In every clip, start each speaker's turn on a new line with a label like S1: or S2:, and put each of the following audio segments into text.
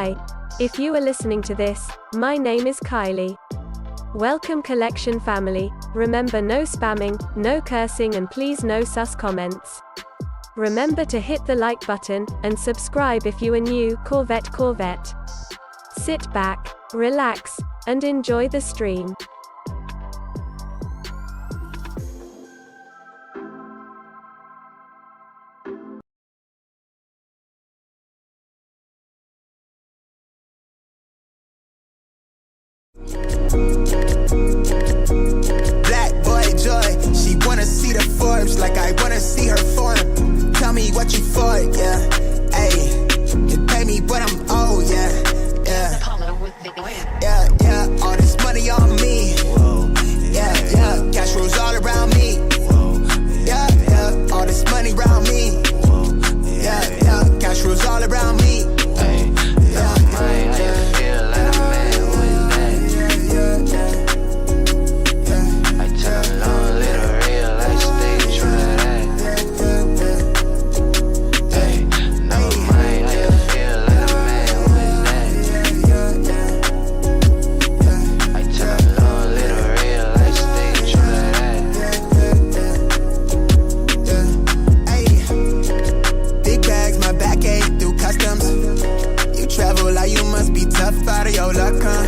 S1: Hi. If you are listening to this, my name is Kylie. Welcome collection family. Remember, no spamming, no cursing, and please no sus comments. Remember to hit the like button, and subscribe if you are new. Corvette. Sit back, relax, and enjoy the stream.
S2: Black boy joy, she wanna see the Forbes like I wanna see her form. Tell me what you for, yeah. Ayy, you pay me what I'm owed, yeah. Yeah, all this money on me. Yeah, cash rules all around me. Yeah, all this money around me. Yeah, cash rules all around me. Out of your luck, huh?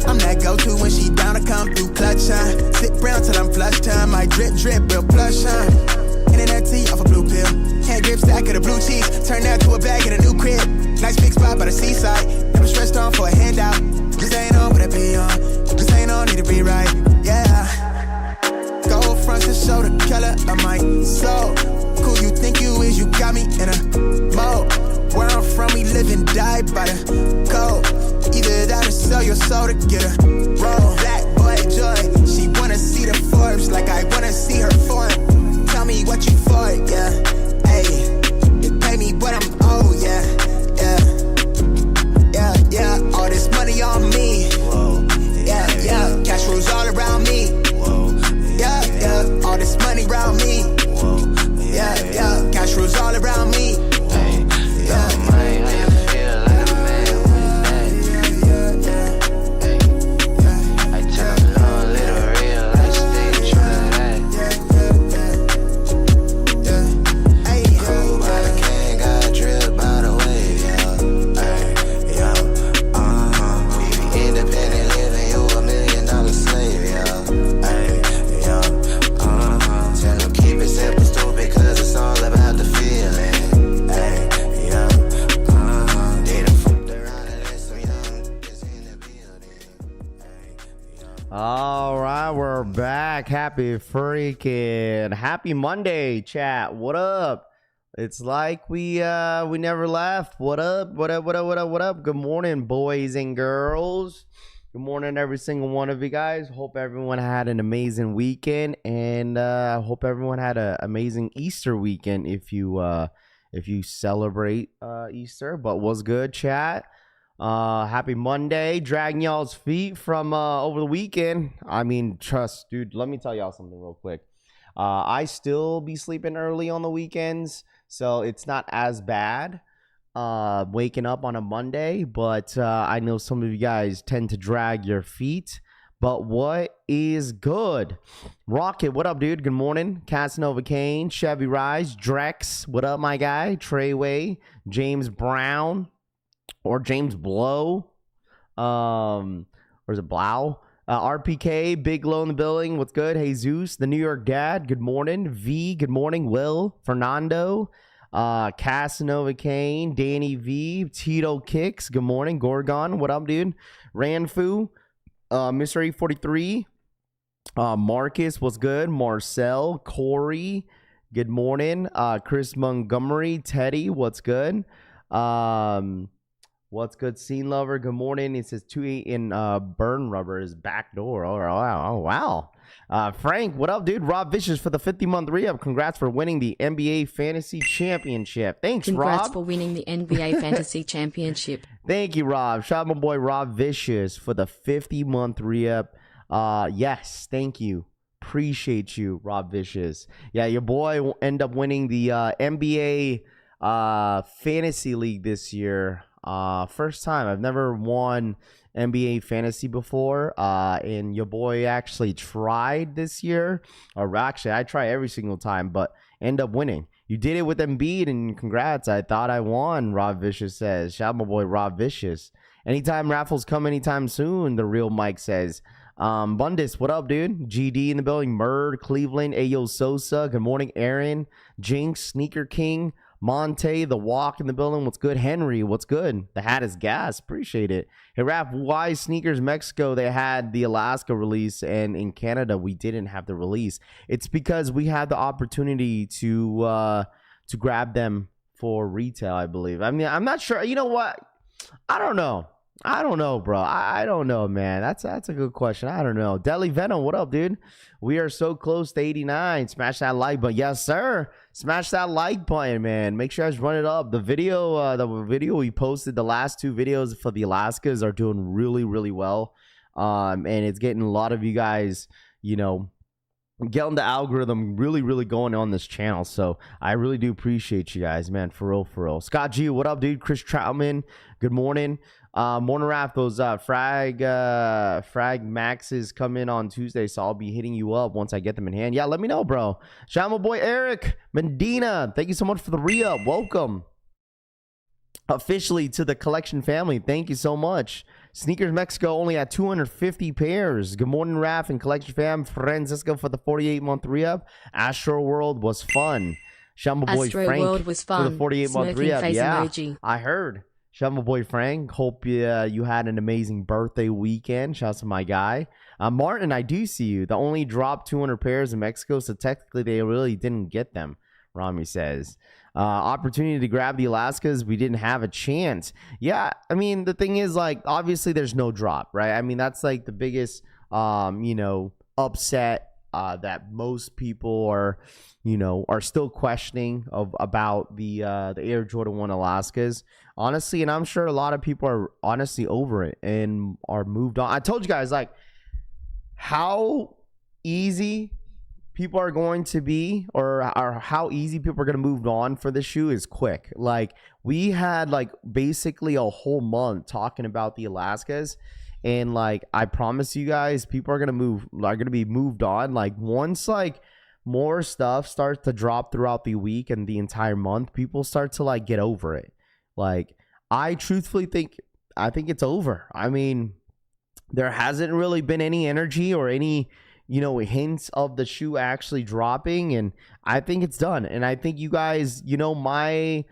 S2: I'm that go-to when she down to come through clutch, huh? Sit brown till I'm flush time. My drip, real plush, huh? Internet tea off a blue pill. Hand grip stack of the blue cheese. Turn that to a bag in a new crib. Nice big spot by the seaside. Never stressed on for a handout. Just ain't on what I be on. Just ain't on, need to be right, yeah. Gold fronts to show the color of my soul. Cool you think you is, you got me in a mode. Where I'm from, we live and die by the code. Either that or sell your soul to get a roll. Black boy joy, she wanna see the Forbes like I wanna see her form. Tell me what you for, yeah. Ayy, you pay me what I'm owed, yeah. Yeah, all this money on me. Yeah, cash rules all around me. Yeah, all this money around me. Yeah, cash rules all around me.
S3: Happy Monday, chat. What up? It's like we never left. What up? Good morning, boys and girls. Good morning, every single one of you guys. Hope everyone had an amazing weekend, and hope everyone had an amazing Easter weekend if you celebrate Easter. But was good, chat. Happy Monday. Dragging y'all's feet from over the weekend. I mean, trust, dude, let me tell y'all something real quick. I still be sleeping early on the weekends, so it's not as bad waking up on a Monday, but I know some of you guys tend to drag your feet. But what is good? Rocket, what up, dude? Good morning. Casanova Kane, Chevy Rise, Drex, what up, my guy? Treyway, James Brown, or James Blow, or is it Blau? RPK, Big Low in the building. What's good? Jesus, the New York Dad. Good morning. V, good morning. Will, Fernando, Casanova Kane, Danny V, Tito Kicks. Good morning. Gorgon, what up, dude? Ranfu, Mr. 843, Marcus, what's good? Marcel, Corey, good morning. Chris Montgomery, Teddy, what's good? What's good, Scene Lover? Good morning. It says 2-8 in Burn Rubber is backdoor. Oh, wow. Frank, what up, dude? Rob Vicious for the 50-month re-up. Congrats for winning the NBA Fantasy Championship. Thanks, Rob.
S4: Congrats for winning the NBA Fantasy Championship.
S3: Thank you, Rob. Shout out my boy Rob Vicious for the 50-month re-up. Yes, thank you. Appreciate you, Rob Vicious. Yeah, your boy will end up winning the NBA Fantasy League this year. First time. I've never won NBA fantasy before. And your boy actually tried this year. Or actually, I try every single time, but end up winning. You did it with Embiid, and congrats. I thought I won, Rob Vicious says. Shout out my boy Rob Vicious. Anytime raffles come anytime soon, the real Mike says. Bundus, what up, dude? GD in the building. Murd, Cleveland, Ayo Sosa. Good morning, Aaron. Jinx, Sneaker King. Monte, The Walk in the building. What's good? Henry, what's good? The hat is gas. Appreciate it. Hey, Raph, why Sneakers Mexico? They had the Alaska release, and in Canada, we didn't have the release. It's because we had the opportunity to grab them for retail, I believe. I mean, I'm not sure. You know what? I don't know. Bro. I don't know, man. That's a good question. I don't know. Deli Venom, what up, dude? We are so close to 89. Smash that like button. Yes, sir. Smash that like button, man. Make sure you guys run it up. The video we posted, the last 2 videos for the Alaskas are doing really, really well. And it's getting a lot of you guys, you know, getting the algorithm really, really going on this channel. So I really do appreciate you guys, man. For real, for real. Scott G, what up, dude? Chris Troutman, good morning. Morning Raph, those frag maxes come in on Tuesday, so I'll be hitting you up once I get them in hand. Yeah, let me know, bro. Shout out my boy Eric Medina. Thank you so much for the re-up. Welcome officially to the collection family. Thank you so much. Sneakers Mexico only at 250 pairs. Good morning, Raph and collection fam. Francisco for the 48-month re-up. Astro World was fun. Shout out my boy
S4: Astro
S3: Frank
S4: World was fun.
S3: for the 48-month re-up. Yeah,
S4: emoji.
S3: I heard. Shout out my boy Frank. Hope you had an amazing birthday weekend. Shout out to my guy. Martin, I do see you. The only dropped 200 pairs in Mexico, so technically they really didn't get them, Rami says. Opportunity to grab the Alaskas, we didn't have a chance. Yeah, I mean, the thing is, like, obviously there's no drop, right? I mean, that's like the biggest, upset that most people are still questioning about the Air Jordan 1 Alaskas. Honestly, and I'm sure a lot of people are honestly over it and are moved on. I told you guys, like, how easy people are going to be, or how easy people are going to move on for this shoe is quick. Like, we had like basically a whole month talking about the Alaskas, and like, I promise you guys, people are going to be moved on. Like, once like more stuff starts to drop throughout the week and the entire month, people start to like get over it. Like, I truthfully think it's over. I mean, there hasn't really been any energy or any, hints of the shoe actually dropping, and I think it's done. And I think you guys, my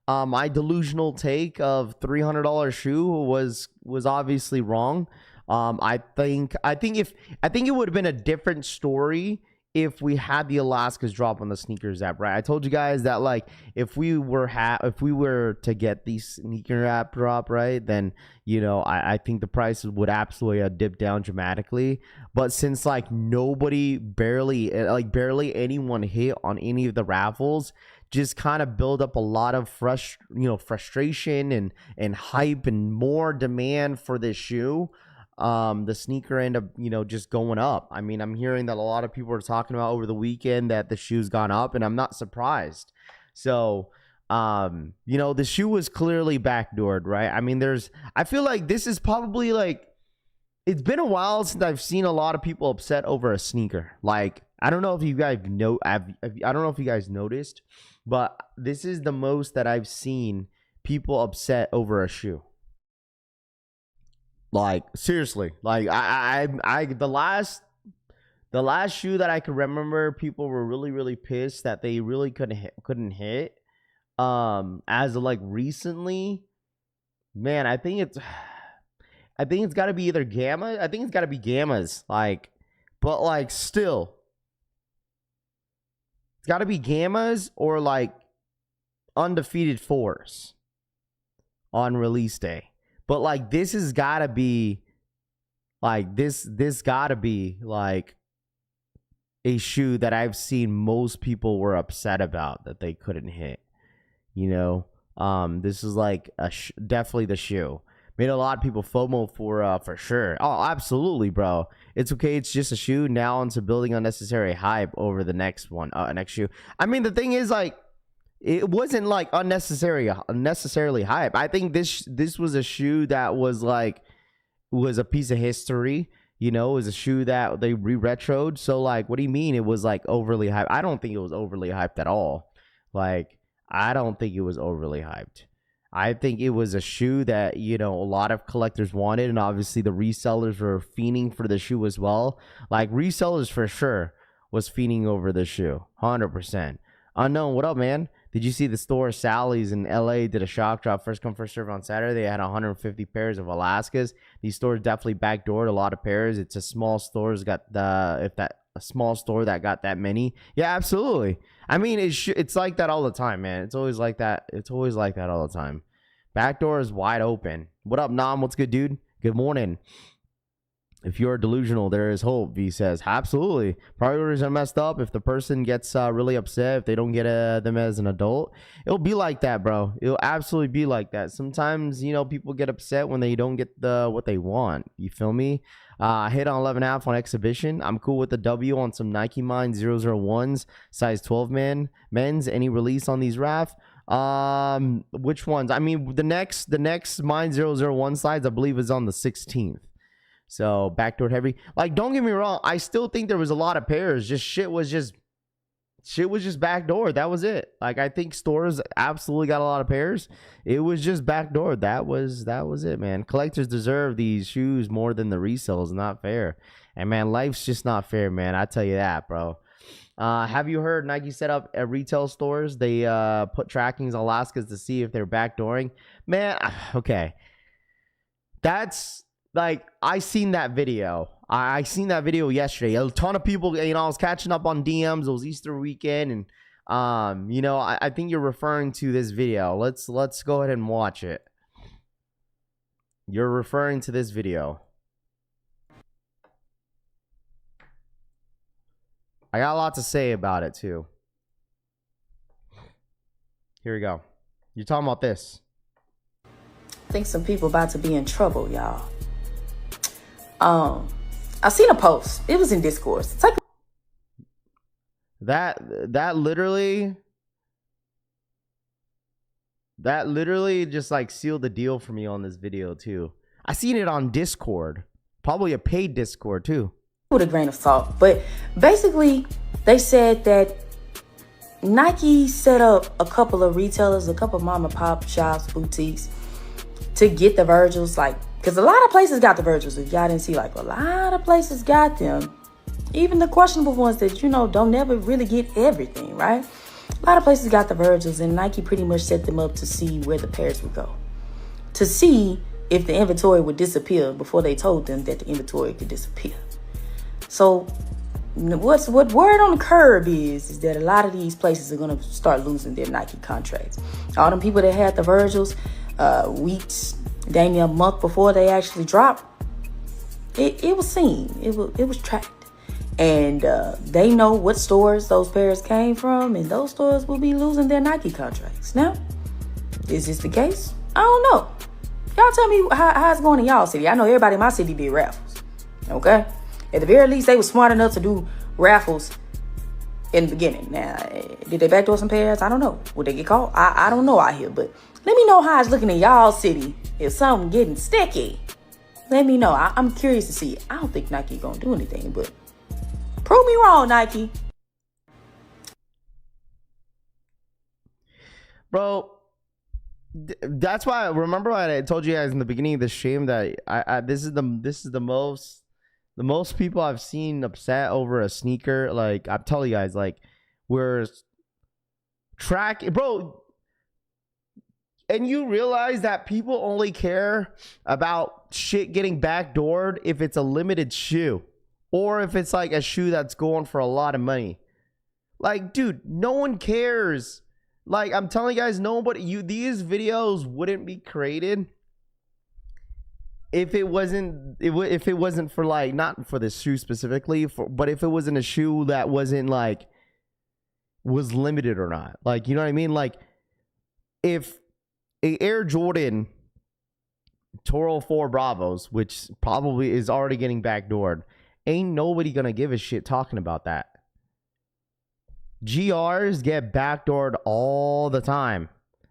S3: delusional take of $300 shoe was obviously wrong. I think it would have been a different story if we had the Alaskas drop on the Sneakers app, right? I told you guys that, like, if we were to get the sneaker app drop, right, then I think the prices would absolutely dip down dramatically. But since like barely anyone hit on any of the raffles, just kind of build up a lot of frustration and hype and more demand for this shoe. The sneaker end up, just going up. I mean, I'm hearing that a lot of people are talking about over the weekend that the shoe's gone up, and I'm not surprised. So, the shoe was clearly backdoored, right? I mean, I feel like this is probably like, it's been a while since I've seen a lot of people upset over a sneaker. Like, I don't know if you guys I don't know if you guys noticed, but this is the most that I've seen people upset over a shoe. Like, seriously, like the last shoe that I could remember, people were really, really pissed that they really couldn't hit. As of like recently, man, I think it's got to be either Gamma. I think it's got to be Gammas. Like, but like still, it's got to be Gammas or like undefeated 4s on release day. But like, this has got to be like this got to be like a shoe that I've seen most people were upset about that they couldn't hit. This is like definitely the shoe. Made a lot of people FOMO for sure. Oh, absolutely, bro. It's okay. It's just a shoe. Now into building unnecessary hype over the next shoe. I mean, the thing is, like, it wasn't like unnecessarily hype. I think this was a shoe that was a piece of history. You know, it was a shoe that they re-retroed. So like, what do you mean it was like overly hyped? I don't think it was overly hyped at all. Like, I don't think it was overly hyped. I think it was a shoe that, you know, a lot of collectors wanted, and obviously the resellers were fiending for the shoe as well. Like, resellers for sure was fiending over the shoe, 100%. Unknown, what up, man? Did you see the store Sally's in LA did a shock drop, first come first serve on Saturday? They had 150 pairs of Alaskas. These stores definitely backdoored a lot of pairs. It's a small store. A small store that got that many. Yeah, absolutely. I mean, it's like that all the time, man. It's always like that. It's always like that all the time. Backdoor is wide open. What up, Nam? What's good, dude? Good morning. If you're delusional, there is hope, V says. Absolutely. Priorities are messed up. If the person gets really upset, if they don't get them as an adult, it'll be like that, bro. It'll absolutely be like that. Sometimes, you know, people get upset when they don't get what they want. You feel me? Hit on 11.5 on exhibition. I'm cool with the W on some Nike Mine 001s, size 12 men's. Any release on these, Raf? Which ones? I mean, the next Mine 001 size, I believe, is on the 16th. So backdoor heavy. Like, don't get me wrong, I still think there was a lot of pairs. Shit was just backdoor. That was it. Like, I think stores absolutely got a lot of pairs. It was just backdoor. That was it, man. Collectors deserve these shoes more than the resales. Not fair. And man, life's just not fair, man. I tell you that, bro. Have you heard Nike set up at retail stores? They put trackings on Alaskas to see if they're backdooring. Man, okay. That's like, I seen that video. I seen that video yesterday. A ton of people, you know, I was catching up on DMs. It was Easter weekend, and you know, I think you're referring to this video. Let's go ahead and watch it. You're referring to this video. I got a lot to say about it too. Here we go. You're talking about this.
S5: I think some people about to be in trouble, y'all. I seen a post. It was in Discourse. It's like
S3: that literally just like sealed the deal for me on this video too. I seen it on Discord, probably a paid Discord too.
S5: With a grain of salt, but basically they said that Nike set up a couple of retailers, a couple of mom and pop shops, boutiques, to get the Virgils, like, because a lot of places got the Virgils. If y'all didn't see, like, a lot of places got them. Even the questionable ones that, you know, don't never really get everything, right? A lot of places got the Virgils, and Nike pretty much set them up to see where the pairs would go. To see if the inventory would disappear before they told them that the inventory could disappear. So what word on the curb is that a lot of these places are going to start losing their Nike contracts. All them people that had the Virgils weeks, dang near a month before they actually dropped, it was seen. It was tracked. And they know what stores those pairs came from, and those stores will be losing their Nike contracts. Now, is this the case? I don't know. Y'all tell me how it's going in y'all city. I know everybody in my city did raffles. Okay? At the very least, they were smart enough to do raffles in the beginning. Now, did they backdoor some pairs? I don't know. Would they get caught? I don't know out here, but let me know how it's looking in y'all city. If something getting sticky, let me know. I'm curious to see. I don't think Nike gonna do anything, but prove me wrong, Nike.
S3: Bro, that's why, remember I told you guys in the beginning of the stream that this is the most people I've seen upset over a sneaker. Like, I'm telling you guys, like, we're bro. And you realize that people only care about shit getting backdoored if it's a limited shoe, or if it's like a shoe that's going for a lot of money. Like, dude, no one cares. Like, I'm telling you guys, these videos wouldn't be created if it wasn't for, like, not for this shoe specifically, but if it wasn't a shoe that wasn't like was limited or not. Like, you know what I mean? Like, if a Air Jordan Toro 4 Bravos, which probably is already getting backdoored, ain't nobody gonna give a shit talking about that. GRs get backdoored all the time.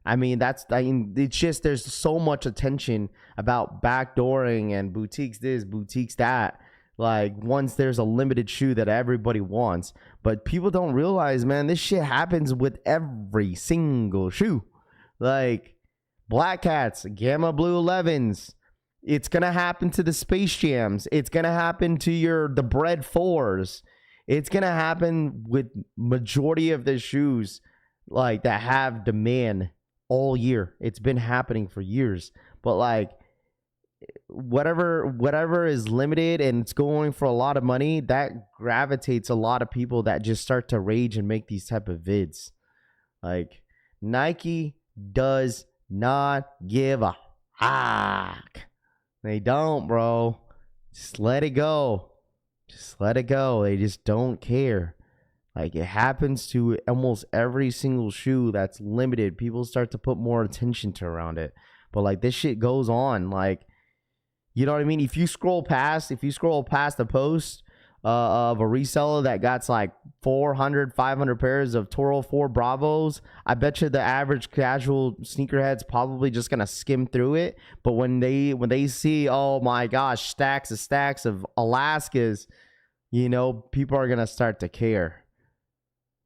S3: It's just there's so much attention about backdooring and boutiques this, boutiques that. Like, once there's a limited shoe that everybody wants. But people don't realize, man, this shit happens with every single shoe. Like, Black Cats, Gamma Blue 11s. It's going to happen to the Space Jams. It's going to happen to the Bread 4s. It's going to happen with majority of the shoes like that have demand all year. It's been happening for years. But like whatever is limited and it's going for a lot of money, that gravitates a lot of people that just start to rage and make these type of vids. Like, Nike does not give a fuck. They don't, bro. Just let it go. Just let it go. They just don't care. Like, it happens to almost every single shoe that's limited. People start to put more attention to around it. But like, this shit goes on. Like, you know what I mean? If you scroll past the post of a reseller that got like 400, 500 pairs of Toro 4 Bravos, I bet you the average casual sneakerhead's probably just gonna skim through it. But when they see, oh my gosh, stacks of Alaskas, you know, people are gonna start to care.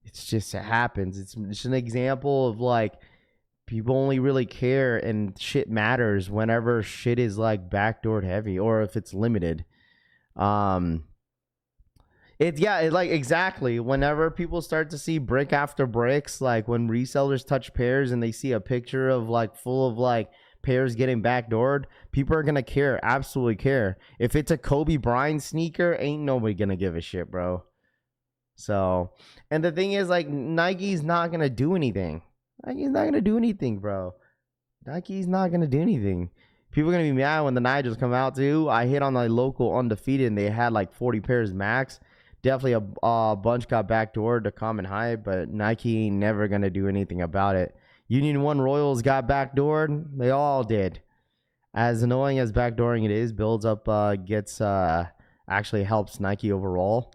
S3: It happens. It's just an example of like, people only really care and shit matters whenever shit is like backdoored heavy or if it's limited. Exactly. Whenever people start to see brick after bricks, like when resellers touch pairs and they see a picture of like full of like pairs getting backdoored, people are gonna care, absolutely care. If it's a Kobe Bryant sneaker, ain't nobody gonna give a shit, bro. So, and the thing is, like, Nike's not gonna do anything. Nike's not gonna do anything, bro. Nike's not gonna do anything. People are gonna be mad when the Nigels come out too. I hit on the local undefeated and they had like 40 pairs max. Definitely a bunch got backdoored to Common High, but Nike ain't never gonna do anything about it. Union 1 Royals got backdoored. They all did. As annoying as backdooring it is, builds up, actually helps Nike overall.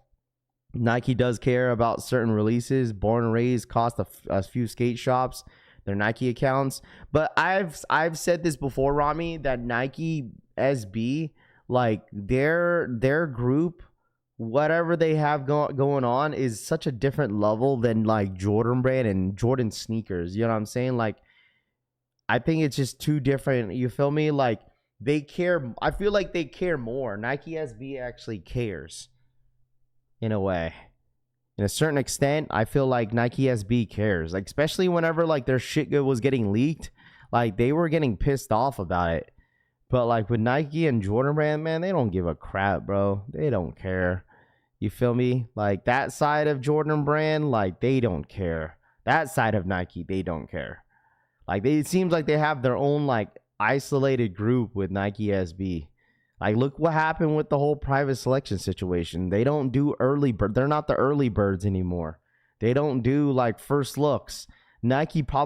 S3: Nike does care about certain releases. Born and Raised cost a few skate shops their Nike accounts. But I've said this before, Rami, that Nike SB, like their group, whatever they have going on is such a different level than like Jordan Brand and Jordan sneakers. You know what I'm saying? Like, I think it's just too different. You feel me? Like, they care. I feel like they care more. Nike SB actually cares. In a way, in a certain extent, I feel like Nike SB cares, like, especially whenever like their shit was getting leaked, like they were getting pissed off about it. But like with Nike and Jordan Brand, man, they don't give a crap, bro. They don't care. You feel me? Like, that side of Jordan Brand, like, they don't care. That side of Nike, they don't care. Like, it seems like they have their own like isolated group with Nike SB. Like, look what happened with the whole private selection situation. They don't do early bird. They're not the early birds anymore. They don't do like first looks. Nike SB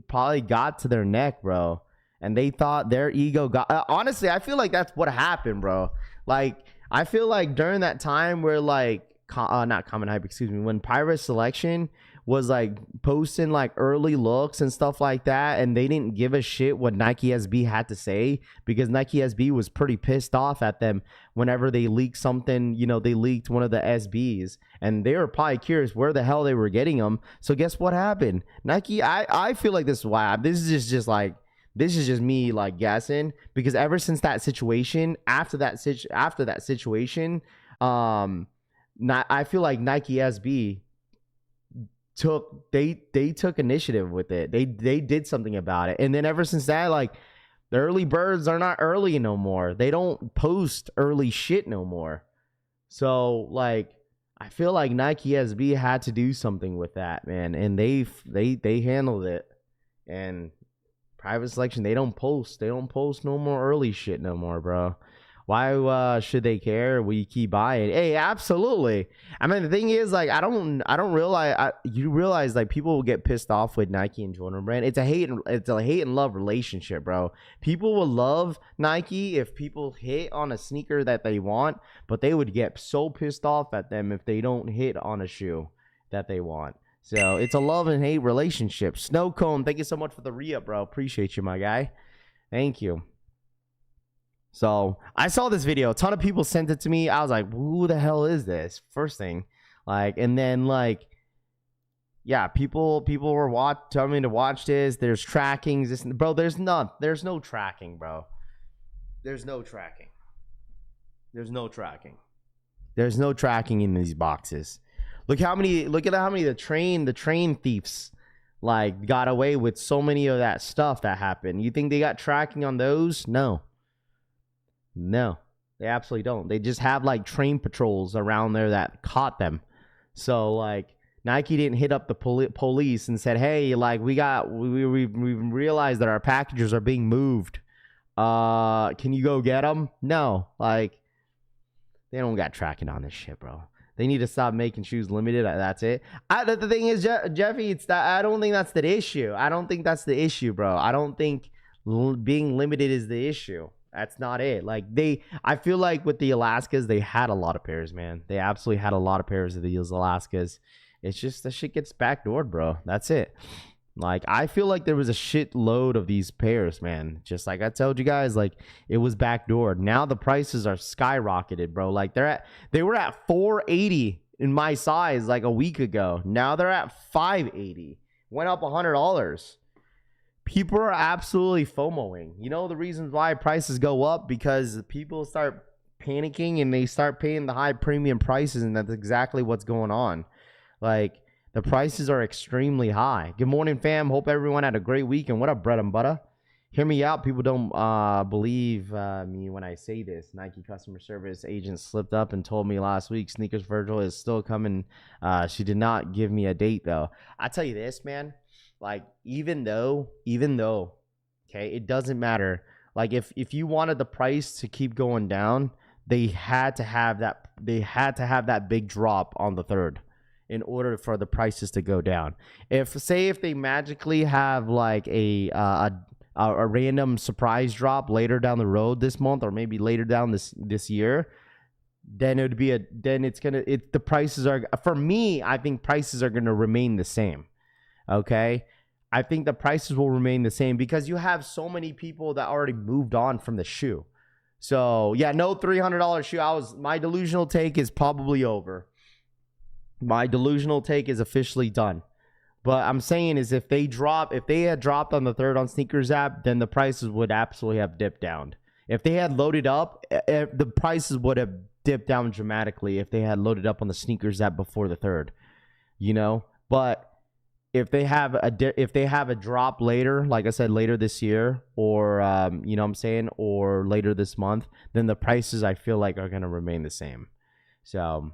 S3: probably got to their neck, bro. And they thought their ego got, honestly, I feel like that's what happened, bro. Like, I feel like during that time where like, not Common Hype, excuse me, when private selection was like posting like early looks and stuff like that, and they didn't give a shit what Nike SB had to say, because Nike SB was pretty pissed off at them whenever they leaked something. You know, they leaked one of the SBs and they were probably curious where the hell they were getting them. So guess what happened? Nike, I feel like this is why this is just me like guessing, because ever since that situation, after that situation, I feel like Nike SB took initiative with it. They did something about it. And then ever since that, like, the early birds are not early no more. They don't post early shit no more. So like, I feel like Nike SB had to do something with that, man. And they handled it. And private selection, they don't post no more early shit no more, bro. Why should they care? We keep buying. Hey, absolutely. I mean, the thing is, like, I don't realize. You realize, like, people will get pissed off with Nike and Jordan Brand. It's a hate and love relationship, bro. People will love Nike if people hit on a sneaker that they want, but they would get so pissed off at them if they don't hit on a shoe that they want. So it's a love and hate relationship. Snow Cone, thank you so much for the re-up, bro. Appreciate you, my guy. Thank you. So I saw this video. A ton of people sent it to me. I was like, who the hell is this? First thing. Like, and then, like, yeah, people were telling me to watch this. There's trackings. This, bro, there's no tracking, bro. There's no tracking. There's no tracking. There's no tracking in these boxes. Look at how many the train thieves like got away with so many of that stuff that happened. You think they got tracking on those? No, they absolutely don't. They just have like train patrols around there that caught them. So like Nike didn't hit up the police and said, hey, like we realized that our packages are being moved. Can you go get them? No, like they don't got tracking on this shit, bro. They need to stop making shoes limited. That's it. The thing is, Jeffy, it's that I don't think that's the issue. I don't think that's the issue, bro. I don't think being limited is the issue. That's not it. Like I feel like with the Alaskas, they had a lot of pairs, man. They absolutely had a lot of pairs of these Alaskas. It's just the shit gets backdoored, bro. That's it. Like, I feel like there was a shitload of these pairs, man. Just like I told you guys, like, it was backdoored. Now the prices are skyrocketed, bro. Like, they were at $480 in my size like a week ago. Now they're at $580. Went up $100. People are absolutely FOMOing. You know the reasons why prices go up? Because people start panicking and they start paying the high premium prices, and that's exactly what's going on. Like, the prices are extremely high. Good morning, fam. Hope everyone had a great week. And what up, bread and butter? Hear me out. People don't believe me when I say this. Nike customer service agent slipped up and told me last week Snkrs Virgil is still coming. She did not give me a date, though. I tell you this, man. Like, even though, okay, it doesn't matter. Like, if you wanted the price to keep going down, they had to have that. They had to have that big drop on the 3rd. In order for the prices to go down. If they magically have like a random surprise drop later down the road this month, or maybe later down this year, then it would be the prices are, for me, I think prices are gonna remain the same. Okay, I think the prices will remain the same because you have so many people that already moved on from the shoe. So yeah, no $300 shoe. My delusional take is probably over. My delusional take is officially done. But I'm saying is if they had dropped on the 3rd on Snkrs app, then the prices would absolutely have dipped down. If they had loaded up, the prices would have dipped down dramatically if they had loaded up on the Snkrs app before the 3rd. You know? But if they have a drop later, like I said, later this year, or you know what I'm saying, or later this month, then the prices I feel like are gonna remain the same. So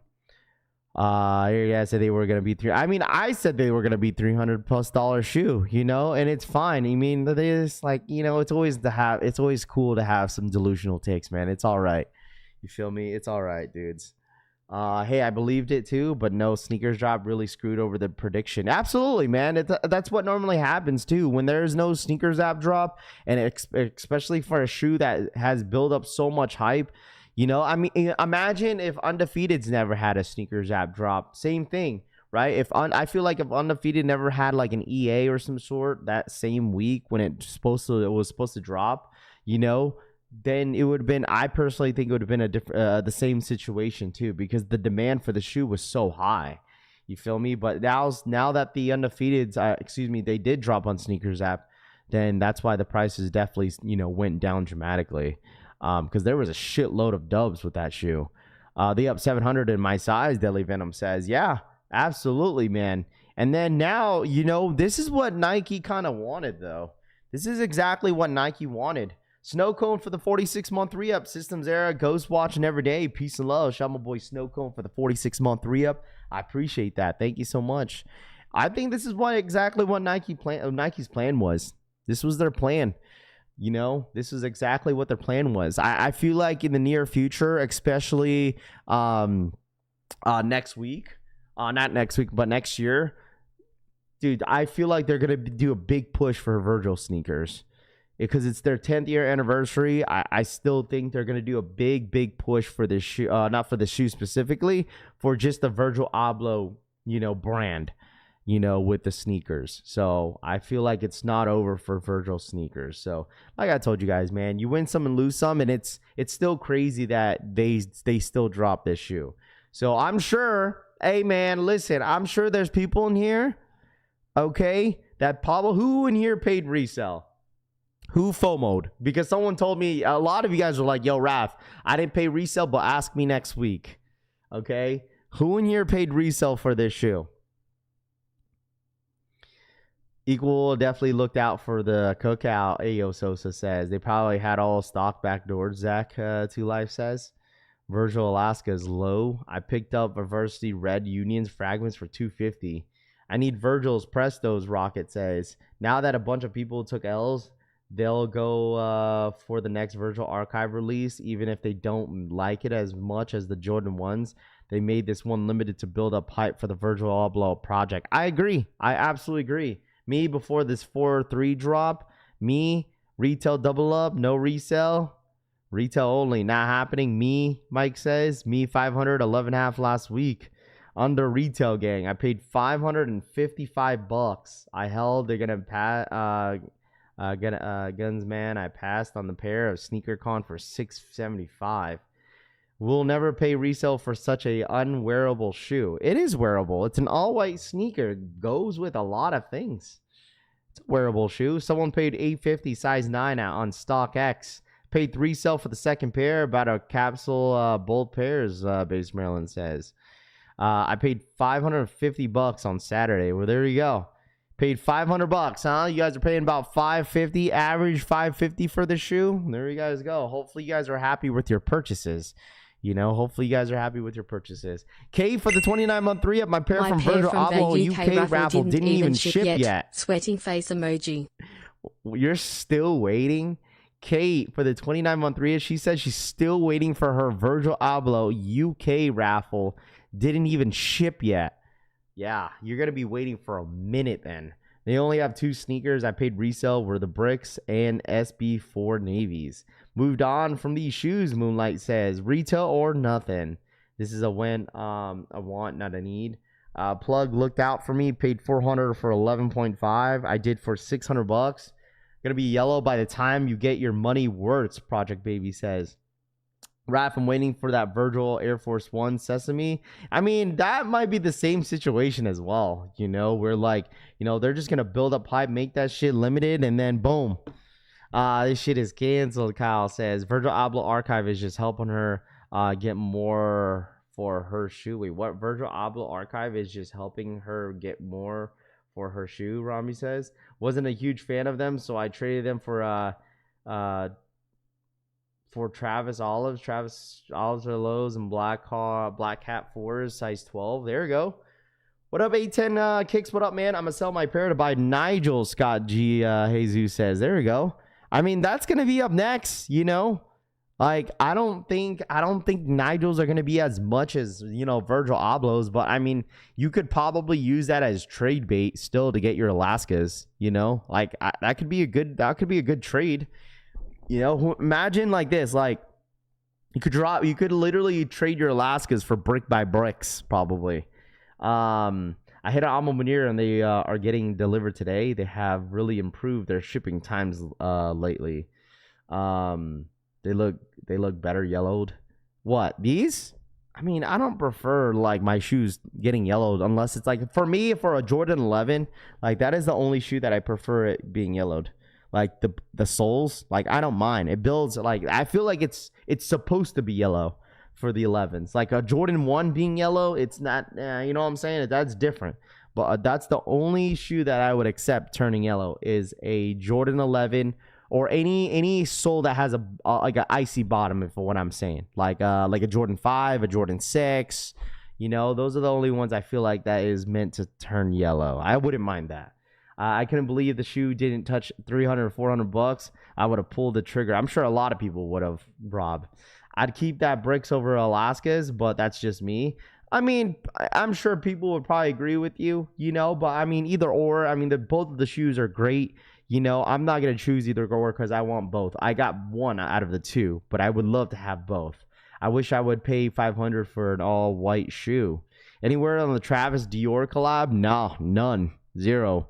S3: yeah, I said they were gonna be I said they were gonna be $300+ shoe, you know, and it's fine. I mean, they just like, you know, it's always cool to have some delusional takes, man. It's all right. You feel me? It's all right, dudes. Hey, I believed it too, but no, Snkrs drop really screwed over the prediction. Absolutely, man. That's what normally happens too when there's no Snkrs app drop, and especially for a shoe that has built up so much hype. You know, I mean, imagine if Undefeated's never had a Snkrs app drop. Same thing, right? I feel like if Undefeated never had like an EA or some sort that same week when it was supposed to drop, you know, then it would have been. I personally think it would have been the same situation too, because the demand for the shoe was so high. You feel me? But now that the Undefeateds, they did drop on Snkrs app, then that's why the prices definitely, you know, went down dramatically. Because there was a shitload of dubs with that shoe. They up 700 in my size, Deli Venom says. Yeah, absolutely, man. And then now, you know, this is what Nike kind of wanted, though. This is exactly what Nike wanted. Snow Cone for the 46-month re-up. Systems Era, Ghost watching every day. Peace and love. Shout my boy Snow Cone for the 46-month re-up. I appreciate that. Thank you so much. I think this is exactly what Nike's plan was. This was their plan. You know, this is exactly what their plan was. I feel like in the near future, especially next week, not next week, but next year, dude, I feel like they're going to do a big push for Virgil sneakers because it's their 10th year anniversary. I still think they're going to do a big push for this shoe, not for the shoe specifically, for just the Virgil Abloh, you know, brand, you know, with the sneakers. So I feel like it's not over for Virgil sneakers. So like I told you guys, man, you win some and lose some, and it's still crazy that they still drop this shoe. So I'm sure, hey man, listen, I'm sure there's people in here, okay, that probably, who in here paid resale? Who FOMO'd? Because someone told me, a lot of you guys were like, yo, Raph, I didn't pay resale, but ask me next week. Okay? Who in here paid resale for this shoe? Equal definitely looked out for the cookout. Ayo Sosa says they probably had all stock backdoors. Zach 2 Life says Virgil Alaska is low. I picked up Varsity Red Unions fragments for $250. I need Virgil's Prestos. Rocket says now that a bunch of people took L's, they'll go for the next Virgil archive release, even if they don't like it as much as the Jordan ones. They made this one limited to build up hype for the Virgil Abloh project. I agree. I absolutely agree. Me, before this 4-3 drop, me, retail double up, no resale, retail only, not happening. Me, Mike says, me 500, 11.5 last week. Under retail gang, I paid $555. I held. They're gonna pass. Guns man, I passed on the pair of SneakerCon for $675. We'll never pay resale for such a unwearable shoe. It is wearable. It's an all-white sneaker. It goes with a lot of things. It's a wearable shoe. Someone paid $850 size 9 out on StockX. Paid resale for the second pair, about a capsule bold pairs, Base Maryland says. I paid $550 on Saturday. Well, there you go. Paid $500, huh? You guys are paying about $550, average $550 for the shoe. There you guys go. Hopefully you guys are happy with your purchases. You know, hopefully you guys are happy with your purchases. K for the 29-month 3-up. My pair from Virgil Abloh UK raffle didn't even ship yet.
S4: Sweating face emoji.
S3: You're still waiting? Kate for the 29-month 3-up. She said she's still waiting for her Virgil Abloh UK raffle. Didn't even ship yet. Yeah, you're going to be waiting for a minute then. They only have 2 sneakers I paid resale were the Bricks and SB4 Navies. Moved on from these shoes, Moonlight says. Retail or nothing. This is a win, a want, not a need. Plug looked out for me, paid $400 for 11.5. I did for $600. Going to be yellow by the time you get your money worth, Project Baby says. Raph, I'm waiting for that Virgil Air Force One Sesame. I mean, that might be the same situation as well. You know, we're like, you know, they're just going to build up hype, make that shit limited, and then boom. This shit is canceled, Kyle says. Virgil Abloh Archive is just helping her get more for her shoe. Wait, what? Virgil Abloh Archive is just helping her get more for her shoe, Rami says. Wasn't a huge fan of them, so I traded them for Travis Olives. Travis Olives are lows and Black Cat 4s, size 12. There you go. What up, A10 Kicks? What up, man? I'm going to sell my pair to buy Nigel, Scott G. Jesus says. There you go. I mean, that's going to be up next, you know? Like, I don't think Nigels are going to be as much as, you know, Virgil Ablohs, but I mean, you could probably use that as trade bait still to get your Alaskas, you know? Like, that could be a good trade. You know, imagine like this, like you could literally trade your Alaskas for brick by bricks, probably. I hit an Alma Munir and they are getting delivered today. They have really improved their shipping times lately. They look better yellowed. What, these? I mean, I don't prefer like my shoes getting yellowed unless it's like, for me, for a Jordan 11, like that is the only shoe that I prefer it being yellowed. Like the soles, like I don't mind. It builds, like I feel like it's supposed to be yellow for the 11s. Like a Jordan 1 being yellow, it's not, you know what I'm saying? That's different. But that's the only shoe that I would accept turning yellow is a Jordan 11 or any sole that has like an icy bottom, if what I'm saying. Like a Jordan 5, a Jordan 6, you know, those are the only ones I feel like that is meant to turn yellow. I wouldn't mind that. I couldn't believe the shoe didn't touch 300 or 400 bucks. I would have pulled the trigger. I'm sure a lot of people would have, Rob. I'd keep that bricks over Alaska's, but that's just me. I mean, I'm sure people would probably agree with you, but I mean, either or. I mean, both of the shoes are great. I'm not going to choose either or because I want both. I got one out of the two, but I would love to have both. I wish I would pay $500 for an all white shoe. Anywhere on the Travis Dior collab? No, none. Zero.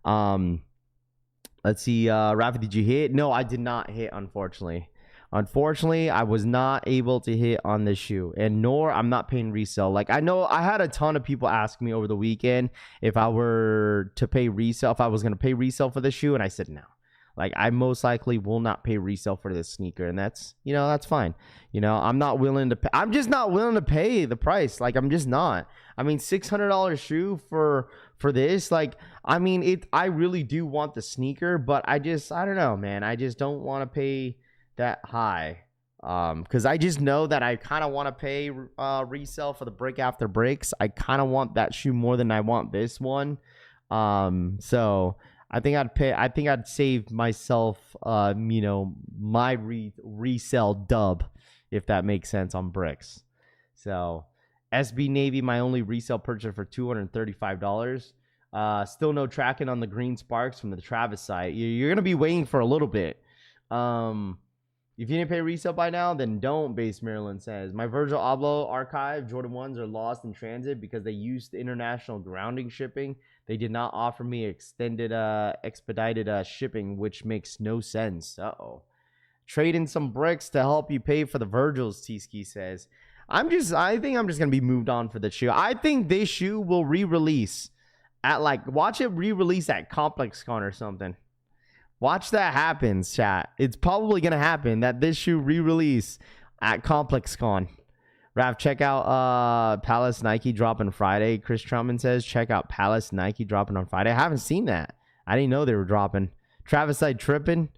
S3: Let's see. Rafa, did you hit? No, I did not hit, unfortunately. Unfortunately, I was not able to hit on this shoe, and nor I'm not paying resale. Like, I know I had a ton of people ask me over the weekend if I were to pay resale, if I was going to pay resale for this shoe, and I said no. Like, I most likely will not pay resale for this sneaker, and that's, that's fine. I'm not willing to pay. I'm just not willing to pay the price. Like, I'm just not. I mean, $600 shoe for this. Like, I mean, I really do want the sneaker, but I don't know, man. I just don't want to pay that high. Because I just know that I kind of want to pay resale for the brick after bricks. I kind of want that shoe more than I want this one. So I think I'd save myself, my resale dub, if that makes sense, on bricks. So SB Navy, my only resale purchase for $235. Still no tracking on the green sparks from the Travis site. You're going to be waiting for a little bit. If you didn't pay resale by now, then don't, Base Maryland says. My Virgil Abloh archive Jordan 1s are lost in transit because they used international grounding shipping. They did not offer me expedited shipping, which makes no sense. Uh-oh. Trade in some bricks to help you pay for the Virgils, T-Ski says. I think I'm just going to be moved on for the shoe. I think this shoe will re-release at, watch it re-release at ComplexCon or something. Watch that happen, chat. It's probably going to happen that this shoe re-release at ComplexCon. Raph, check out Palace Nike dropping Friday. Chris Truman says, check out Palace Nike dropping on Friday. I haven't seen that. I didn't know they were dropping. Travis side tripping.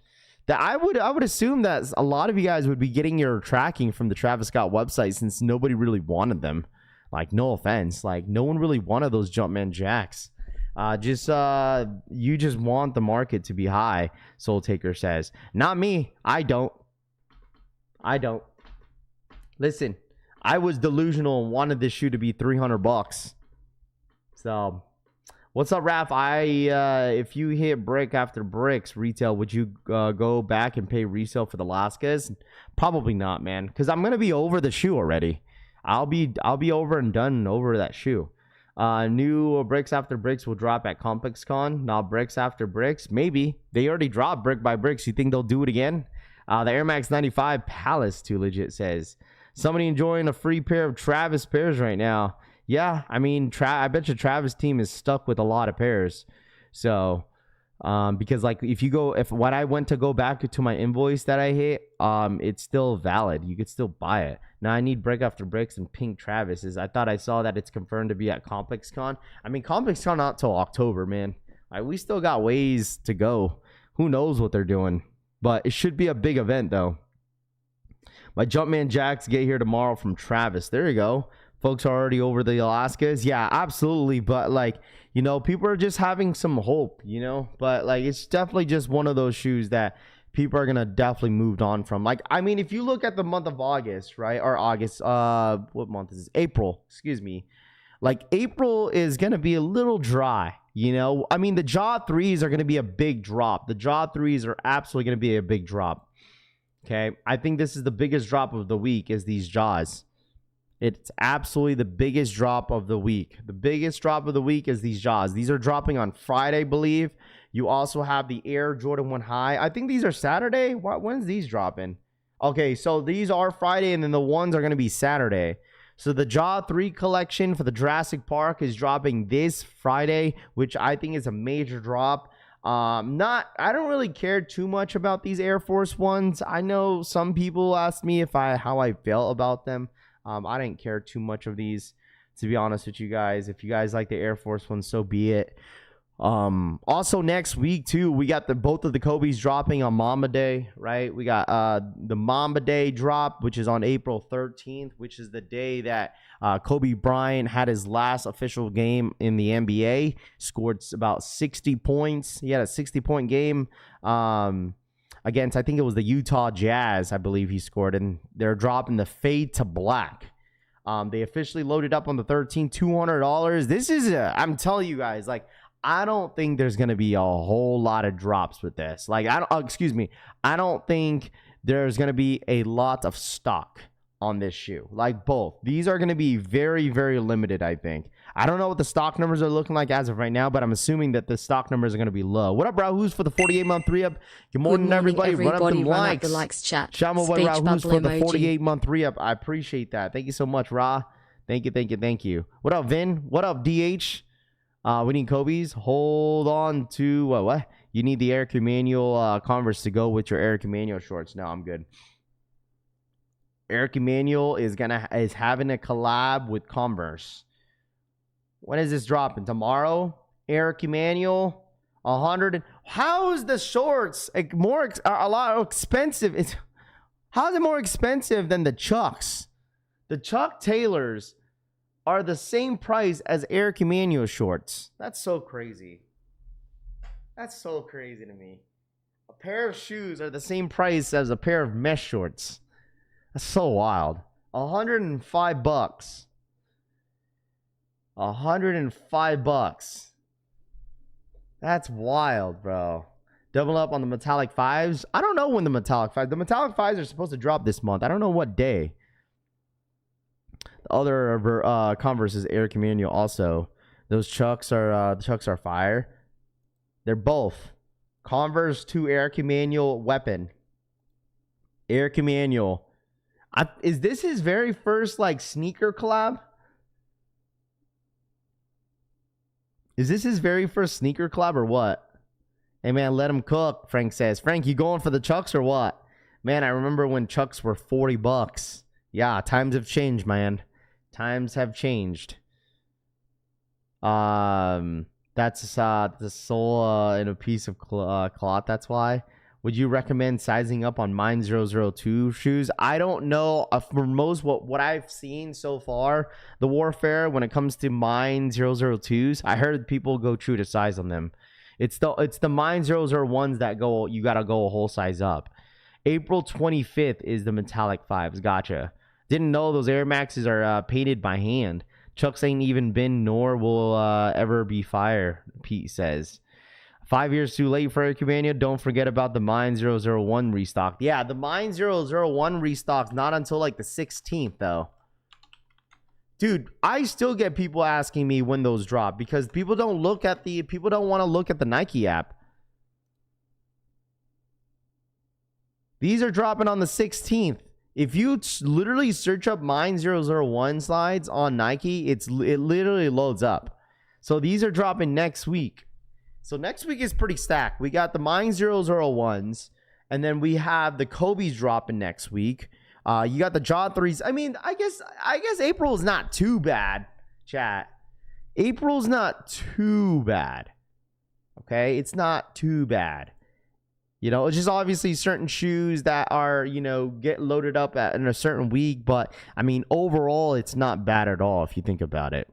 S3: That I would assume that a lot of you guys would be getting your tracking from the Travis Scott website since nobody really wanted them. Like, no offense. Like, no one really wanted those Jumpman Jacks. You just want the market to be high, Soul Taker says. Not me. I don't. Listen, I was delusional and wanted this shoe to be $300. So, what's up, Raph? If you hit brick after bricks retail, would you go back and pay resale for the Laskas? Probably not, man, because I'm gonna be over the shoe already. I'll be over and done over that shoe. New bricks after bricks will drop at ComplexCon. Not bricks after bricks. Maybe. They already dropped brick by bricks. You think they'll do it again? The Air Max 95 Palace 2 legit says. Somebody enjoying a free pair of Travis pairs right now. Yeah, I mean, I bet your Travis team is stuck with a lot of pairs. So, because if when I went to go back to my invoice that I hit, it's still valid. You could still buy it. Now I need brick after bricks and pink Travis's. I thought I saw that it's confirmed to be at ComplexCon. I mean, ComplexCon not till October, man. We still got ways to go. Who knows what they're doing? But it should be a big event, though. My Jumpman Jacks get here tomorrow from Travis. There you go. Folks are already over the Alaskas. Yeah, absolutely. But, people are just having some hope, But, it's definitely just one of those shoes that people are going to definitely move on from. If you look at the month of August, right? Or August, what month is this? April, excuse me. April is going to be a little dry, the Jaw 3s are going to be a big drop. The Jaw 3s are absolutely going to be a big drop. Okay. I think this is the biggest drop of the week is these Jaws. It's absolutely the biggest drop of the week. The biggest drop of the week is these Jaws. These are dropping on Friday, I believe. You also have the Air Jordan 1 High. I think these are Saturday. When's these dropping? Okay, so these are Friday, and then the ones are going to be Saturday. So the Jaw 3 collection for the Jurassic Park is dropping this Friday, which I think is a major drop. I don't really care too much about these Air Force ones. I know some people asked me how I felt about them. I didn't care too much of these, to be honest with you guys. If you guys like the Air Force ones, so be it. Also next week too, we got both of the Kobe's dropping on Mamba Day, right? We got the Mamba Day drop, which is on April 13th, which is the day that Kobe Bryant had his last official game in the NBA, scored about 60 points. He had a 60-point game against, I think it was the Utah Jazz, I believe he scored, and they're dropping the Fade to Black. They officially loaded up on the 13th, $200. This is I'm telling you guys, like, I don't think there's going to be a whole lot of drops with this. Like, I don't think there's going to be a lot of stock on this shoe. Like, both. These are going to be very, very limited, I think. I don't know what the stock numbers are looking like as of right now, but I'm assuming that the stock numbers are going to be low. What up, Rahoo's for the 48-month 3-up? Good morning, everybody. Run up the likes.
S4: The likes chat.
S3: Shama
S4: Speech
S3: Rahoo's for the
S4: emoji.
S3: 48-month 3-up. I appreciate that. Thank you so much, Ra. Thank you. What up, Vin? What up, DH? We need Kobe's. Hold on to what? You need the Eric Emanuel Converse to go with your Eric Emanuel shorts. No, I'm good. Eric Emanuel is having a collab with Converse. When is this dropping? Tomorrow? Eric Emanuel, 100. How is the shorts a lot expensive? How is it more expensive than the Chucks? The Chuck Taylors are the same price as Eric Emanuel shorts. That's so crazy. That's so crazy to me. A pair of shoes are the same price as a pair of mesh shorts. That's so wild. $105. $105. That's wild, bro. Double up on the metallic 5s. I don't know when the metallic 5s. The metallic 5s are supposed to drop this month. I don't know what day. The other Converse is Eric Emanuel also. Those Chucks are fire. They're both Converse to Eric Emanuel weapon. Eric Emanuel. Is this his very first like sneaker collab? Is this his very first sneaker collab or what? Hey man, let him cook, Frank says. Frank, you going for the Chucks or what? Man, I remember when Chucks were $40. Yeah, times have changed, man. Times have changed. That's the sole in a piece of cloth. That's why. Would you recommend sizing up on Mine 002 shoes? I don't know. For most what I've seen so far, the warfare when it comes to Mine 002s, I heard people go true to size on them. It's the Mine 001s that you gotta go a whole size up. April 25th is the metallic 5s. Gotcha. Didn't know those Air Maxes are painted by hand. Chucks ain't even been nor will ever be fire, Pete says. 5 years too late for Eric Emanuel. Don't forget about the Mine 001 restock. Yeah, the Mine 001 restock's not until like the 16th, though. Dude, I still get people asking me when those drop because people don't want to look at the Nike app. These are dropping on the 16th. If you literally search up Mine 001 slides on Nike, it literally loads up. So these are dropping next week. So next week is pretty stacked. We got the Mine 001s, and then we have the Kobe's dropping next week. You got the John 3s. I mean, I guess April is not too bad, chat. April's not too bad. Okay? It's not too bad. You know, it's just obviously certain shoes that are, get loaded up in a certain week. But, I mean, overall, it's not bad at all if you think about it.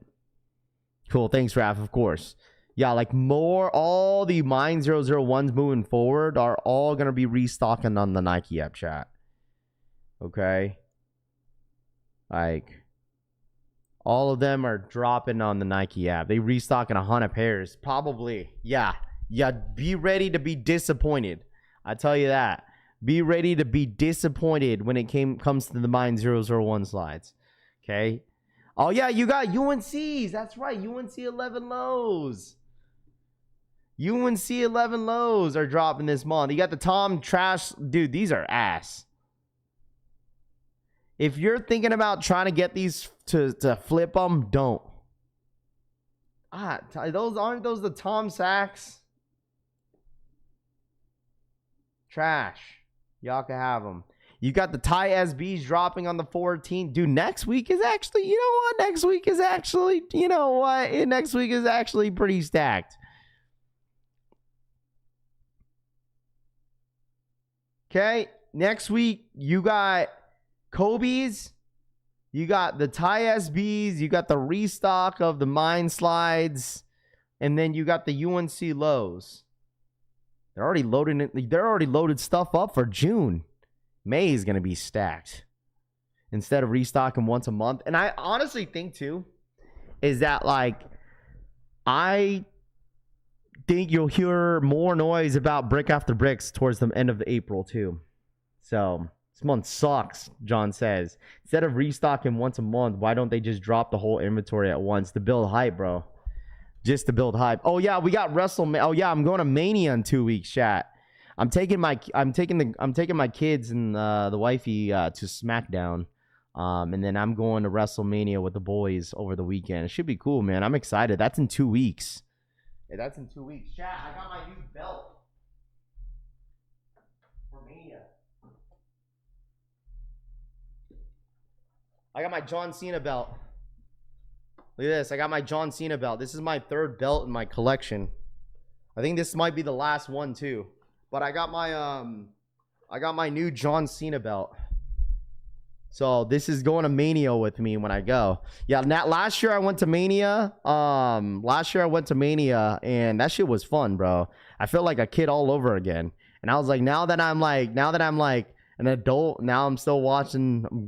S3: Cool. Thanks, Raph, of course. Yeah, like all the Mine 001s moving forward are all going to be restocking on the Nike app, chat. Okay? Like, all of them are dropping on the Nike app. They restocking 100 pairs. Probably. Yeah. Yeah, be ready to be disappointed. I tell you that. Be ready to be disappointed when it comes to the Mine 001 slides. Okay? Oh, yeah, you got UNCs. That's right. UNC 11 lows. UNC 11 lows are dropping this month. You got the Tom Trash. Dude, these are ass. If you're thinking about trying to get these to flip them, don't. Aren't those the Tom Sachs? Trash. Y'all can have them. You got the Thai SBs dropping on the 14th. Dude, next week is actually, Next week is actually pretty stacked. Okay. Next week, you got Kobe's. You got the Thai SBs. You got the restock of the Mine Slides. And then you got the UNC Lows. They're already loading it. They're already loaded stuff up for June. May is going to be stacked instead of restocking once a month. And I honestly think, too, is that, like, I think you'll hear more noise about Brick After Bricks towards the end of April, too. So, this month sucks, John says. Instead of restocking once a month, why don't they just drop the whole inventory at once to build hype, bro? Just to build hype. Oh, yeah, we got Wrestlemania. Oh, yeah, I'm going to Mania in 2 weeks, chat. I'm taking my kids and the wifey to SmackDown. And then I'm going to WrestleMania with the boys over the weekend. It should be cool, man. I'm excited. That's in 2 weeks. Hey, that's in 2 weeks. Chat, I got my new belt for Mania. I got my John Cena belt. Look at this. I got my John Cena belt. This is my 3rd belt in my collection. I think this might be the last one too. But I got my new John Cena belt. So this is going to Mania with me when I go. Yeah, last year I went to Mania. And that shit was fun, bro. I feel like a kid all over again. And I was like, now that I'm like an adult, now I'm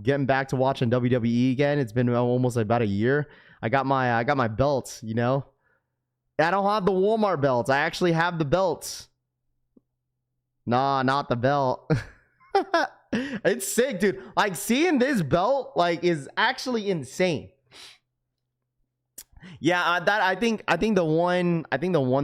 S3: getting back to watching WWE again. It's been almost about a year. I got my belts, you know. I don't have the Walmart belts. I actually have the belts. Nah, not the belt. It's sick, dude. Like, seeing this belt, like, is actually insane. Yeah, I think the one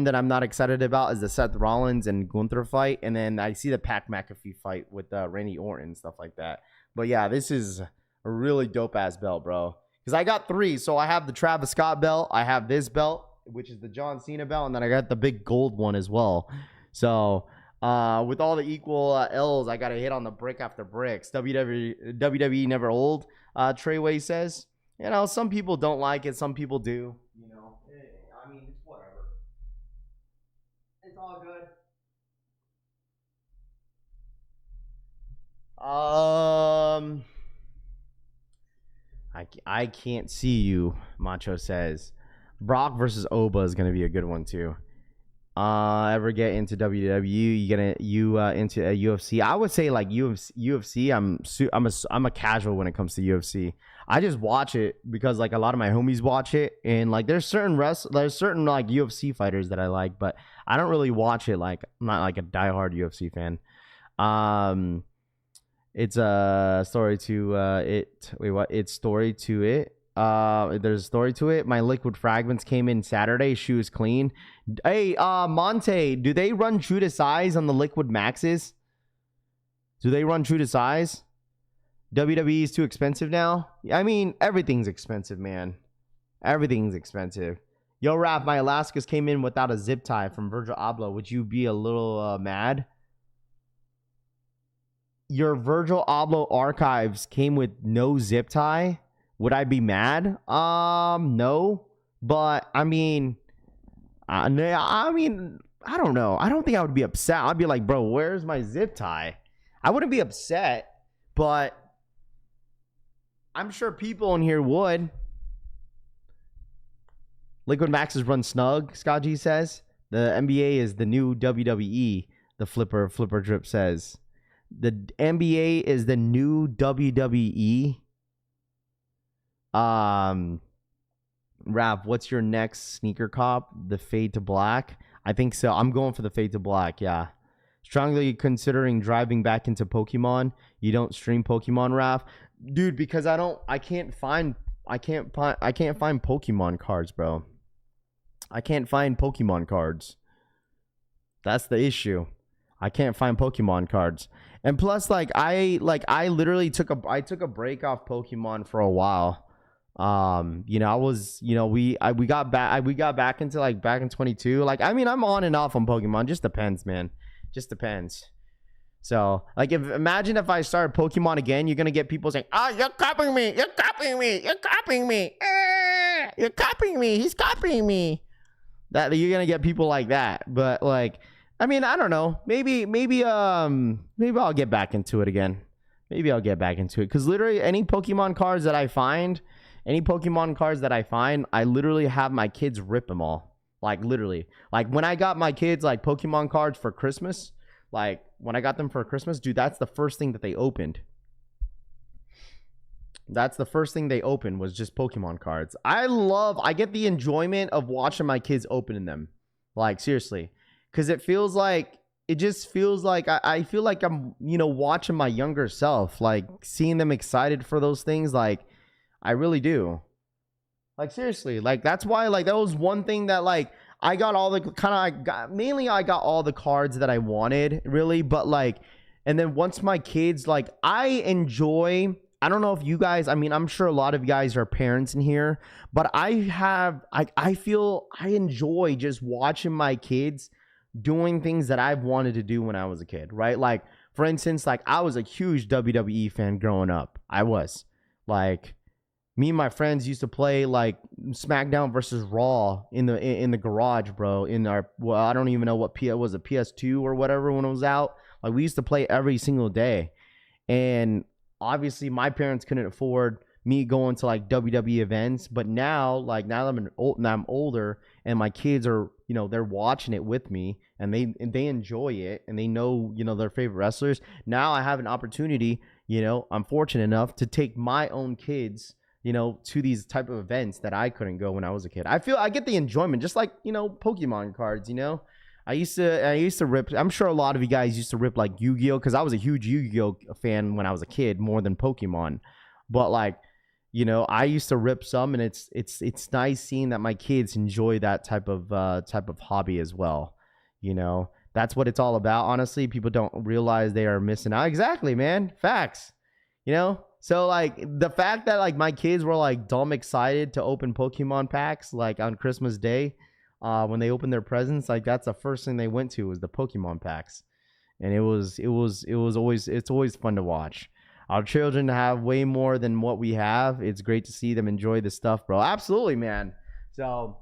S3: that I'm not excited about is the Seth Rollins and Gunther fight, and then I see the Pat McAfee fight with Randy Orton and stuff like that. But yeah, this is a really dope ass belt, bro. Because I got 3, so I have the Travis Scott belt, I have this belt, which is the John Cena belt, and then I got the big gold one as well. So with all the equal L's, I got to hit on the Brick After Bricks. WWE never old, Treyway says. You know, some people don't like it, some people do. You know, I mean, it's whatever. It's all good. I can't see you, Macho says. Brock versus Oba is gonna be a good one too. Ever get into WWE? You into UFC? I would say like UFC. I'm a casual when it comes to UFC. I just watch it because like a lot of my homies watch it, and like there's certain like UFC fighters that I like, but I don't really watch it. Like I'm not like a diehard UFC fan. It's a story to it. Wait, what? It's story to it. There's a story to it. My liquid fragments came in Saturday. Shoe is clean. Hey, Monte, do they run true to size on the liquid maxes? Do they run true to size? WWE is too expensive now. I mean, everything's expensive, man. Everything's expensive. Yo, Raph, my Alaskas came in without a zip tie from Virgil Abloh. Would you be a little mad? Your Virgil Abloh archives came with no zip tie. Would I be mad? No. But I mean, I don't know. I don't think I would be upset. I'd be like, bro, where's my zip tie? I wouldn't be upset, but I'm sure people in here would. Liquid Maxes run snug, Scott G says. The NBA is the new WWE, the Flipper Drip says. The NBA is the new WWE. Rap, what's your next sneaker cop? The Fade to Black? I think so. I'm going for the Fade to Black, yeah. Strongly considering driving back into Pokemon. You don't stream Pokemon, Rap? Dude, because I can't find Pokemon cards, bro. I can't find Pokemon cards. That's the issue. I can't find Pokemon cards. And plus, I literally took a break off Pokemon for a while. We got back into back in 22. I mean, I'm on and off on Pokemon. Just depends, man. Just depends. So, imagine if I started Pokemon again, you're gonna get people saying, "Oh, you're copying me! You're copying me! You're copying me! You're copying me! He's copying me!" That you're gonna get people like that. But I mean, I don't know. Maybe I'll get back into it again. Maybe I'll get back into it because literally any Pokemon cards that I find, I literally have my kids rip them all. Like literally, like when I got my kids like Pokemon cards for Christmas, like when I got them for Christmas, dude, that's the first thing that they opened. That's the first thing they opened was just Pokemon cards. I get the enjoyment of watching my kids opening them. Like seriously. Because it just feels like I feel like I'm, watching my younger self, like seeing them excited for those things. Like I really do. Like seriously, like that's why like that was one thing that like I got all the I got all the cards that I wanted really. But like, and then once my kids, like I don't know if you guys, I mean, I'm sure a lot of you guys are parents in here, but I feel I enjoy just watching my kids doing things that I've wanted to do when I was a kid, right? Like, for instance, like I was a huge WWE fan growing up. I was like, me and my friends used to play like SmackDown versus Raw in the garage, bro. I don't even know what was it, PS2 or whatever when it was out. Like we used to play every single day, and obviously my parents couldn't afford me going to like WWE events, but now that I'm older and my kids are, they're watching it with me and they enjoy it and they know, their favorite wrestlers. Now I have an opportunity, I'm fortunate enough to take my own kids, to these type of events that I couldn't go when I was a kid. I feel I get the enjoyment just like, Pokemon cards, I used to rip. I'm sure a lot of you guys used to rip like Yu-Gi-Oh, because I was a huge Yu-Gi-Oh fan when I was a kid, more than Pokemon. But like, I used to rip some, and it's nice seeing that my kids enjoy that type of hobby as well. That's what it's all about. Honestly, people don't realize they are missing out. Exactly, man. Facts. So like the fact that like my kids were like dumb excited to open Pokemon packs like on Christmas Day. When they opened their presents, like that's the first thing they went to was the Pokemon packs, and it's always fun to watch. Our children have way more than what we have. It's great to see them enjoy this stuff, bro. Absolutely, man. So,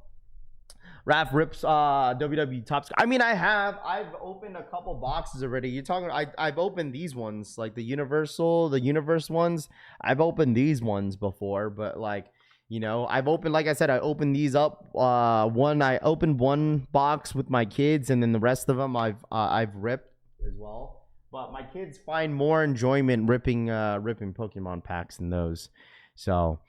S3: Raph rips WWE Top. I mean, I've opened a couple boxes already. You're talking. I've opened these ones, like the Universe ones. I've opened these ones before, but like. I've opened, like I said, I opened these up. I opened one box with my kids, and then the rest of them I've ripped as well. But my kids find more enjoyment ripping Pokemon packs than those. So,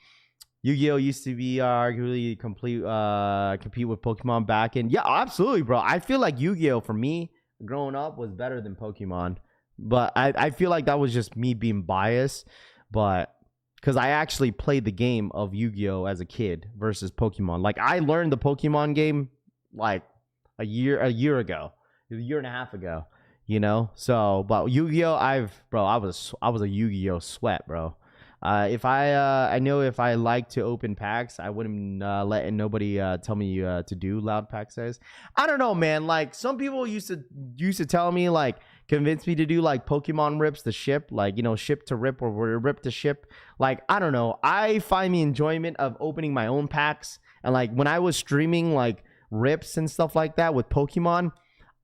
S3: Yu-Gi-Oh used to be arguably compete with Pokemon back in. Yeah, absolutely, bro. I feel like Yu-Gi-Oh for me growing up was better than Pokemon, but I feel like that was just me being biased, but. Because I actually played the game of Yu-Gi-Oh as a kid versus Pokemon. Like I learned the Pokemon game like a year and a half ago. So but Yu-Gi-Oh, I was a Yu-Gi-Oh sweat, bro. I know if I like to open packs, I wouldn't let nobody tell me to do loud pack size. I don't know, man. Like some people used to tell me like. Convince me to do like Pokemon rips to ship, like ship to rip or rip to ship. Like I don't know, I find the enjoyment of opening my own packs. And like when I was streaming like rips and stuff like that with Pokemon,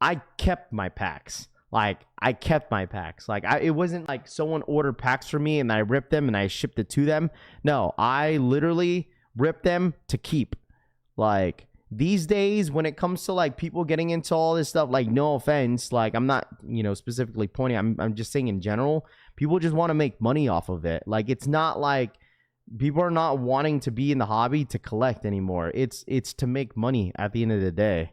S3: I kept my packs. Like it wasn't like someone ordered packs for me and I ripped them and I shipped it to them. No, I literally ripped them to keep. Like these days, when it comes to like people getting into all this stuff, like no offense, like I'm not, specifically pointing, I'm just saying in general, people just want to make money off of it. Like it's not like people are not wanting to be in the hobby to collect anymore. It's to make money at the end of the day.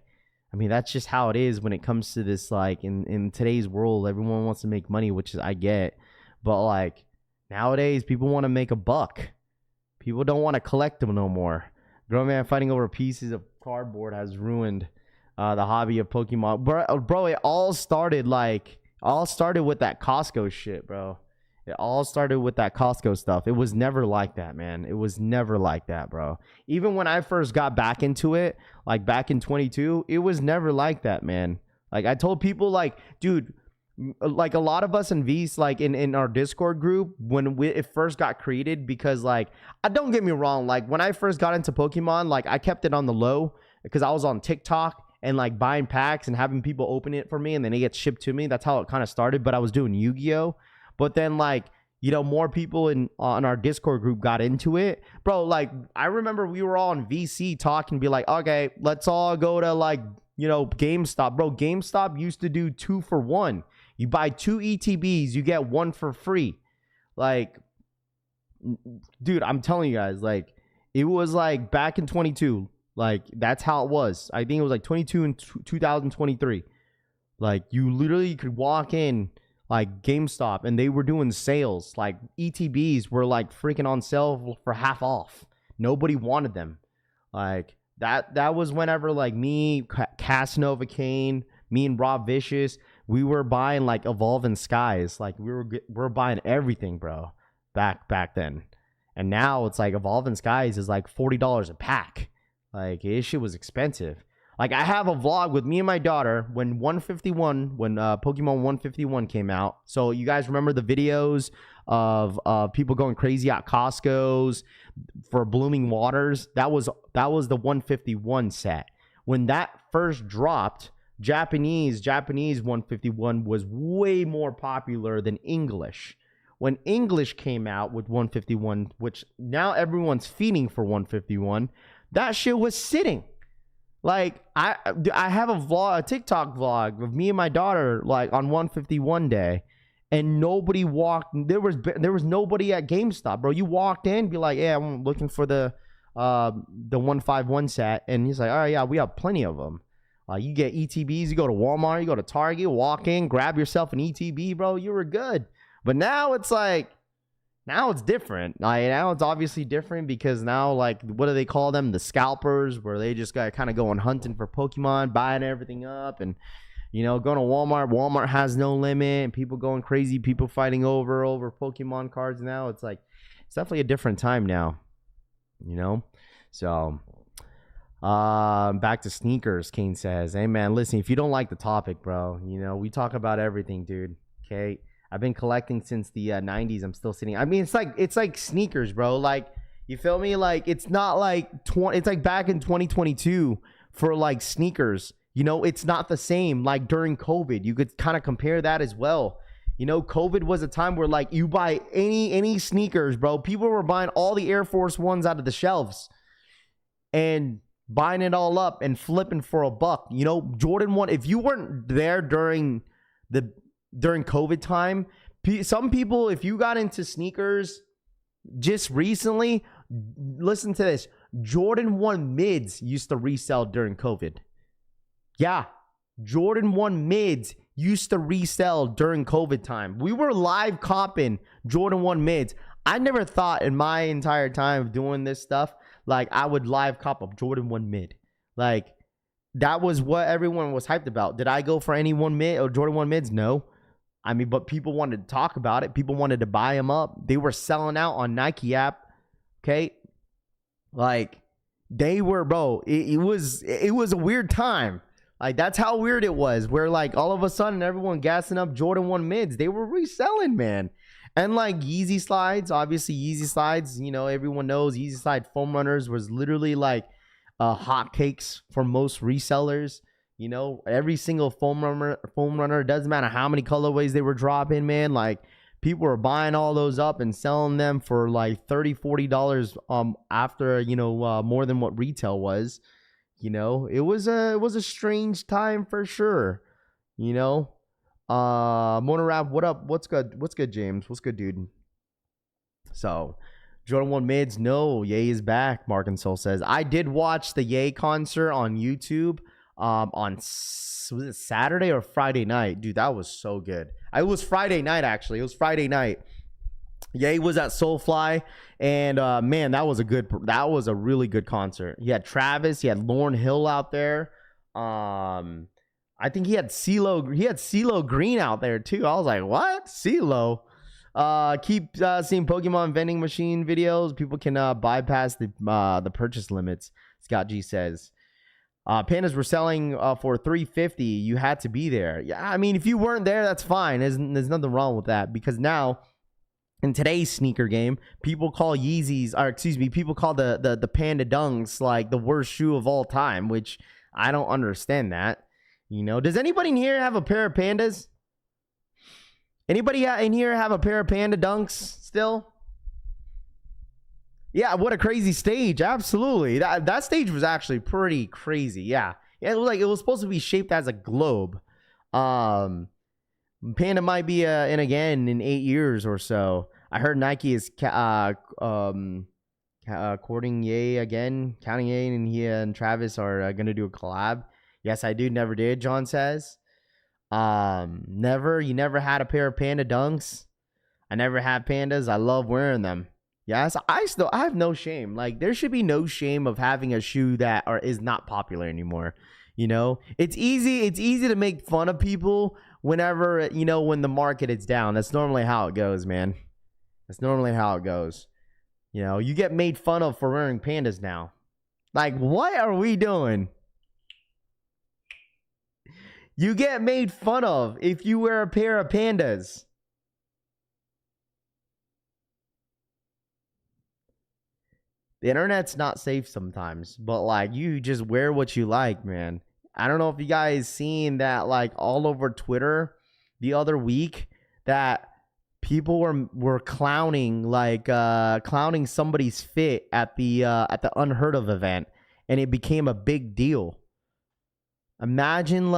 S3: I mean, that's just how it is when it comes to this, like in today's world, everyone wants to make money, which is I get, but like nowadays people want to make a buck. People don't want to collect them no more. Grown man fighting over pieces of cardboard has ruined the hobby of Pokemon. Bro, it all started with that Costco shit, bro. It all started with that Costco stuff. It was never like that, man. It was never like that, bro. Even when I first got back into it, like back in 22, it was never like that, man. Like I told people like, dude, like a lot of us in V's, like in our Discord group when it first got created, because like don't get me wrong, like when I first got into Pokemon, like I kept it on the low because I was on TikTok and like buying packs and having people open it for me, and then it gets shipped to me. That's how it kind of started. But I was doing Yu-Gi-Oh, but then like, you know, more people on our Discord group got into it, bro. Like, I remember we were all on VC talking, be like, okay, let's all go to like, you know, GameStop, bro. GameStop used to do 2 for 1. You buy 2 ETBs, you get 1 for free. Like, dude, I'm telling you guys, like, it was like back in 22. Like, that's how it was. I think it was like 22 in 2023. Like, you literally could walk in like GameStop and they were doing sales. Like, ETBs were like freaking on sale for half off. Nobody wanted them. Like, that was whenever like me, Casanova Kane, me and Rob Vicious, we were buying like Evolving Skies. Like, we're buying everything, bro, back then. And now it's like Evolving Skies is like $40 a pack. Like, this shit was expensive. Like, I have a vlog with me and my daughter when Pokemon 151 came out. So you guys remember the videos of people going crazy at Costco's for Blooming Waters? That was the 151 set. When that first dropped, Japanese 151 was way more popular than English. When English came out with 151, which now everyone's feeding for 151, that shit was sitting. Like, I have a TikTok vlog of me and my daughter like on 151 day, and nobody walked. There was nobody at GameStop, bro. You walked in, be like, yeah, I'm looking for the 151 set, and he's like, all right, yeah, we have plenty of them. You get ETBs, you go to Walmart, you go to Target, walk in, grab yourself an ETB, bro. You were good. But now it's like, now it's different. Like, now it's obviously different because now, like, what do they call them? The scalpers, where they just got kind of going hunting for Pokemon, buying everything up, and, you know, going to Walmart. Walmart has no limit, and people going crazy, people fighting over Pokemon cards now. It's like, it's definitely a different time now, you know? So, back to sneakers, Kane says. Hey, man, listen, if you don't like the topic, bro, you know, we talk about everything, dude, okay? I've been collecting since the 90s. I'm still sitting. I mean, it's like sneakers, bro. Like, you feel me? Like, it's not like it's like back in 2022 for like sneakers. You know, it's not the same. Like, during COVID, you could kind of compare that as well. You know, COVID was a time where like you buy any sneakers, bro. People were buying all the Air Force Ones out of the shelves and buying it all up and flipping for $1. You know, Jordan 1. If you weren't there during COVID time, some people, if you got into sneakers just recently, listen to this. Jordan 1 mids used to resell during COVID. Yeah, Jordan 1 mids used to resell during COVID time. We were live copping Jordan 1 mids. I never thought in my entire time of doing this stuff, like, I would live cop a Jordan 1 mid. Like, that was what everyone was hyped about. Did I go for any 1 mid or Jordan 1 mids? No. I mean, but people wanted to talk about it. People wanted to buy them up. They were selling out on Nike app. Okay. Like, they were, bro, it was a weird time. Like, that's how weird it was, where like all of a sudden everyone gassing up Jordan 1 mids. They were reselling, man. And like Yeezy slides, obviously Yeezy slides, you know, everyone knows Yeezy slide foam runners was literally like hotcakes for most resellers. You know, every single foam runner, doesn't matter how many colorways they were dropping, man. Like, people were buying all those up and selling them for like $30-$40 after, you know, more than what retail was. You know, it was a strange time for sure. You know, Monorap, what up? What's good, James? What's good, dude? So, Jordan 1 mids, no, Ye is back. Mark and Soul says, I did watch the Ye concert on YouTube. Was it Saturday or Friday night? Dude, that was so good. It was Friday night, actually. It was Friday night. Ye was at Soulfly, and man, that was a really good concert. He had Travis, he had Lauryn Hill out there. I think he had CeeLo Green out there too. I was like, what? CeeLo? Keep seeing Pokemon vending machine videos. People can bypass the purchase limits. Scott G says. Pandas were selling for $350. You had to be there. Yeah, I mean, if you weren't there, that's fine. There's nothing wrong with that, because now in today's sneaker game, people call Yeezys, or excuse me, people call the Panda Dunks like the worst shoe of all time, which I don't understand that. You know, does anybody in here have a pair of pandas? Anybody in here have a pair of panda dunks still? Yeah, what a crazy stage. Absolutely. That stage was actually pretty crazy. Yeah. It was like it was supposed to be shaped as a globe. Panda might be in again in 8 years or so. I heard Nike is courting Ye again, counting Ye, and he and Travis are going to do a collab. Yes, I do. Never did, John says. Never. You never had a pair of panda dunks? I never had pandas. I love wearing them. Yes, I have no shame. Like, there should be no shame of having a shoe that is not popular anymore. You know, it's easy to make fun of people whenever, you know, when the market is down. That's normally how it goes, man. That's normally how it goes. You know, you get made fun of for wearing pandas now. Like, what are we doing? You get made fun of if you wear a pair of pandas. The internet's not safe sometimes, but like, you just wear what you like, man. I don't know if you guys seen that, like, all over Twitter the other week, that people were clowning, like clowning somebody's fit at the Unheard Of event, and it became a big deal. Imagine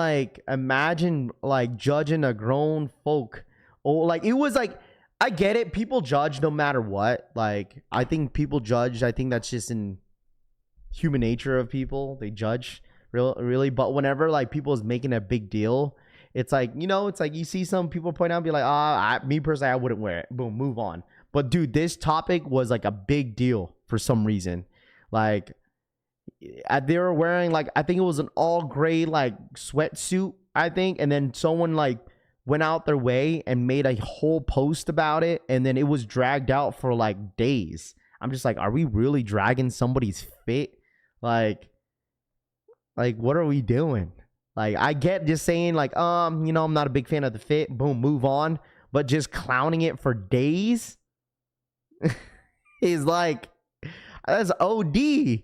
S3: judging a grown folk. Oh, like, it was like, I get it. People judge no matter what. Like, I think people judge. I think that's just in human nature of people. They judge, really. But whenever, like, people is making a big deal, it's like, you know, it's like you see some people point out and be like, me personally, I wouldn't wear it. Boom, move on. But, dude, this topic was, like, a big deal for some reason. Like, they were wearing, like, I think it was an all gray, like, sweatsuit, I think. And then someone, like, went out their way and made a whole post about it, and then it was dragged out for like days. I'm just like, are we really dragging somebody's fit? Like what are we doing? Like, I get just saying like, you know, I'm not a big fan of the fit, boom, move on. But just clowning it for days is like, that's OD.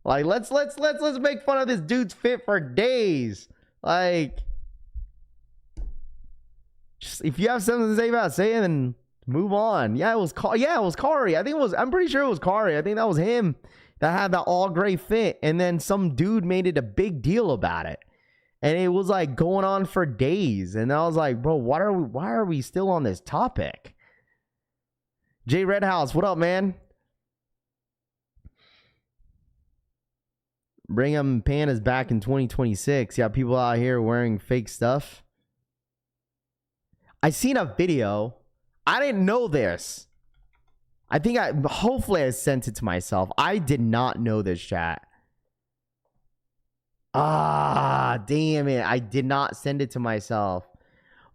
S3: Like, let's make fun of this dude's fit for days. Like, just, if you have something to say about saying, then move on. Yeah, it was Kari. I'm pretty sure it was Kari. I think that was him that had that all gray fit, and then some dude made it a big deal about it, and it was like going on for days. And I was like, bro, why are we still on this topic? Jay Redhouse, what up, man? Bring them pandas back in 2026. Yeah, people out here wearing fake stuff. I seen a video. I didn't know this. Hopefully I sent it to myself. I did not know this, chat. Damn it. I did not send it to myself.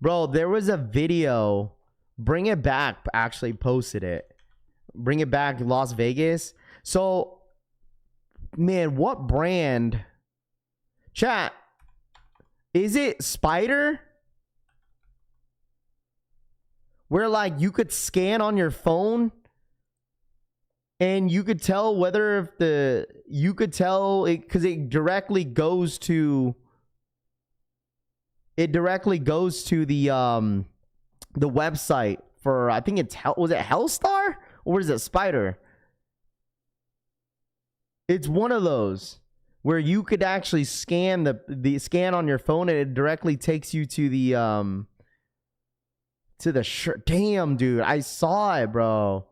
S3: Bro, there was a video. Bring It Back actually posted it. Bring It Back Las Vegas. So, man, what brand? Chat, is it Spider? Where, like, you could scan on your phone and you could tell whether because it directly goes to the website for, I think it's was it Hellstar or was it Spider? It's one of those where you could actually scan the scan on your phone, and it directly takes you to the shirt. Damn, dude, I saw it, bro.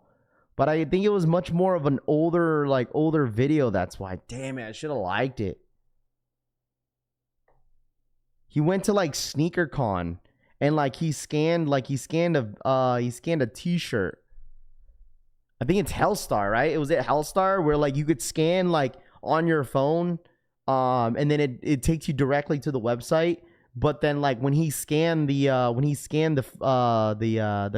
S3: But I think it was much more of an older video. That's why. Damn it, I should have liked it. He went to like SneakerCon, and like he scanned a t-shirt. I think it's Hellstar, right? Was it Hellstar where like you could scan like on your phone, and then it takes you directly to the website. But then like when he scanned the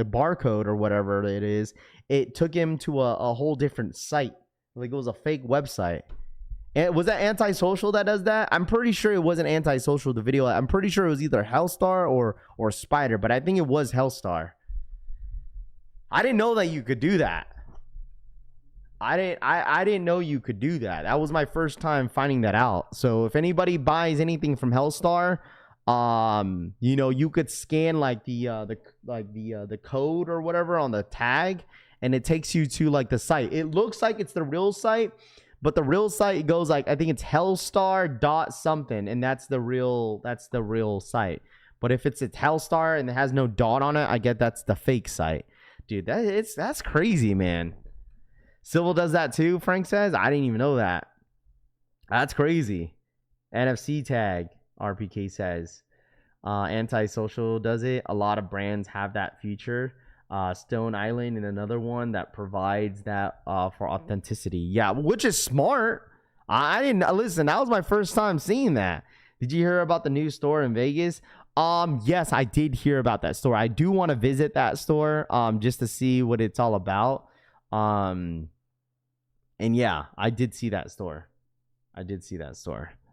S3: barcode or whatever it is, it took him to a whole different site. Like it was a fake website. And was that Antisocial that does that? I'm pretty sure it wasn't Antisocial, the video. I'm pretty sure it was either Hellstar or Spider, but I think it was Hellstar. I didn't know that you could do that. I didn't know you could do that. That was my first time finding that out. So if anybody buys anything from Hellstar, you know, you could scan like the code or whatever on the tag, and it takes you to like the site. It looks like it's the real site, but the real site goes like, I think it's Hellstar dot something, and that's the real site. But if it's Hellstar and it has no dot on it, I get that's the fake site. Dude, that's crazy, man. Civil does that too, Frank says. I didn't even know that. That's crazy. NFC tag, RPK says. Antisocial does it. A lot of brands have that feature. Stone Island and another one that provides that for authenticity. Yeah, which is smart. I didn't listen. That was my first time seeing that. Did you hear about the new store in Vegas? Yes, I did hear about that store. I do want to visit that store just to see what it's all about. And yeah, I did see that store. All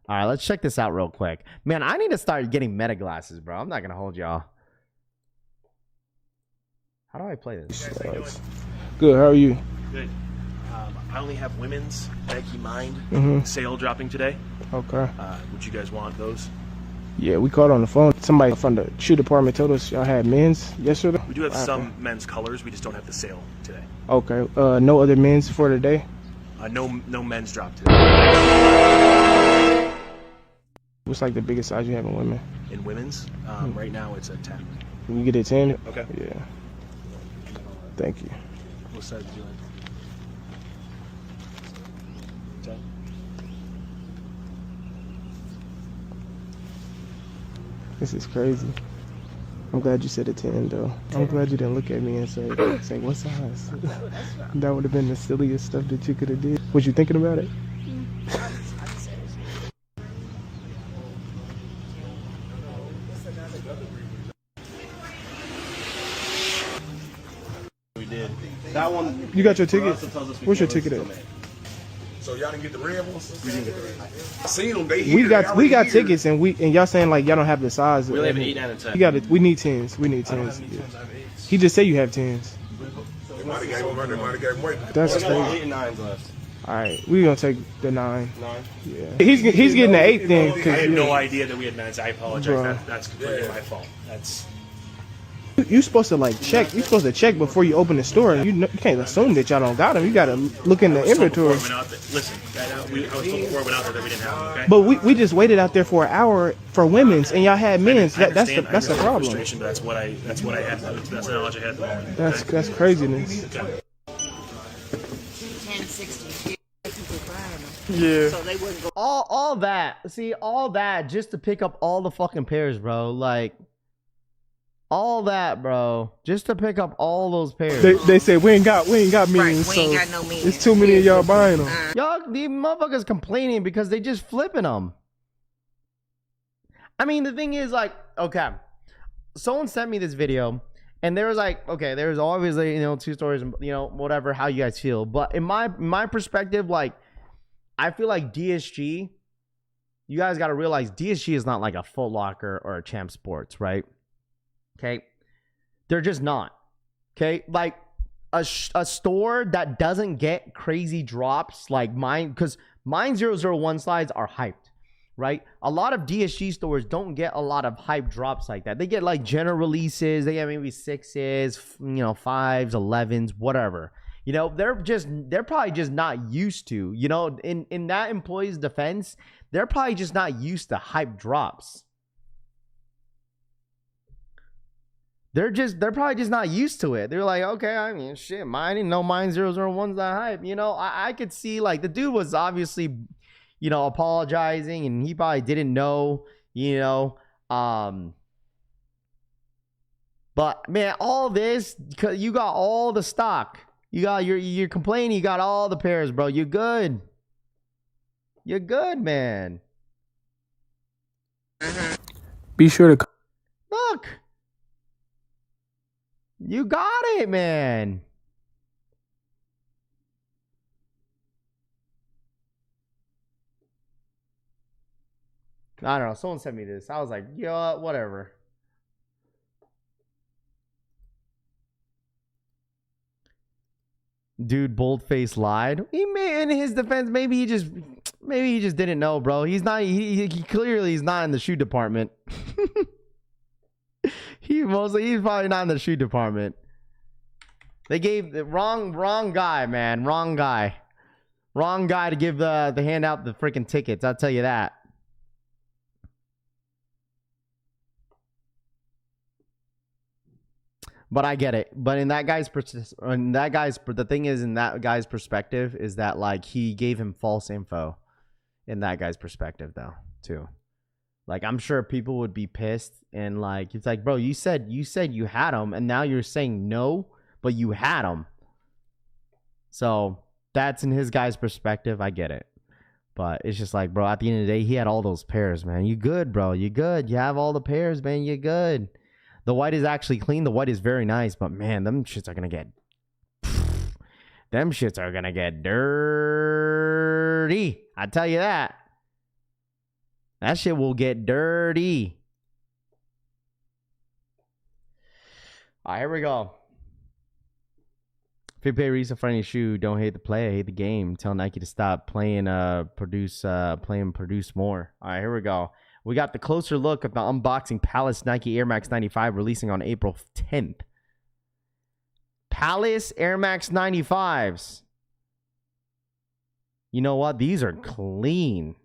S3: right, let's check this out real quick. Man, I need to start getting meta glasses, bro. I'm not gonna hold y'all. How do I play this?
S6: Good, how are you?
S7: Good. I only have women's Nike Mind sale dropping today.
S6: Okay.
S7: Would you guys want those?
S6: Yeah, we called on the phone. Somebody from the shoe department told us y'all had men's yesterday.
S7: We do have some men's colors. We just don't have the sale today.
S6: Okay. No other men's for today?
S7: No men's drop today.
S6: What's like the biggest size you have in women?
S7: In women's, right now it's a 10.
S6: Can you get it 10?
S7: Okay.
S6: Yeah. Thank you.
S7: What size would you like? 10?
S6: This is crazy. I'm glad you said a 10 though. I'm glad you didn't look at me and say what size? That would have been the silliest stuff that you could have did. Was you thinking about it?
S7: We did. That one.
S6: You got your ticket? Where's your ticket at?
S8: So y'all didn't get the red ones?
S7: We didn't get the red.
S8: I seen them. They
S6: We got tickets and y'all saying like y'all don't have the size.
S7: We only have an 8, 9, and 10.
S6: You got it. We need 10s. Yeah. He just said you have 10s.
S8: They might have gave them right. They might have gave them away.
S6: That's
S7: We got
S6: crazy.
S7: 8 and 9s left.
S6: All right, we gonna take the 9.
S7: 9?
S6: Yeah. He's getting the 8 then.
S7: I had no idea that we had 9s. I apologize. That's completely my fault.
S6: You supposed to like check. You supposed to check before you open the store. You can't assume that y'all don't got them. You gotta look in the inventory.
S7: Listen, I was told before I went out there that we didn't have them. Okay.
S6: But we just waited out there for an hour for women's, and y'all had men's. That's the problem.
S7: Frustration, but that's what I had. That's the knowledge I had at the moment.
S6: That's craziness.
S7: Okay.
S9: 1060.
S6: Yeah.
S9: So they wouldn't go.
S3: All that. See, all that just to pick up all the fucking pairs, bro. Like all that, bro. Just to pick up all those pairs.
S6: They say we ain't got men's.
S9: Right, we ain't
S6: so
S9: got no men's.
S6: it's too many of y'all buying them.
S3: Y'all, these motherfuckers complaining because they just flipping them. I mean, the thing is, like, okay, someone sent me this video, and there was like, okay, there's obviously, you know, 2 stories, you know, whatever, how you guys feel. But in my perspective, like, I feel like DSG, you guys got to realize DSG is not like a Foot Locker or a Champ Sports, right? Okay, they're just not. Okay, like a store that doesn't get crazy drops like mine, because mine 001 slides are hyped, right? A lot of DSG stores don't get a lot of hype drops like that. They get like general releases. They get maybe 6s, you know, 5s, 11s, whatever. You know, they're probably just not used to, you know, in that employee's defense, they're probably just not used to hype drops. They're probably just not used to it. They're like, okay, I mean, shit, I didn't know mine 001's that hype. You know, I could see, like, the dude was obviously, you know, apologizing, and he probably didn't know, you know. But, man, all this, you got all the stock. You're complaining, you got all the pairs, bro. You're good. You're good, man.
S6: Be sure to
S3: Look. You got it, man. I don't know. Someone sent me this. I was like, yeah, whatever. Dude, boldface lied. He may, in his defense, maybe he just didn't know, bro. He's not. He clearly is not in the shoe department. He's probably not in the shoe department. They gave the wrong guy, man. Wrong guy to give the hand out the freaking tickets. I'll tell you that. But I get it. But in that guy's the thing is, in that guy's perspective is that like he gave him false info. In that guy's perspective, though, too. Like I'm sure people would be pissed and like it's like, bro, you said you had him, and now you're saying no, but you had him. So that's in his guy's perspective. I get it. But it's just like, bro, at the end of the day, he had all those pairs, man. You good, bro. You good. You have all the pairs, man. You good. The white is actually clean. The white is very nice. But, man, them shits are going to get... Them shits are going to get dirty. I tell you that. That shit will get dirty. All right, here we go. If you pay resale for any shoe, don't hate the play, hate the game. Tell Nike to stop playing, produce more. All right, here we go. We got the closer look of the unboxing Palace Nike Air Max 95 releasing on April 10th. Palace Air Max 95s. You know what? These are clean.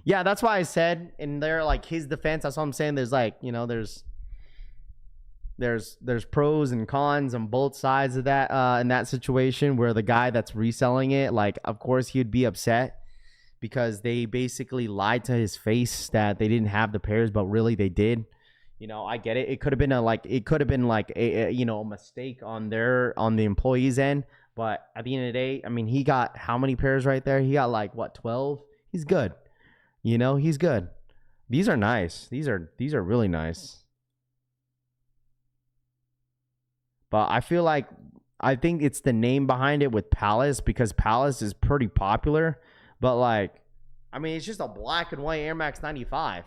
S3: Yeah, that's why I said in there, like his defense, that's what I'm saying. There's like, you know, there's pros and cons on both sides of that in that situation where the guy that's reselling it, like, of course he'd be upset because they basically lied to his face that they didn't have the pairs, but really they did. You know, I get it. It could have been a you know, a mistake on the employee's end, but at the end of the day, I mean, he got how many pairs right there? He got like what, 12? He's good. You know, he's good. These are nice. These are really nice. But I think it's the name behind it with Palace because Palace is pretty popular. But like, I mean, it's just a black and white Air Max 95.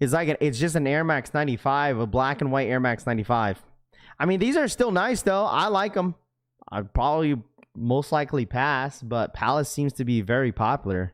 S3: It's just an Air Max 95, a black and white Air Max 95. I mean, these are still nice though. I like them. I'd probably most likely pass, but Palace seems to be very popular.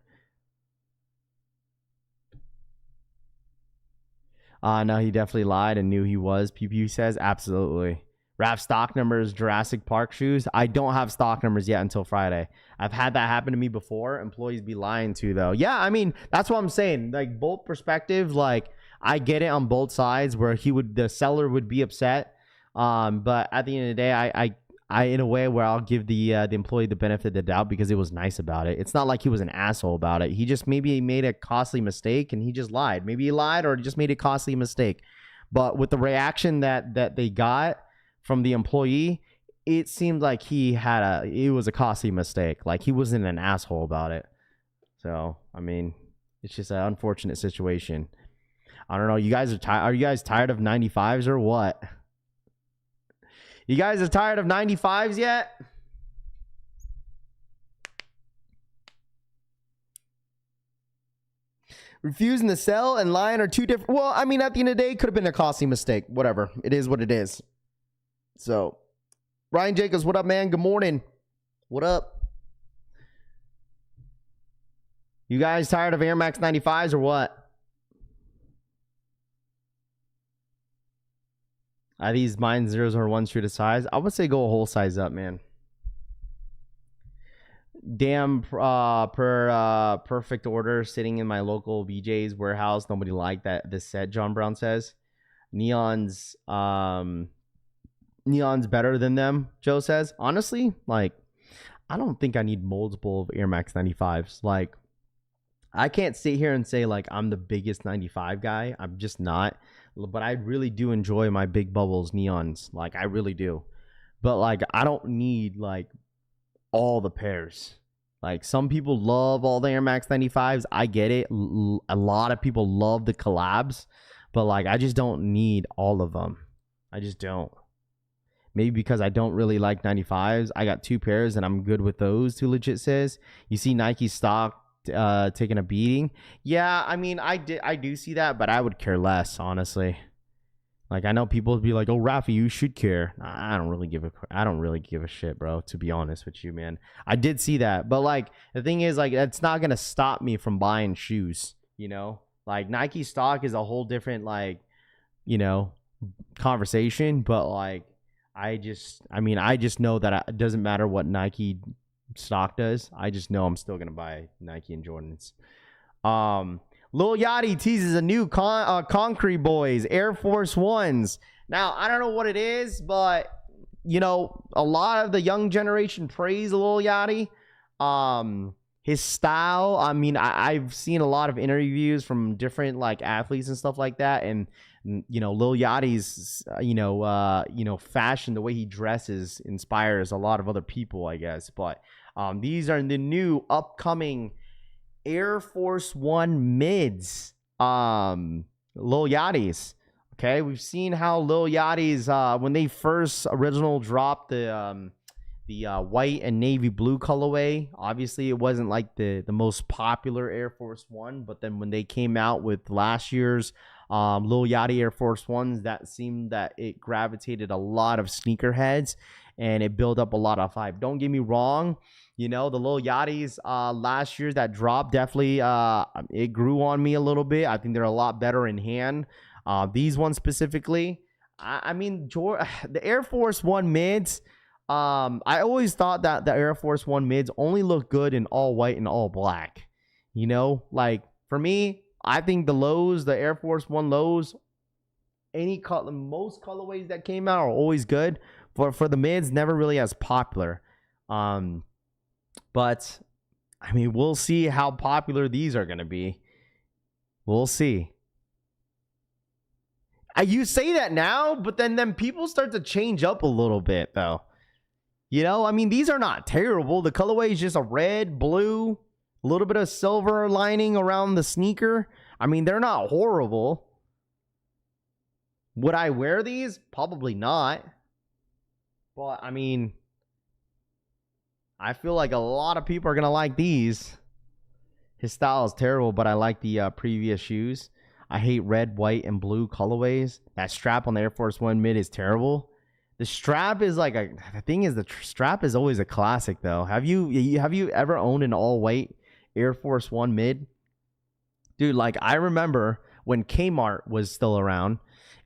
S3: No, he definitely lied and knew he was. PPU says, absolutely. Rap stock numbers, Jurassic Park shoes. I don't have stock numbers yet until Friday. I've had that happen to me before. Employees be lying too, though. Yeah, I mean, that's what I'm saying. Like, both perspectives, like, I get it on both sides where the seller would be upset. But at the end of the day, I in a way where I'll give the employee the benefit of the doubt because it was nice about it. It's not like he was an asshole about it. He just maybe made a costly mistake and he just lied. Maybe he lied or just made a costly mistake. But with the reaction that they got from the employee, it seemed like it was a costly mistake. Like he wasn't an asshole about it. So, I mean, it's just an unfortunate situation. I don't know. You guys are you guys tired of 95s or what? You guys are tired of 95s yet? Refusing to sell and lying are two different. Well, I mean, at the end of the day, it could have been a costly mistake. Whatever. It is what it is. So, Ryan Jacobs, what up, man? Good morning. What up? You guys tired of Air Max 95s or what? Are these mine zeros or ones true to size? I would say go a whole size up, man. Damn, perfect order sitting in my local BJ's warehouse. Nobody liked this set, John Brown says. Neon's better than them, Joe says. Honestly, like, I don't think I need multiple of Air Max 95s. Like, I can't sit here and say, like, I'm the biggest 95 guy. I'm just not. But I really do enjoy my big bubbles neons. Like, I really do. But, like, I don't need, like, all the pairs. Like, some people love all the Air Max 95s. I get it. A lot of people love the collabs. But, like, I just don't need all of them. I just don't. maybe because I don't really like 95s. I got 2 pairs and I'm good with those, Too Legit says. You see Nike stock taking a beating. Yeah, I mean, I do see that, but I would care less, honestly. Like, I know people would be like, "Oh, Rafi, you should care." I don't really give a shit, bro, to be honest with you, man. I did see that, but like the thing is, like, that's not gonna stop me from buying shoes, you know? Like, Nike stock is a whole different, like, you know, conversation, but like I just know that it doesn't matter what Nike stock does. I just know I'm still gonna buy Nike and Jordans. Lil Yachty teases a new Concrete Boys Air Force Ones. Now, I don't know what it is, but you know, a lot of the young generation praise Lil Yachty. His style, I mean, I've seen a lot of interviews from different like athletes and stuff like that, and you know, Lil Yachty's fashion, the way he dresses inspires a lot of other people, I guess. But these are the new upcoming Air Force One mids, Lil Yachty's. Okay, we've seen how Lil Yachty's when they first original dropped the white and navy blue colorway. Obviously, it wasn't like the most popular Air Force One, but then when they came out with last year's Lil Yachty Air Force Ones, that seemed that it gravitated a lot of sneakerheads and it built up a lot of hype. Don't get me wrong, you know, the Lil Yachty's last year that dropped definitely it grew on me a little bit. I think they're a lot better in hand. These ones specifically, I mean, the Air Force One mids, I always thought that the Air Force One mids only look good in all white and all black. You know, like for me, I think the lows, the Air Force One lows, most colorways that came out are always good. For the mids, never really as popular. But I mean, we'll see how popular these are gonna be. We'll see. You say that now, but then people start to change up a little bit, though. You know, I mean, these are not terrible. The colorway is just a red, blue, a little bit of silver lining around the sneaker. I mean, they're not horrible. Would I wear these? Probably not. But, I mean, I feel like a lot of people are going to like these. His style is terrible, but I like the previous shoes. I hate red, white, and blue colorways. That strap on the Air Force One mid is terrible. The strap is like the thing is the strap is always a classic though. Have you ever owned an all white Air Force One mid? Dude, like I remember when Kmart was still around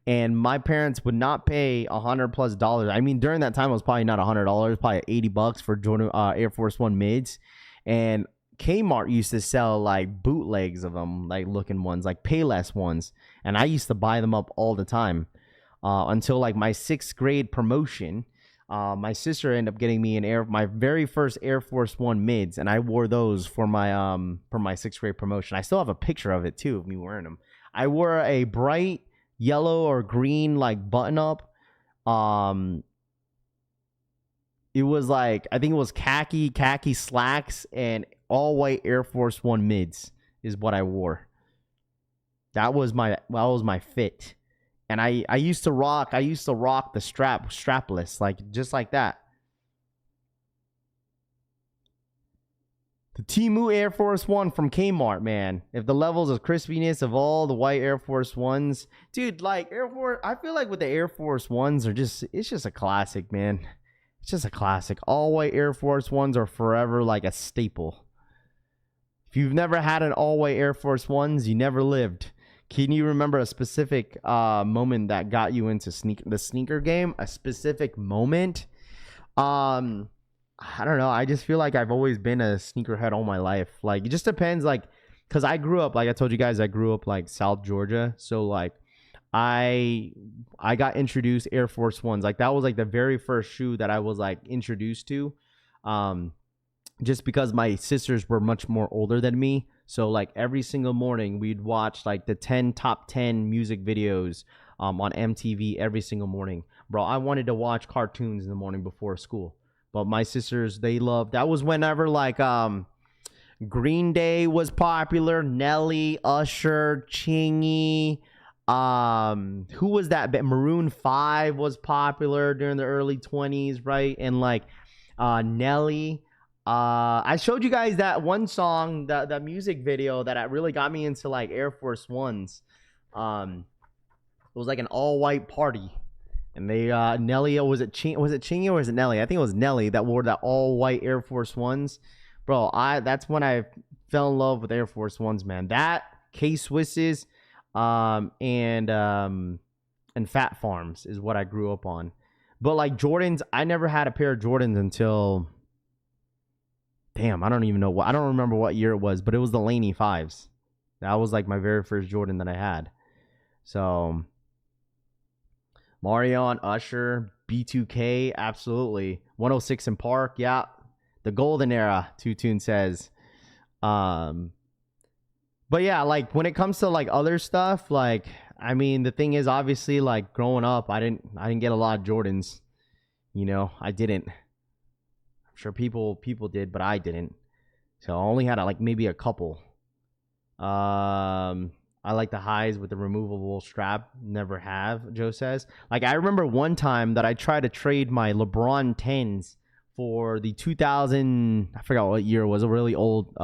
S3: and my parents would not pay $100+. I mean, during that time it was probably not $100, probably $80 for Jordan Air Force One mids. And Kmart used to sell like bootlegs of them, like looking ones, like Payless ones. And I used to buy them up all the time. Until like my 6th grade promotion, my sister ended up getting me my very first Air Force One mids, and I wore those for my 6th grade promotion. I still have a picture of it too of me wearing them. I wore a bright yellow or green like button up. It was like I think it was khaki slacks and all white Air Force One mids is what I wore. That was my fit. And I used to rock the strapless, like just like that. The Temu Air Force One from Kmart, man. If the levels of crispiness of all the white Air Force Ones, dude, like I feel like with the Air Force Ones it's just a classic, man. It's just a classic. All white Air Force Ones are forever like a staple. If you've never had an all white Air Force Ones, you never lived. Can you remember a specific moment that got you into the sneaker game? A specific moment? I don't know. I just feel like I've always been a sneakerhead all my life. Like, it just depends, like, because I grew up, like I told you guys, I grew up, like, South Georgia. So, like, I got introduced Air Force Ones. Like, that was, like, the very first shoe that I was, like, introduced to. Just because my sisters were much more older than me. So, like, every single morning, we'd watch, like, the top 10 music videos on MTV every single morning. Bro, I wanted to watch cartoons in the morning before school. But my sisters, they loved... That was whenever, like, Green Day was popular. Nelly, Usher, Chingy, Who was that? Maroon 5 was popular during the early 20s, right? And like Nelly. I showed you guys that one song, that music video that really got me into like Air Force Ones. It was like an all-white party. And they Nelly, was it Chingy or was it Nelly? I think it was Nelly that wore that all-white Air Force Ones. Bro, that's when I fell in love with Air Force Ones, man. That, K-Swisses, and Fat Farms is what I grew up on. But like Jordans, I never had a pair of Jordans until, damn, I don't remember what year it was, but it was the Laney 5s. That was like my very first Jordan that I had. So Marion, Usher, B2K, absolutely. 106 in Park, yeah. The golden era, Two-Tune says. But yeah, like when it comes to like other stuff, like I mean, the thing is, obviously, like growing up, I didn't get a lot of Jordans. You know, I didn't. I'm sure people did, but I didn't. So I only had like maybe a couple. I like the highs with the removable strap. Never have, Joe says. Like I remember one time that I tried to trade my LeBron 10s for the 2000. I forgot what year it was. A really old.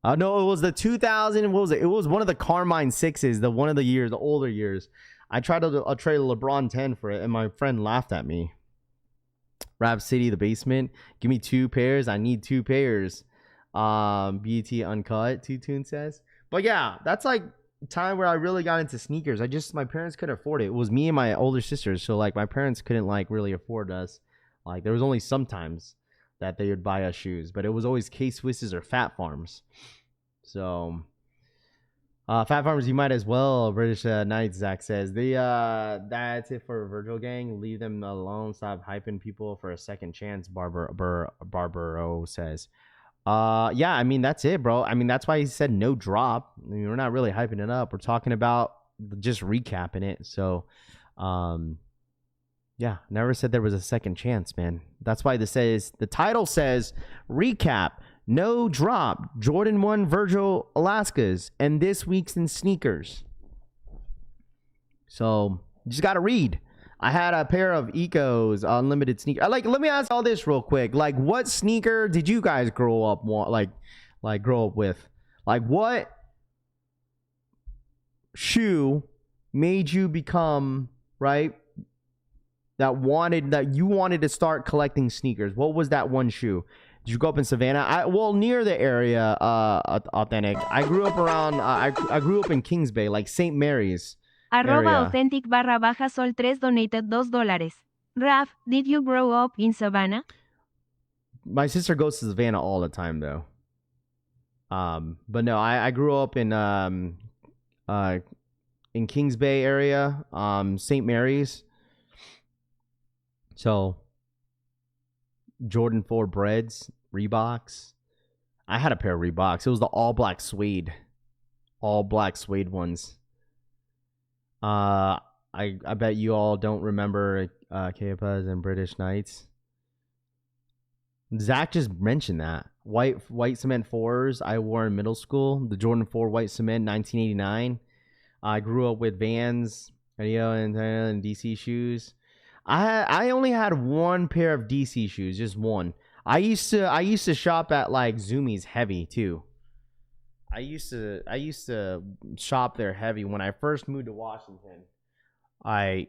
S3: No, it was the 2000. What was it? It was one of the Carmine 6s. The older years. I tried to trade a LeBron 10 for it, and my friend laughed at me. Rap City, the basement. Give me 2 pairs. I need 2 pairs. BT Uncut, Two-Tune says. But yeah, that's like time where I really got into sneakers. My parents couldn't afford it. It was me and my older sisters, so like my parents couldn't like really afford us. Like there was only sometimes that they would buy us shoes, but it was always K-Swisses or Fat Farms. So Fat Farms, you might as well. British Knights, Zach says. That's it for Virgil gang. Leave them alone. Stop hyping people for a second chance. Barbaro says. Yeah, I mean that's it, bro. I mean that's why he said no drop. I mean, we're not really hyping it up. We're talking about just recapping it. So, yeah, never said there was a second chance, man. That's why the title says recap, no drop, Jordan 1 Virgil Alaskas, and this week's in sneakers. So you just gotta read. I had a pair of Ecos unlimited sneaker. Like, let me ask all this real quick. Like, what sneaker did you guys grow up with? Like, what shoe made you become that you wanted to start collecting sneakers? What was that one shoe? Did you grow up in Savannah? Near the area, authentic. I grew up around. I grew up in Kings Bay, like St. Mary's.
S9: @authentic_sol 3 donated $2. Raf, did you grow up in Savannah?
S3: My sister goes to Savannah all the time, though. But no, I grew up in Kings Bay area, St. Mary's. So, Jordan 4 Breads, Reeboks. I had a pair of Reeboks. It was the all black suede ones. I bet you all don't remember Kepas and British Knights. Zach just mentioned that. White cement 4s I wore in middle school. The Jordan 4 white cement 1989. I grew up with Vans, and DC shoes. I only had one pair of DC shoes, just one. I used to shop at like Zumiez Heavy too. I used to shop there heavy when I first moved to Washington. I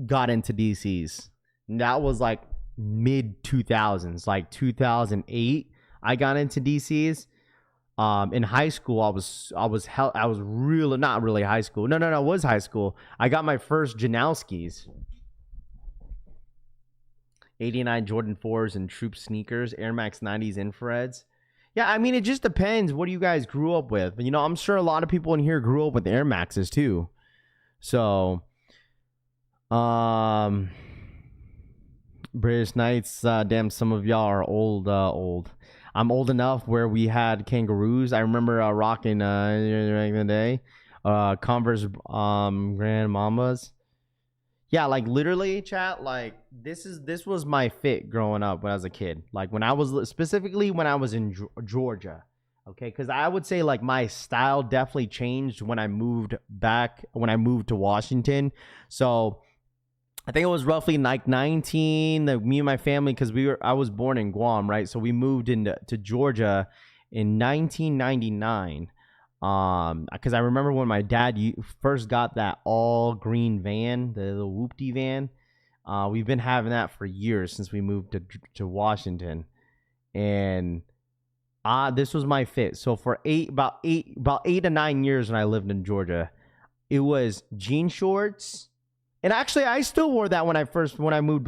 S3: got into DCs. And that was like mid 2000s, like 2008. I got into DCs. In high school, I was really not really high school. No, it was high school. I got my first Janowskis. 89 Jordan 4s and Troop sneakers, Air Max 90s infrareds. Yeah, I mean, it just depends what you guys grew up with. You know, I'm sure a lot of people in here grew up with Air Maxes too. So, British Knights, damn, some of y'all are old. I'm old enough where we had kangaroos. I remember rocking back in the day. Converse Grand Mamas. Yeah, like literally, chat, like this was my fit growing up when I was a kid. Like when I was in Georgia, Okay, because I would say like my style definitely changed when I moved to Washington. So I think it was roughly like 19, me and my family, because I was born in Guam, right? So we moved to Georgia in 1999. Because I remember when my dad first got that all green van, the whoopty van. We've been having that for years since we moved to Washington, and this was my fit. So for about 8 to 9 years when I lived in Georgia, it was jean shorts. And actually, I still wore that when I moved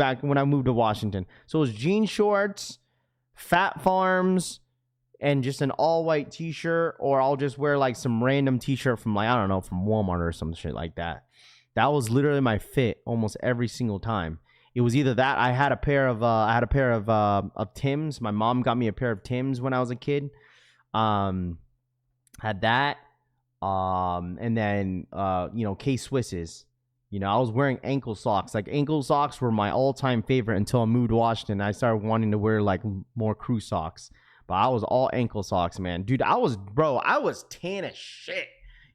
S3: to Washington. So it was jean shorts, Fat Farms, and just an all-white t-shirt, or I'll just wear like some random t-shirt from like, I don't know, from Walmart or some shit like that. That was literally my fit almost every single time. It was either that, I had a pair of Timbs. My mom got me a pair of Timbs when I was a kid. Had that, and then K-Swisses. I was wearing ankle socks. Like, ankle socks were my all-time favorite until I moved to Washington. I started wanting to wear like more crew socks. But I was all ankle socks, man. Dude, I was tan as shit.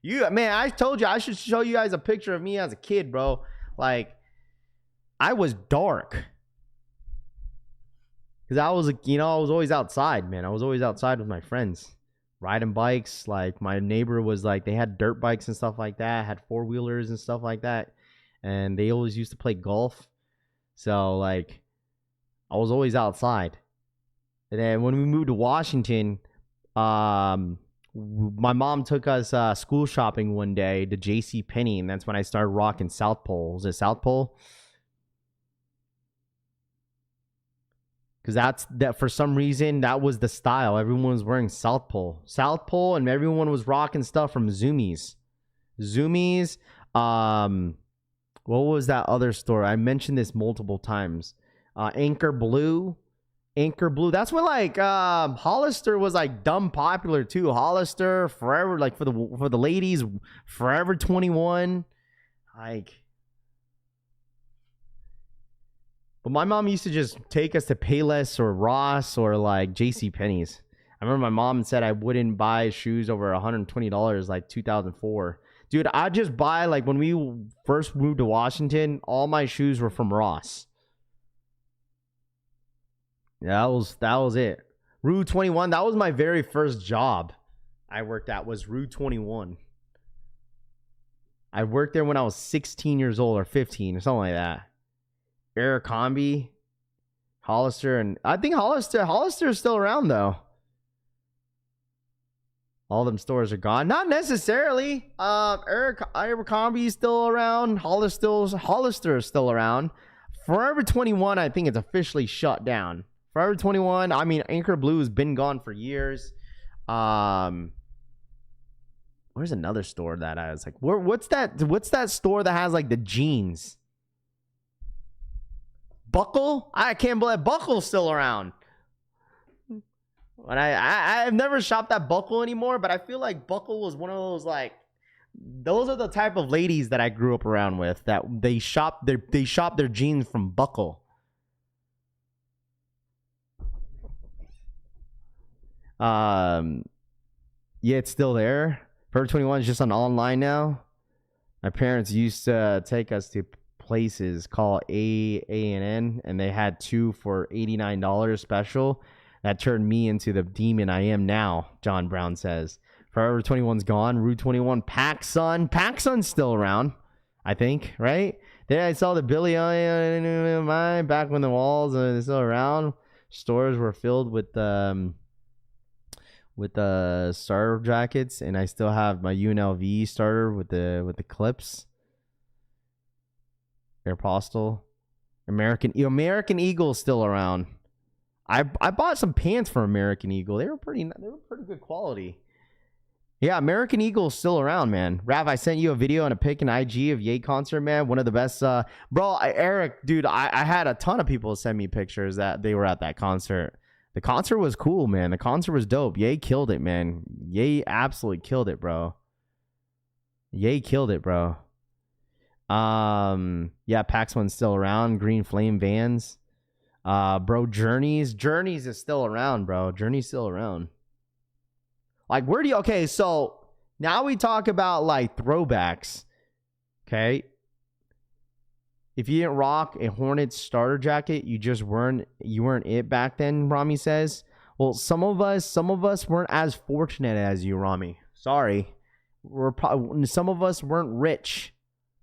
S3: I told you I should show you guys a picture of me as a kid, bro. Like, I was dark. Because I was always outside, man. I was always outside with my friends. Riding bikes. Like, my neighbor was like, they had dirt bikes and stuff like that. Had four-wheelers and stuff like that. And they always used to play golf. So, like, I was always outside. And then when we moved to Washington, my mom took us school shopping one day to JCPenney, and that's when I started rocking South Pole. Was it South Pole? Because that for some reason, that was the style. Everyone was wearing South Pole. South Pole, and everyone was rocking stuff from Zoomies. What was that other store? I mentioned this multiple times. Anchor Blue. That's when like Hollister was like dumb popular too. Hollister, Forever, like for the ladies, Forever 21. Like, but my mom used to just take us to Payless or Ross or like JCPenney's. I remember my mom said I wouldn't buy shoes over $120 like 2004. Dude, I just buy, like, when we first moved to Washington, all my shoes were from Ross. Yeah, that was it. Rue 21, that was my very first job I worked at, was Rue 21. I worked there when I was 16 years old or 15 or something like that. Abercrombie, Hollister, and I think Hollister is still around though. All them stores are gone. Not necessarily. Abercrombie is still around. Hollister is still around. Forever 21, I think it's officially shut down. Forever 21, I mean, Anchor Blue has been gone for years. Where's another store that I was like, what's that store that has like the jeans? Buckle? I can't believe Buckle's still around. And I've never shopped at Buckle anymore, but I feel like Buckle was one of those, like, those are the type of ladies that I grew up around with, that they shop their jeans from Buckle. Yeah, it's still there. Forever 21 is just on online now. My parents used to take us to places called A&N, and they had two for $89 special. That turned me into the demon I am now, John Brown says. Forever 21's gone. Rue 21. PacSun. PacSun's still around, I think, right? Then I saw the Billy mine back when the walls are still around. Stores were filled with starter jackets, and I still have my UNLV starter with the clips. Aeropostale. American Eagle still around. I bought some pants for American Eagle. They were pretty good quality. Yeah, American Eagle is still around, man. Rav, I sent you a video and a pic and IG of Ye concert, man. One of the best. Eric, dude, I had a ton of people send me pictures that they were at that concert. The concert was cool, man. The concert was dope. Ye killed it, man. Ye absolutely killed it, bro. Yeah, PacSun's still around. Green Flame Vans. Bro, Journeys is still around, bro. Journey's still around. Like, where do you... Okay, so now we talk about, like, throwbacks. Okay? If you didn't rock a Hornets starter jacket, you weren't it back then, Rami says. Well, some of us weren't as fortunate as you, Rami. Sorry. Some of us weren't rich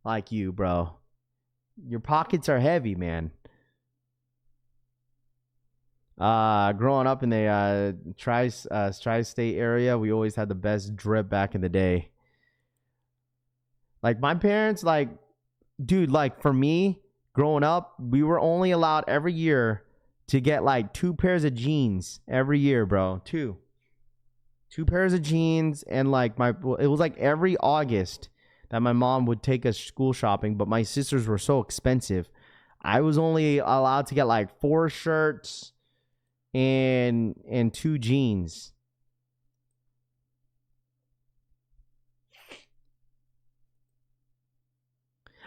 S3: like you, bro. Your pockets are heavy, man. Growing up in the tri-state area, we always had the best drip back in the day. Like, my parents, like, dude, like, for me, growing up, we were only allowed every year to get, like, 2 pairs of jeans every year, bro. 2 pairs of jeans, and, like, it was, like, every August that my mom would take us school shopping, but my sisters were so expensive. I was only allowed to get, like, 4 shirts and 2 jeans.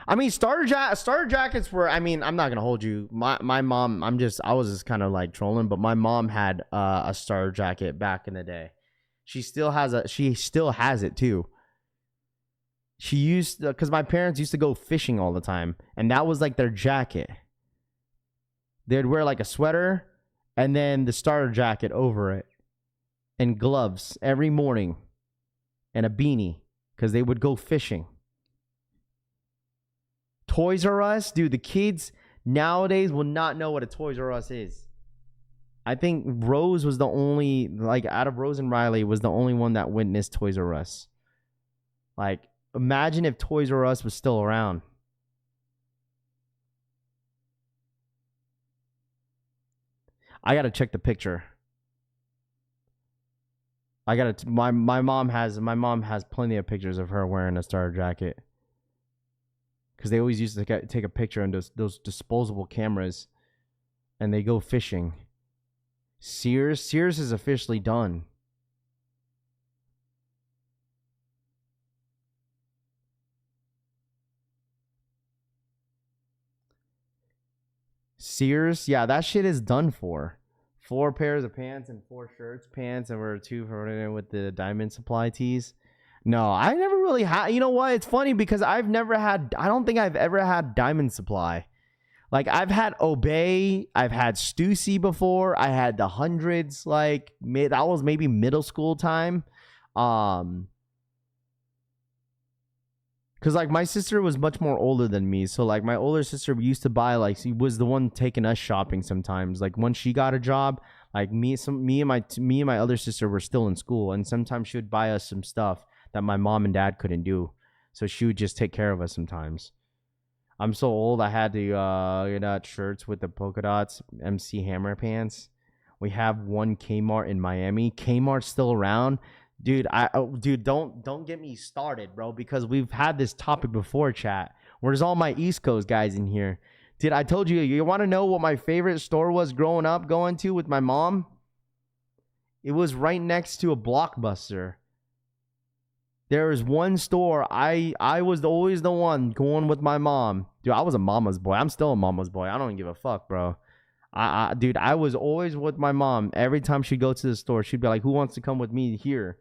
S3: I mean, starter jackets were, I mean, I'm not going to hold you. My mom, I was just kind of like trolling, but my mom had a starter jacket back in the day. She still has it too. She used to, because my parents used to go fishing all the time, and that was like their jacket. They'd wear like a sweater and then the starter jacket over it and gloves every morning and a beanie because they would go fishing. Toys R Us, dude, the kids nowadays will not know what a Toys R Us is. I think Rose was the only, like, out of Rose and Riley, was the only one that witnessed Toys R Us. Like, imagine if Toys R Us was still around. I gotta check the picture. My mom has plenty of pictures of her wearing a starter jacket. Because they always used to take a picture on those disposable cameras, and they go fishing. Sears is officially done. Sears, yeah, that shit is done for. 4 pairs of pants and 4 shirts. Pants, and we're 2 for with the Diamond Supply tees. No, I never really had. You know what? It's funny because I don't think I've ever had Diamond Supply. Like, I've had Obey, I've had Stussy before, I had the hundreds. Like, that was maybe middle school time. Because, like, my sister was much more older than me. So, like, my older sister used to buy, like, she was the one taking us shopping sometimes. Like, once she got a job, like, me and my other sister were still in school. And sometimes she would buy us some stuff that my mom and dad couldn't do. So she would just take care of us sometimes. I'm so old, I had the shirts with the polka dots, MC Hammer pants. We have one Kmart in Miami. Kmart's still around. Dude, don't get me started, bro, because we've had this topic before, chat. Where's all my East Coast guys in here? Dude, I told you want to know what my favorite store was growing up going to with my mom? It was right next to a Blockbuster. There was one store, I was always the one going with my mom. Dude, I was a mama's boy. I'm still a mama's boy. I don't even give a fuck, bro. Dude, I was always with my mom. Every time she'd go to the store, she'd be like, who wants to come with me here?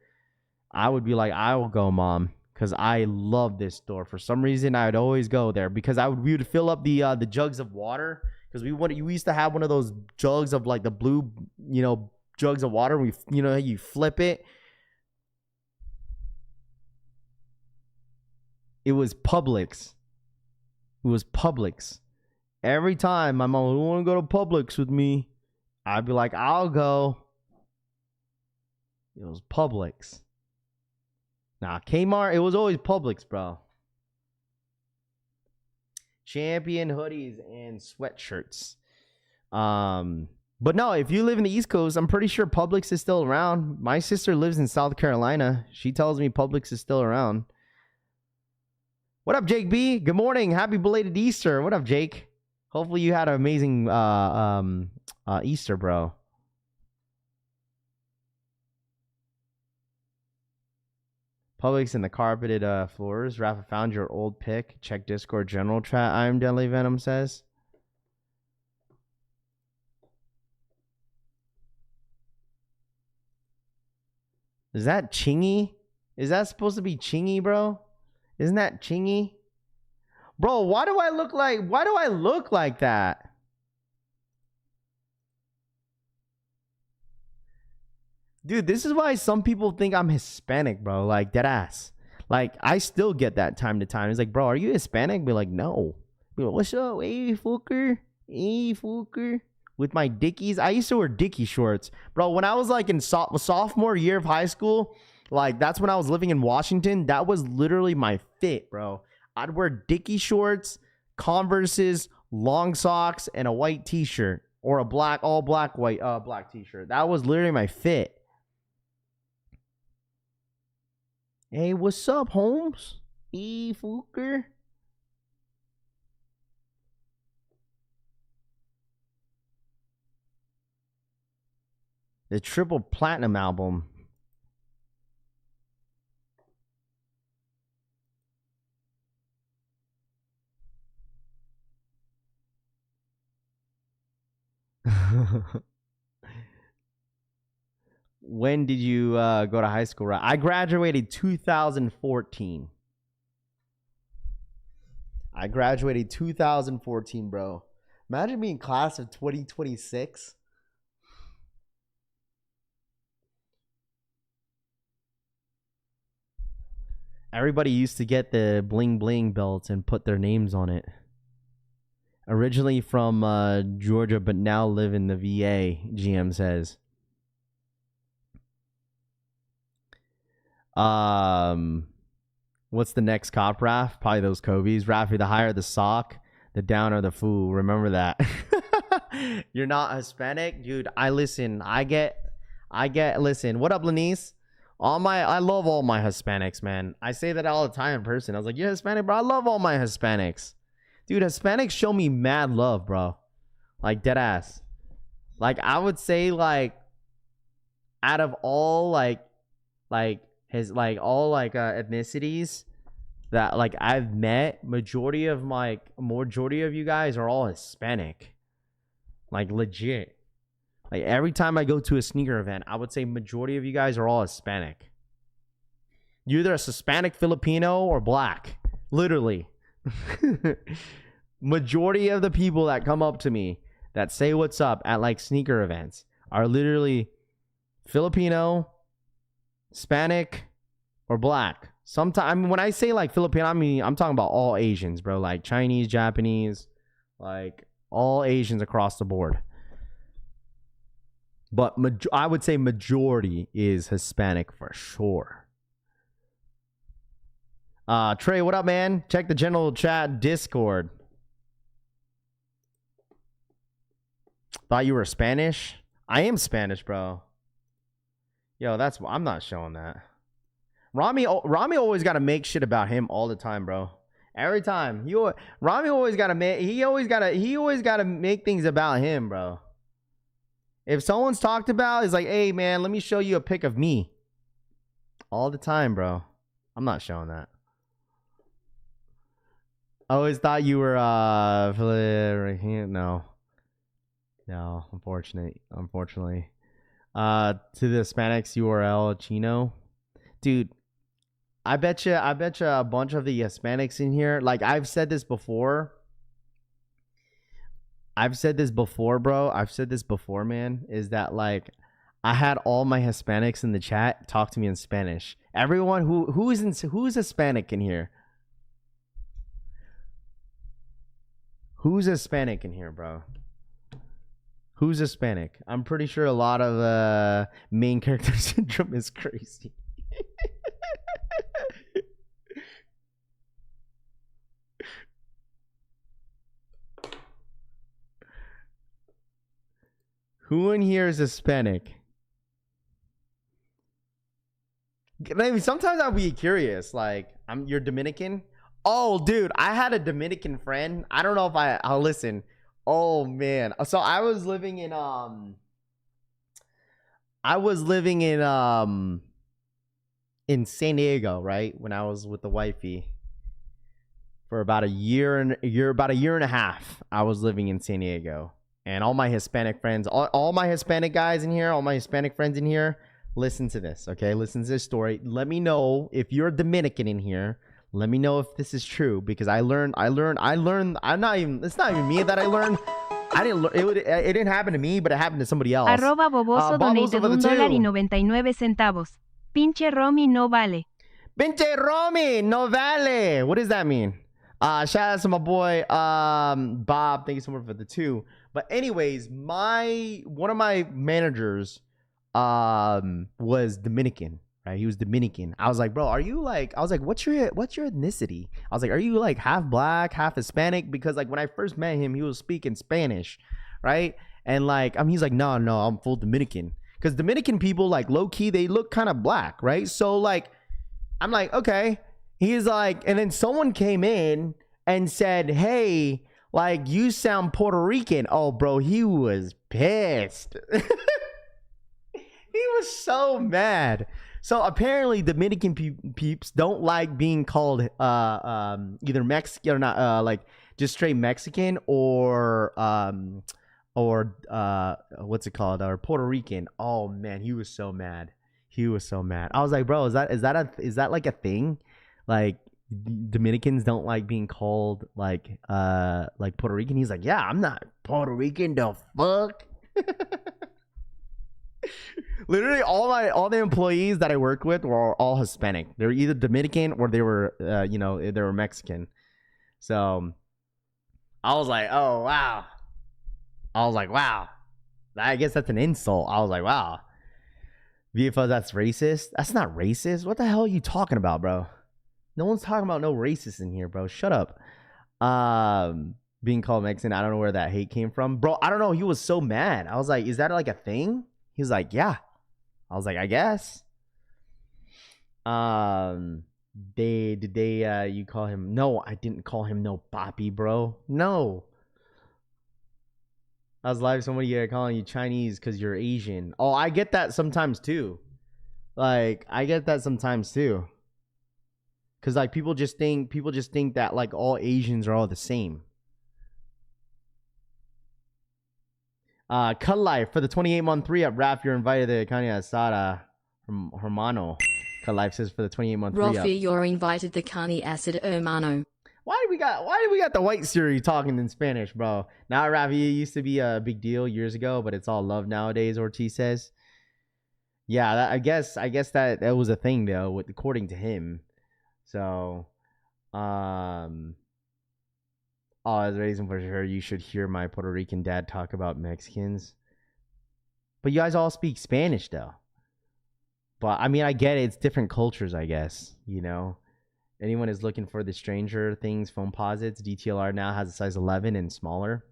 S3: I would be like, I will go, Mom, because I love this store. For some reason, I would always go there because we would fill up the jugs of water, because we used to have one of those jugs of, like, the blue, jugs of water. You flip it. It was Publix. Every time my mom would want to go to Publix with me, I'd be like, I'll go. It was Publix. Nah, Kmart, it was always Publix, bro. Champion hoodies and sweatshirts. But no, if you live in the East Coast, I'm pretty sure Publix is still around. My sister lives in South Carolina. She tells me Publix is still around. What up, Jake B? Good morning. Happy belated Easter. What up, Jake? Hopefully you had an amazing Easter, bro. Publix and the carpeted floors. Rafa found your old pic. Check Discord general chat. I'm Deadly Venom says. Is that Chingy? Is that supposed to be Chingy, bro? Isn't that Chingy? Bro, why do I look like that? Dude, this is why some people think I'm Hispanic, bro. Like, dead ass. Like, I still get that time to time. It's like, bro, are you Hispanic? Be like, no. Be like, what's up? Hey, fucker. Hey, fucker. With my dickies. I used to wear dickie shorts. Bro, when I was like in sophomore year of high school, like, that's when I was living in Washington. That was literally my fit, bro. I'd wear dickie shorts, Converses, long socks, and a white t-shirt. Or a black t-shirt. That was literally my fit. Hey, what's up, Holmes? E Fooker. The triple platinum album. When did you go to high school? I graduated 2014. I graduated 2014, bro. Imagine being class of 2026. Everybody used to get the bling bling belts and put their names on it. Originally from Georgia, but now live in the VA, GM says. What's the next cop, Raph? Probably those Kobe's. Raffy, the higher the sock, the downer the fool. Remember that. You're not Hispanic? Dude, listen. What up, Lanice? I love all my Hispanics, man. I say that all the time in person. I was like, you're Hispanic, bro? I love all my Hispanics. Dude, Hispanics show me mad love, bro. Like, dead ass. Like, I would say, like, out of all, ethnicities that, like, I've met, majority of you guys are all Hispanic. Like, legit. Like, every time I go to a sneaker event, I would say majority of you guys are all Hispanic. You're either a Hispanic, Filipino, or black. Literally. Majority of the people that come up to me that say what's up at, like, sneaker events are literally Filipino, Hispanic, or black. Sometimes, when I say, like, Filipino, I'm talking about all Asians, bro. Like, Chinese, Japanese, like, all Asians across the board. But I would say majority is Hispanic for sure. Trey, what up, man? Check the general chat Discord. Thought you were Spanish? I am Spanish, bro. Yo, I'm not showing that. Rami always got to make shit about him all the time, bro. Every time. Rami always got to make things about him, bro. If someone's talked about, it's like, hey, man, let me show you a pic of me. All the time, bro. I'm not showing that. I always thought you were, no, unfortunately. To the Hispanics URL, Chino. Dude, I bet you a bunch of the Hispanics in here, like, I've said this before, bro. I've said this before, man. Is that, like, I had all my Hispanics in the chat talk to me in Spanish. Everyone who's Hispanic in here? Who's Hispanic in here, bro? Who's Hispanic? I'm pretty sure a lot of main character syndrome is crazy. Who in here is Hispanic? Maybe sometimes I'll be curious. Like, you're Dominican? Oh, dude, I had a Dominican friend. I don't know if I'll listen. Oh man. So I was living in San Diego, right? When I was with the wifey. For about a year and a half, I was living in San Diego. And all my Hispanic friends, all my Hispanic guys in here, all my Hispanic friends in here, listen to this, okay? Listen to this story. Let me know if you're Dominican in here. Let me know if this is true, because I learned. It's not even me that I learned. I didn't learn. It didn't happen to me, but it happened to somebody else.
S9: Arroba boboso donated $1.99. Pinche Romy no vale.
S3: Pinche Romy no vale. What does that mean? Shout out to my boy Bob. Thank you so much for the 2. But anyways, one of my managers was Dominican. Right, he was Dominican. I was like, bro, what's your ethnicity? I was like, are you like half black, half Hispanic? Because like when I first met him, he was speaking Spanish, right? And like, he's like, no, I'm full Dominican. Because Dominican people, like low key, they look kind of black, right? So like, I'm like, okay. He's like, and then someone came in and said, hey, like you sound Puerto Rican. Oh, bro, he was pissed. He was so mad. So apparently Dominican peeps don't like being called either Mexican or not, like just straight Mexican or what's it called, or Puerto Rican. Oh man, he was so mad. He was so mad. I was like, bro, is that like a thing? Like Dominicans don't like being called like Puerto Rican. He's like, yeah, I'm not Puerto Rican. The fuck. Literally, all the employees that I worked with were all Hispanic. They were either Dominican or they were, they were Mexican. So I was like, oh wow. I was like, wow. I guess that's an insult. I was like, wow. VFO, that's racist. That's not racist. What the hell are you talking about, bro? No one's talking about no racist in here, bro. Shut up. Being called Mexican, I don't know where that hate came from, bro. I don't know. He was so mad. I was like, is that like a thing? He was like, yeah. I was like, I guess. You call him? No, I didn't call him no papi, bro. No. I was live. Somebody calling you Chinese because you're Asian. Oh, I get that sometimes too. Like, I get that sometimes too. Cause like people just think that like all Asians are all the same. Cut Life for the 28-month 3-up. Raph, you're invited to Carne Asada from Hermano. Cut Life says for the 28-month 3-up.
S4: Rafi, you're invited to Carne Asada Hermano.
S3: Why do we got the white Siri talking in Spanish, bro? Now, Rafi, it used to be a big deal years ago, but it's all love nowadays, Ortiz says. Yeah, I guess that was a thing though, according to him. So, as a reason for sure, you should hear my Puerto Rican dad talk about Mexicans. But you guys all speak Spanish, though. But, I mean, I get it. It's different cultures, I guess, you know. Anyone is looking for the Stranger Things foam posits, DTLR now has a size 11 and smaller.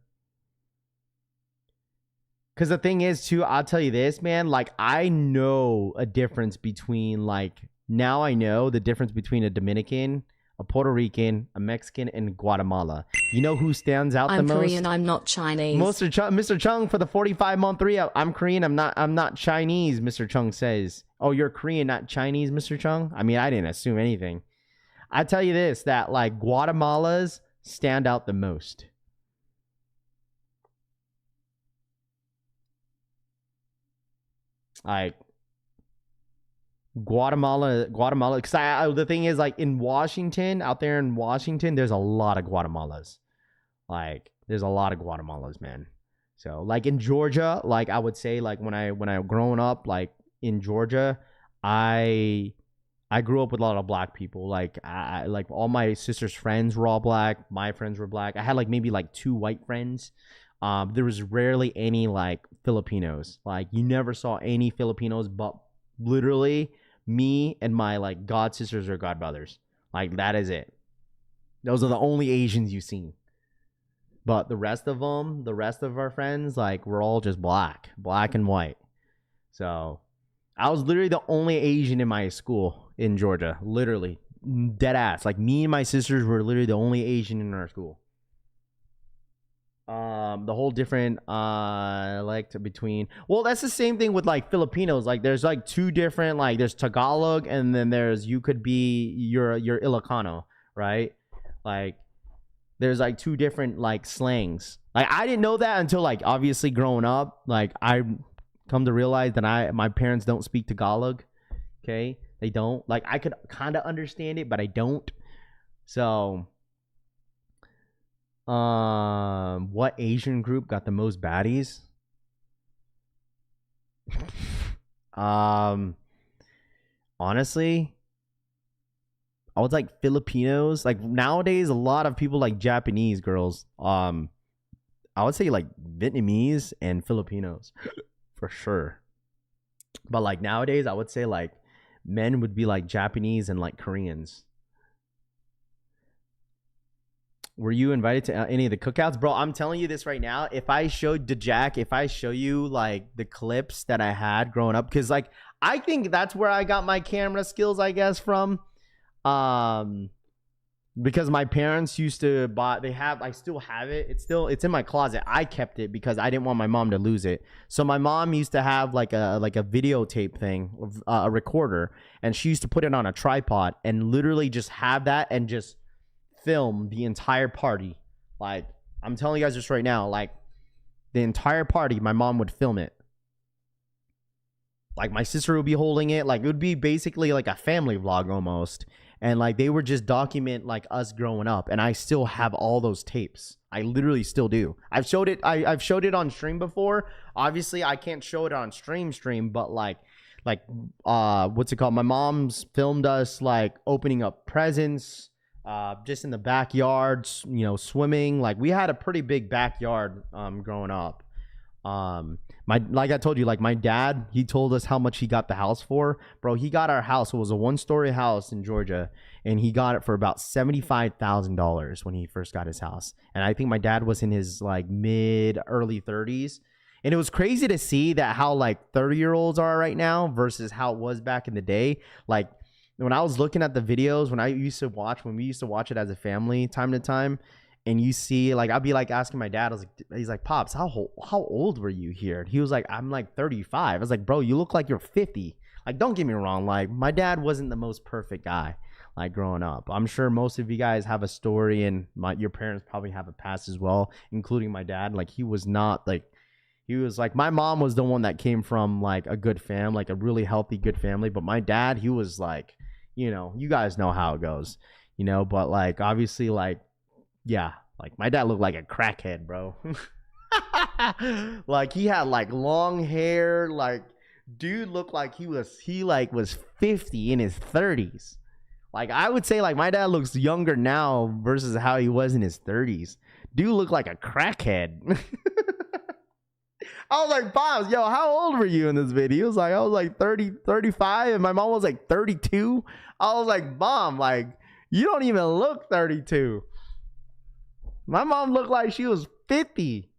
S3: Because the thing is, too, I'll tell you this, man. Like, I know a difference between, like, now I know the difference between a Dominican, a Puerto Rican, a Mexican, and Guatemala. You know who stands out the most?
S4: I'm Korean, I'm not Chinese.
S3: Mr. Chung for the 45-month 3-up. I'm Korean, I'm not Chinese, Mr. Chung says. Oh, you're Korean, not Chinese, Mr. Chung? I mean, I didn't assume anything. I tell you this, that like Guatemalas stand out the most. Like Guatemala, because the thing is, like, in Washington, out there in Washington, there's a lot of Guatemalas. Like, there's a lot of Guatemalas, man. So, like, in Georgia, like, I would say, like, when I growing up, like, in Georgia, I grew up with a lot of black people. Like, like, all my sister's friends were all black. My friends were black. I had, like, maybe, like, 2 white friends. There was rarely any, like, Filipinos. Like, you never saw any Filipinos, but literally me and my like god sisters or god brothers. Like, that is it. Those are the only Asians you've seen. But the rest of them, the rest of our friends, like, we're all just black and white. So I was literally the only Asian in my school in Georgia. Literally, dead ass. Like, me and my sisters were literally the only Asian in our school. The whole different between, well, that's the same thing with like Filipinos. Like, there's like 2 different, like, there's Tagalog and then there's, you could be your Ilocano, right? Like, there's like 2 different like slangs. Like, I didn't know that until like obviously growing up. Like, I come to realize that my parents don't speak Tagalog. Okay, they don't. Like, I could kind of understand it, but I don't. So, what Asian group got the most baddies? Honestly, I would like Filipinos. Like, nowadays, a lot of people like Japanese girls. I would say like Vietnamese and Filipinos for sure. But like nowadays, I would say like men would be like Japanese and like Koreans. Were you invited to any of the cookouts? Bro, I'm telling you this right now. If I show you like the clips that I had growing up, because like I think that's where I got my camera skills, I guess, from. Because my parents used to buy, I still have it. It's in my closet. I kept it because I didn't want my mom to lose it. So my mom used to have like a videotape thing, a recorder, and she used to put it on a tripod and literally just have that and just film the entire party. Like, I'm telling you guys this right now, like the entire party, my mom would film it. Like, my sister would be holding it. Like, it would be basically like a family vlog almost. And like they would just document like us growing up, and I still have all those tapes. I literally still do. I've showed it on stream before. Obviously, I can't show it on stream, but like what's it called? My mom's filmed us like opening up presents, just in the backyard, you know, swimming. Like, we had a pretty big backyard growing up. Like I told you, like my dad, he told us how much he got the house for. Bro, he got our house. It was a 1-story house in Georgia, and he got it for about $75,000 when he first got his house. And I think my dad was in his like early 30s. And it was crazy to see that how like 30-year-olds are right now versus how it was back in the day. Like, when I was looking at the videos, when we used to watch it as a family time to time, and you see, like, I'd be like asking my dad, he's like, Pops, how old were you here? He was like, I'm like 35. I was like, bro, you look like you're 50. Like, don't get me wrong. Like, my dad wasn't the most perfect guy, like, growing up. I'm sure most of you guys have a story, and your parents probably have a past as well, including my dad. Like, he was like, my mom was the one that came from like a good family, like a really healthy, good family. But my dad, he was like, you know, you guys know how it goes, you know, but like, obviously, like, yeah, like my dad looked like a crackhead, bro. Like, he had like long hair. Like, dude looked like he was 50 in his 30s. Like, I would say like my dad looks younger now versus how he was in his 30s. Dude looked like a crackhead. I was like, Pops, yo, how old were you in this video? He was like, I was like 30, 35, and my mom was like 32. I was like, Mom, like, you don't even look 32. My mom looked like she was 50.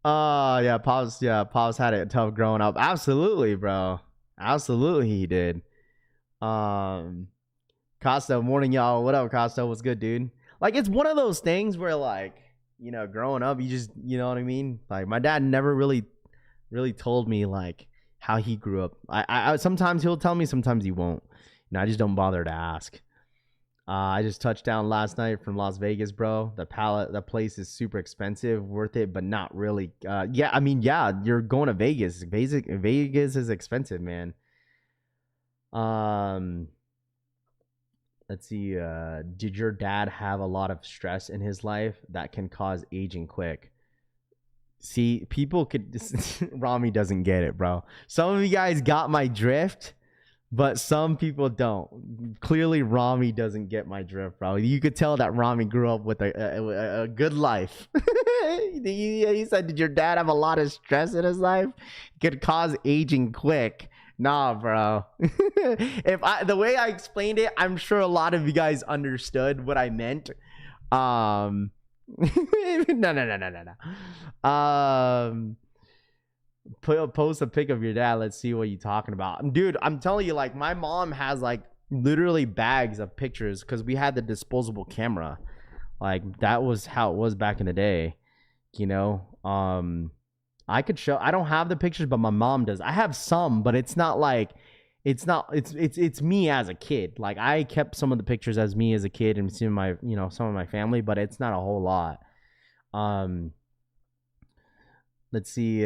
S3: Pops had it tough growing up. Absolutely, bro. Absolutely, he did. Costa, morning, y'all. What up, Costa? What's good, dude? Like, it's one of those things where, like, you know, growing up, you just, you know what I mean? Like, my dad never really told me, like, how he grew up. I sometimes he'll tell me, sometimes he won't. You know, I just don't bother to ask. I just touched down last night from Las Vegas, bro. The place is super expensive, worth it, but not really. You're going to Vegas. Vegas is expensive, man. Let's see. Did your dad have a lot of stress in his life that can cause aging quick? See, people could. Rami doesn't get it, bro. Some of you guys got my drift, but some people don't. Clearly, Rami doesn't get my drift, bro. You could tell that Rami grew up with a good life. He said, did your dad have a lot of stress in his life? Could cause aging quick. Nah, bro. The way I explained it, I'm sure a lot of you guys understood what I meant. No. Post a pic of your dad. Let's see what you're talking about, dude. I'm telling you, like, my mom has like literally bags of pictures because we had the disposable camera. Like, that was how it was back in the day, you know. I could show. I don't have the pictures, but my mom does. I have some, but it's not like it's me as a kid. Like, I kept some of the pictures as me as a kid and some of my family, but it's not a whole lot. let's see.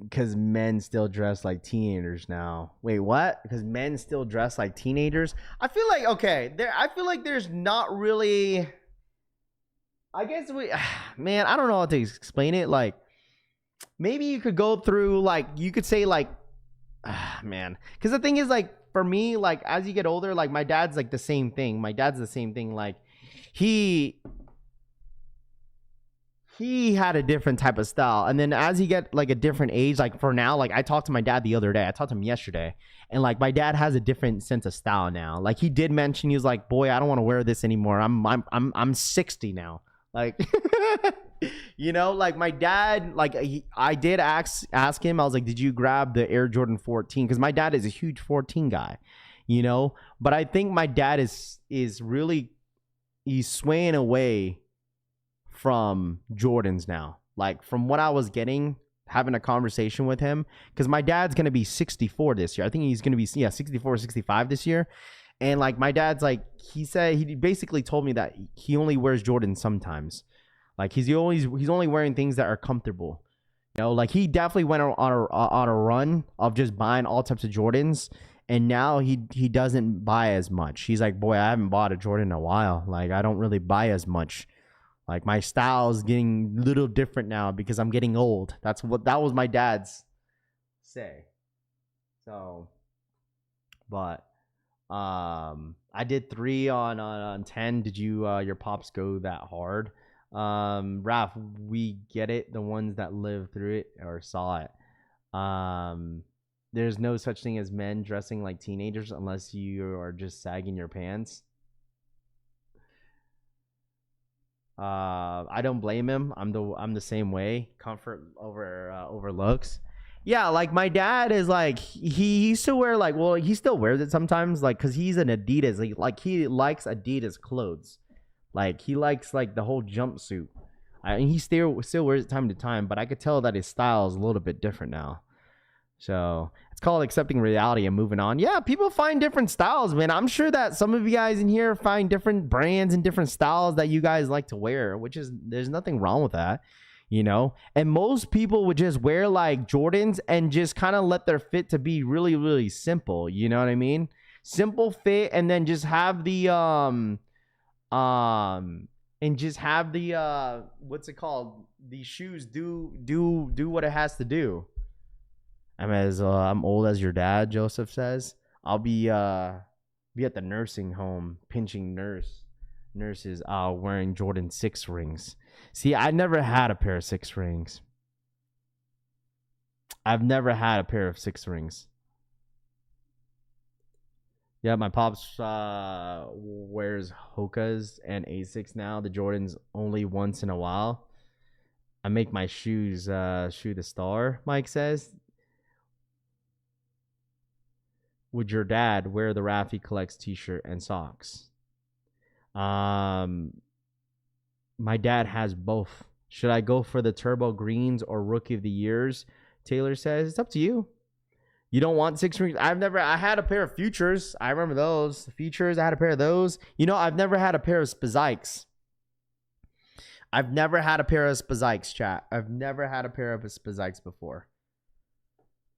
S3: Because men still dress like teenagers now. Wait, what? Because men still dress like teenagers? I feel like, okay, I feel like there's not really, I guess man, I don't know how to explain it. Like, maybe you could go through, like, you could say, like, man. Because the thing is, like, for me, like, as you get older, like, my dad's, like, the same thing. Like, he had a different type of style, and then as he get like a different age, like for now, like I talked to my dad the other day, I talked to him yesterday, and like my dad has a different sense of style now. Like he did mention, he was like, boy, I don't want to wear this anymore. I'm 60 now. Like you know, like my dad, like I did ask him, I was like, did you grab the Air Jordan 14? Because my dad is a huge 14 guy, you know. But I think my dad is really, he's swaying away from Jordans now. Like from what I was having a conversation with him, because my dad's gonna be 64 this year. I think he's gonna be 64 or 65 this year. And like my dad's like, he basically told me that he only wears Jordans sometimes. Like he's only wearing things that are comfortable. You know, like he definitely went on a run of just buying all types of Jordans, and now he doesn't buy as much. He's like, boy, I haven't bought a Jordan in a while. Like I don't really buy as much. Like my style is getting a little different now because I'm getting old. That was my dad's say. So, but I did 3 on 10. Did you your pops go that hard? Raph, we get it. The ones that lived through it or saw it. There's no such thing as men dressing like teenagers unless you are just sagging your pants. I don't blame him. I'm the same way. Comfort over looks. Yeah, like my dad is like he used to wear like, well, he still wears it sometimes, like because he's an Adidas. Like he likes Adidas clothes. Like he likes like the whole jumpsuit. And he still wears it time to time, but I could tell that his style is a little bit different now. So it's called accepting reality and moving on. Yeah, people find different styles, man. I'm sure that some of you guys in here find different brands and different styles that you guys like to wear, which is, there's nothing wrong with that, you know? And most people would just wear like Jordans and just kind of let their fit to be really, really simple. You know what I mean? Simple fit, and then just have the, and just have the, what's it called? The shoes do what it has to do. I'm old as your dad, Joseph says. I'll be at the nursing home pinching nurses wearing Jordan 6 rings. See, I never had a pair of 6 rings. I've never had a pair of 6 rings. Yeah, my pops wears Hokas and Asics now. The Jordans only once in a while. I make my shoes shoe the star, Mike says. Would your dad wear the Raffy Collects t-shirt and socks? My dad has both. Should I go for the Turbo Greens or Rookie of the Years? Taylor says, it's up to you. You don't want 6 rings? I had a pair of Futures. I remember those. Futures, I had a pair of those. You know, I've never had a pair of Spazikes. I've never had a pair of Spazikes, chat. I've never had a pair of Spazikes before.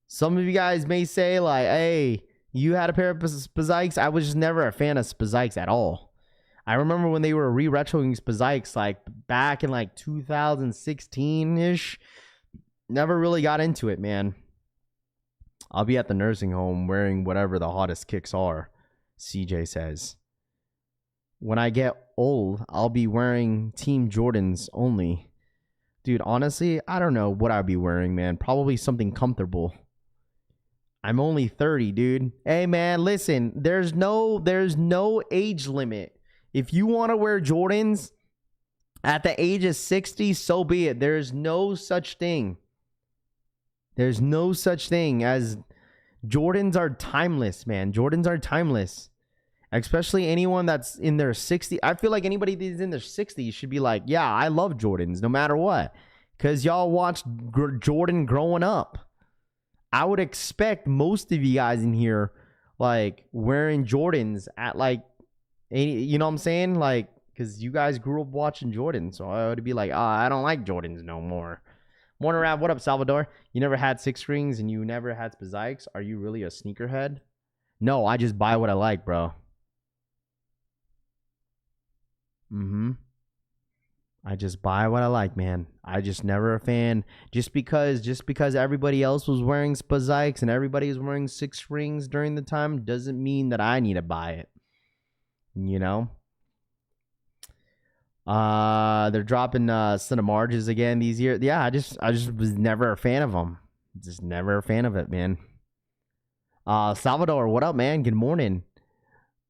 S3: Some of you guys may say, like, hey, you had a pair of Spazikes? I was just never a fan of Spazikes at all. I remember when they were re-retroing Spazikes, like, back in, like, 2016-ish. Never really got into it, man. I'll be at the nursing home wearing whatever the hottest kicks are, CJ says. When I get old, I'll be wearing Team Jordans only. Dude, honestly, I don't know what I'd be wearing, man. Probably something comfortable. I'm only 30, dude. Hey, man, listen. There's no age limit. If you want to wear Jordans at the age of 60, so be it. There's no such thing. There's no such thing as Jordans are timeless, man. Jordans are timeless. Especially anyone that's in their 60s. I feel like anybody that's in their 60s should be like, yeah, I love Jordans no matter what. Because y'all watched Jordan growing up. I would expect most of you guys in here, like, wearing Jordans at, like, you know what I'm saying? Like, because you guys grew up watching Jordan. So I would be like, I don't like Jordans no more. Morning Rap, what up, Salvador? You never had 6 rings and you never had Spazikes? Are you really a sneakerhead? No, I just buy what I like, bro. I just buy what I like, man. I just never a fan. Just because everybody else was wearing Spazikes and everybody was wearing 6 rings during the time doesn't mean that I need to buy it. You know? They're dropping Cinemarges again these years. Yeah, I just was never a fan of them. Just never a fan of it, man. Salvador, what up, man? Good morning.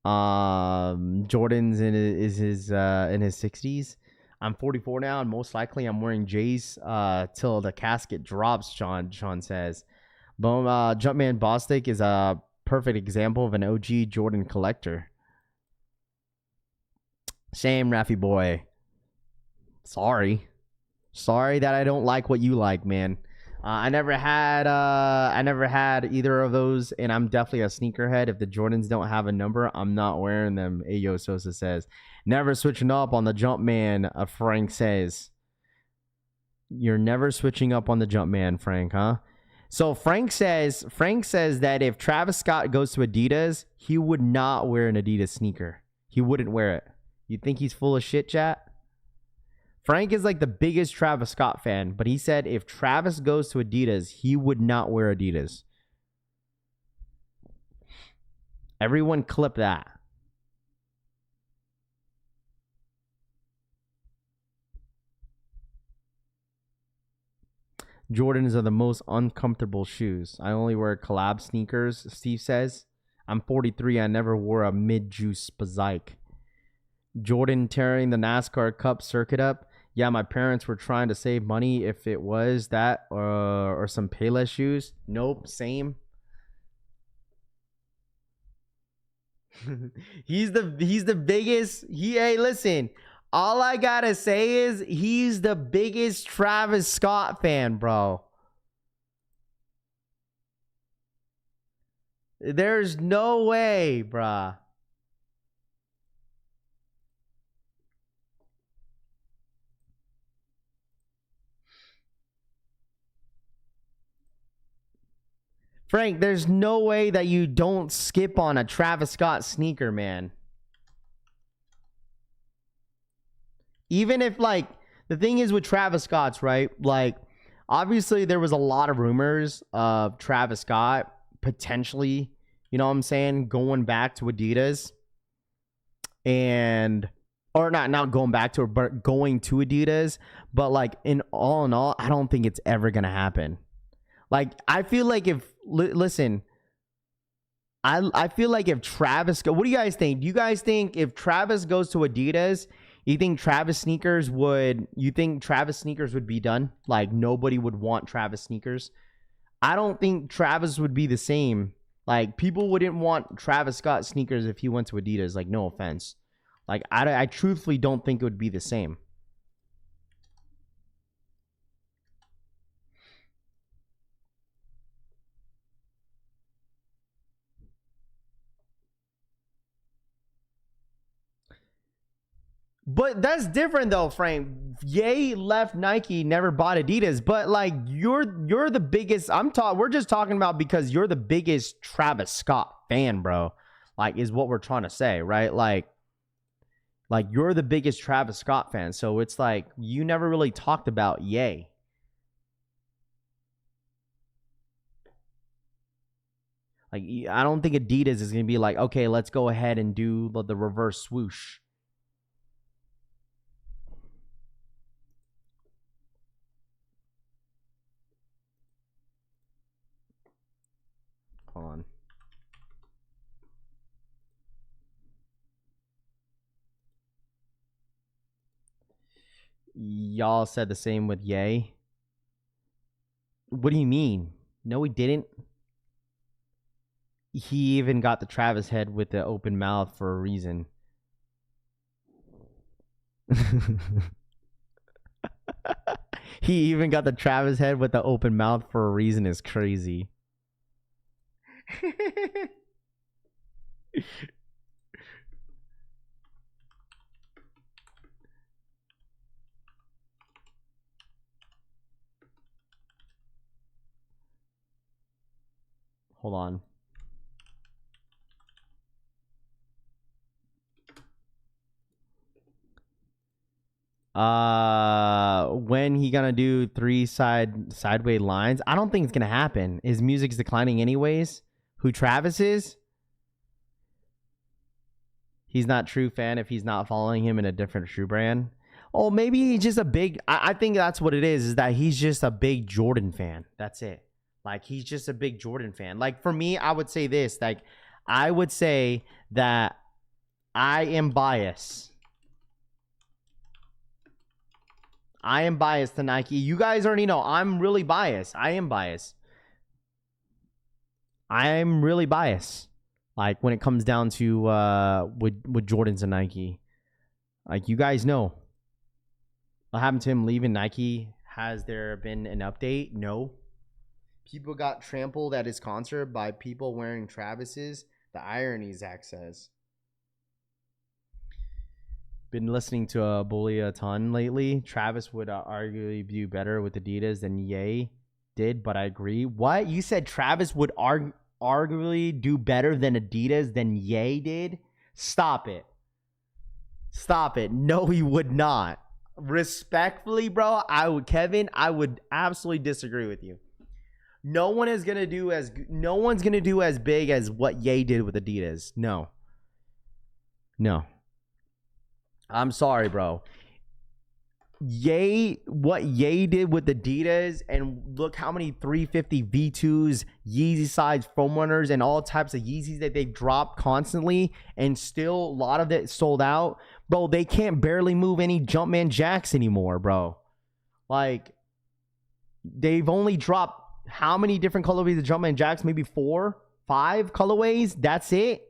S3: Jordan's in his 60s. I'm 44 now, and most likely I'm wearing J's till the casket drops. Sean says. Boom. Jumpman Bostic is a perfect example of an OG Jordan collector. Shame, Raffy boy. Sorry that I don't like what you like, man. I never had either of those, and I'm definitely a sneakerhead. If the Jordans don't have a number, I'm not wearing them. Ayo Sosa says. Never switching up on the Jumpman, Frank says. You're never switching up on the Jumpman, Frank, huh? So Frank says that if Travis Scott goes to Adidas, he would not wear an Adidas sneaker. He wouldn't wear it. You think he's full of shit, chat? Frank is like the biggest Travis Scott fan, but he said if Travis goes to Adidas, he would not wear Adidas. Everyone clip that. Jordans are the most uncomfortable shoes. I only wear collab sneakers, Steve says. I'm 43. I never wore a mid-juice Spazike. Jordan tearing the NASCAR Cup circuit up. Yeah, my parents were trying to save money if it was that or some Payless shoes. Nope, same. He's the biggest. Hey, listen. All I gotta say is he's the biggest Travis Scott fan, bro. There's no way, bruh. Frank, there's no way that you don't skip on a Travis Scott sneaker, man. Even if, like, the thing is with Travis Scott's, right? Like, obviously there was a lot of rumors of Travis Scott potentially, you know what I'm saying, going back to Adidas. And, or not going back to it, but going to Adidas. But, like, in all, I don't think it's ever going to happen. Like, I feel like if, listen, I feel like if Travis, what do you guys think? Do you guys think if Travis goes to Adidas, you think Travis sneakers would be done? Like, nobody would want Travis sneakers? I don't think Travis would be the same. Like, people wouldn't want Travis Scott sneakers if he went to Adidas. Like, no offense. Like, I truthfully don't think it would be the same. But that's different though, Frank. Ye left Nike, never bought Adidas, but like you're the biggest. We're just talking about because you're the biggest Travis Scott fan, bro. Like, is what we're trying to say, right? Like you're the biggest Travis Scott fan, so it's like you never really talked about Ye. Like, I don't think Adidas is gonna be like, okay, let's go ahead and do the reverse swoosh. Hold on. Y'all said the same with Ye. What do you mean? No, he didn't. He even got the Travis head with the open mouth for a reason. He even got the Travis head with the open mouth for a reason is crazy. Hold on. When he gonna do 3 sideways lines? I don't think it's gonna happen. His music's declining anyways. Who Travis is? He's not true fan if he's not following him in a different shoe brand. Oh, maybe he's just a big. I think that's what it is that he's just a big Jordan fan. That's it. Like, he's just a big Jordan fan. Like, for me, I would say this. Like, I would say that I am biased. I am biased to Nike. You guys already know I'm really biased. I am biased. I'm really biased. Like, when it comes down to with Jordans and Nike. Like, you guys know. What happened to him leaving Nike? Has there been an update? No. People got trampled at his concert by people wearing Travis's. The irony, Zach says. Been listening to a bully a ton lately. Travis would arguably do better with Adidas than Ye did, but I agree. What? You said Travis would arguably do better than Adidas than Ye did? Stop it. Stop it. No, he would not. Respectfully, bro, I would absolutely disagree with you. No one's gonna do as big as what Ye did with Adidas. No. I'm sorry, bro. What Ye did with Adidas, and look how many 350 V2s, Yeezy sides, foam runners, and all types of Yeezys that they've dropped constantly, and still a lot of it sold out. Bro, they can't barely move any Jumpman Jacks anymore, bro. Like, they've only dropped how many different colorways of Jumpman Jacks? Maybe 4, 5 colorways. That's it.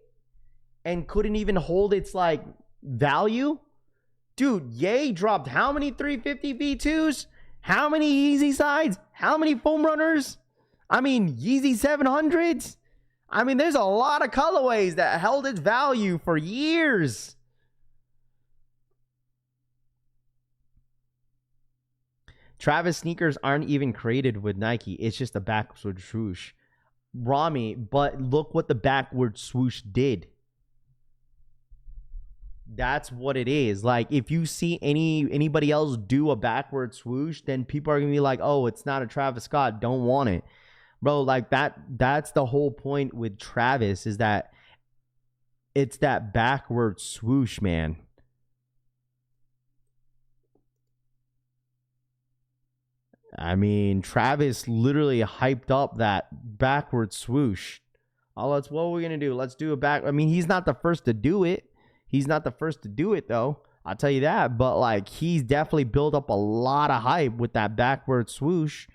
S3: And couldn't even hold its, like, value. Dude, Ye dropped how many 350 V2s? How many Yeezy sides? How many foam runners? I mean, Yeezy 700s? I mean, there's a lot of colorways that held its value for years. Travis sneakers aren't even created with Nike. It's just a backward swoosh. Rami, but look what the backward swoosh did. That's what it is. Like, if you see anybody else do a backward swoosh, then people are gonna be like, oh, it's not a Travis Scott, don't want it. Bro, like, that's the whole point with Travis, is that it's that backward swoosh, man. I mean, Travis literally hyped up that backward swoosh. Oh, what are we gonna do? Let's do a back. I mean, he's not the first to do it. He's not the first to do it, though. I'll tell you that. But, like, he's definitely built up a lot of hype with that backward swoosh.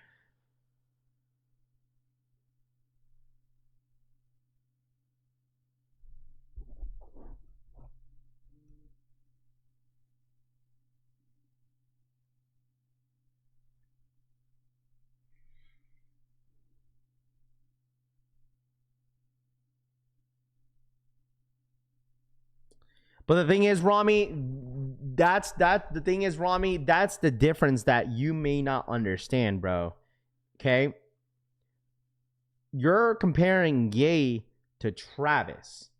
S3: But the thing is, Rami, that's the difference that you may not understand, bro. Okay? You're comparing Ye to Travis.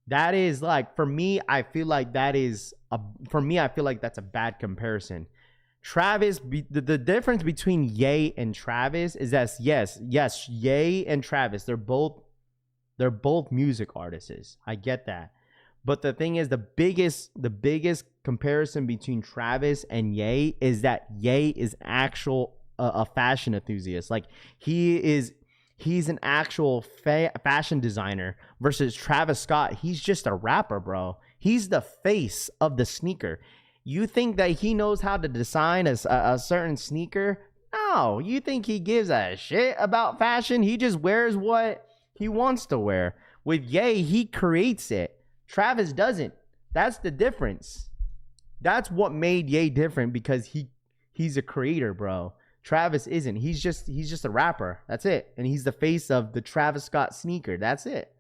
S3: That is, like, for me, I feel like that's a bad comparison. Travis, the difference between Ye and Travis is that, yes, Ye and Travis, they're both music artists. I get that. But the thing is, the biggest comparison between Travis and Ye is that Ye is a fashion enthusiast. Like, he's an actual fashion designer, versus Travis Scott. He's just a rapper, bro. He's the face of the sneaker. You think that he knows how to design a certain sneaker? No. You think he gives a shit about fashion? He just wears what he wants to wear. With Ye, he creates it. Travis doesn't. That's the difference. That's what made Ye different, because he's a creator, bro. Travis isn't. He's just a rapper. That's it. And he's the face of the Travis Scott sneaker. That's it.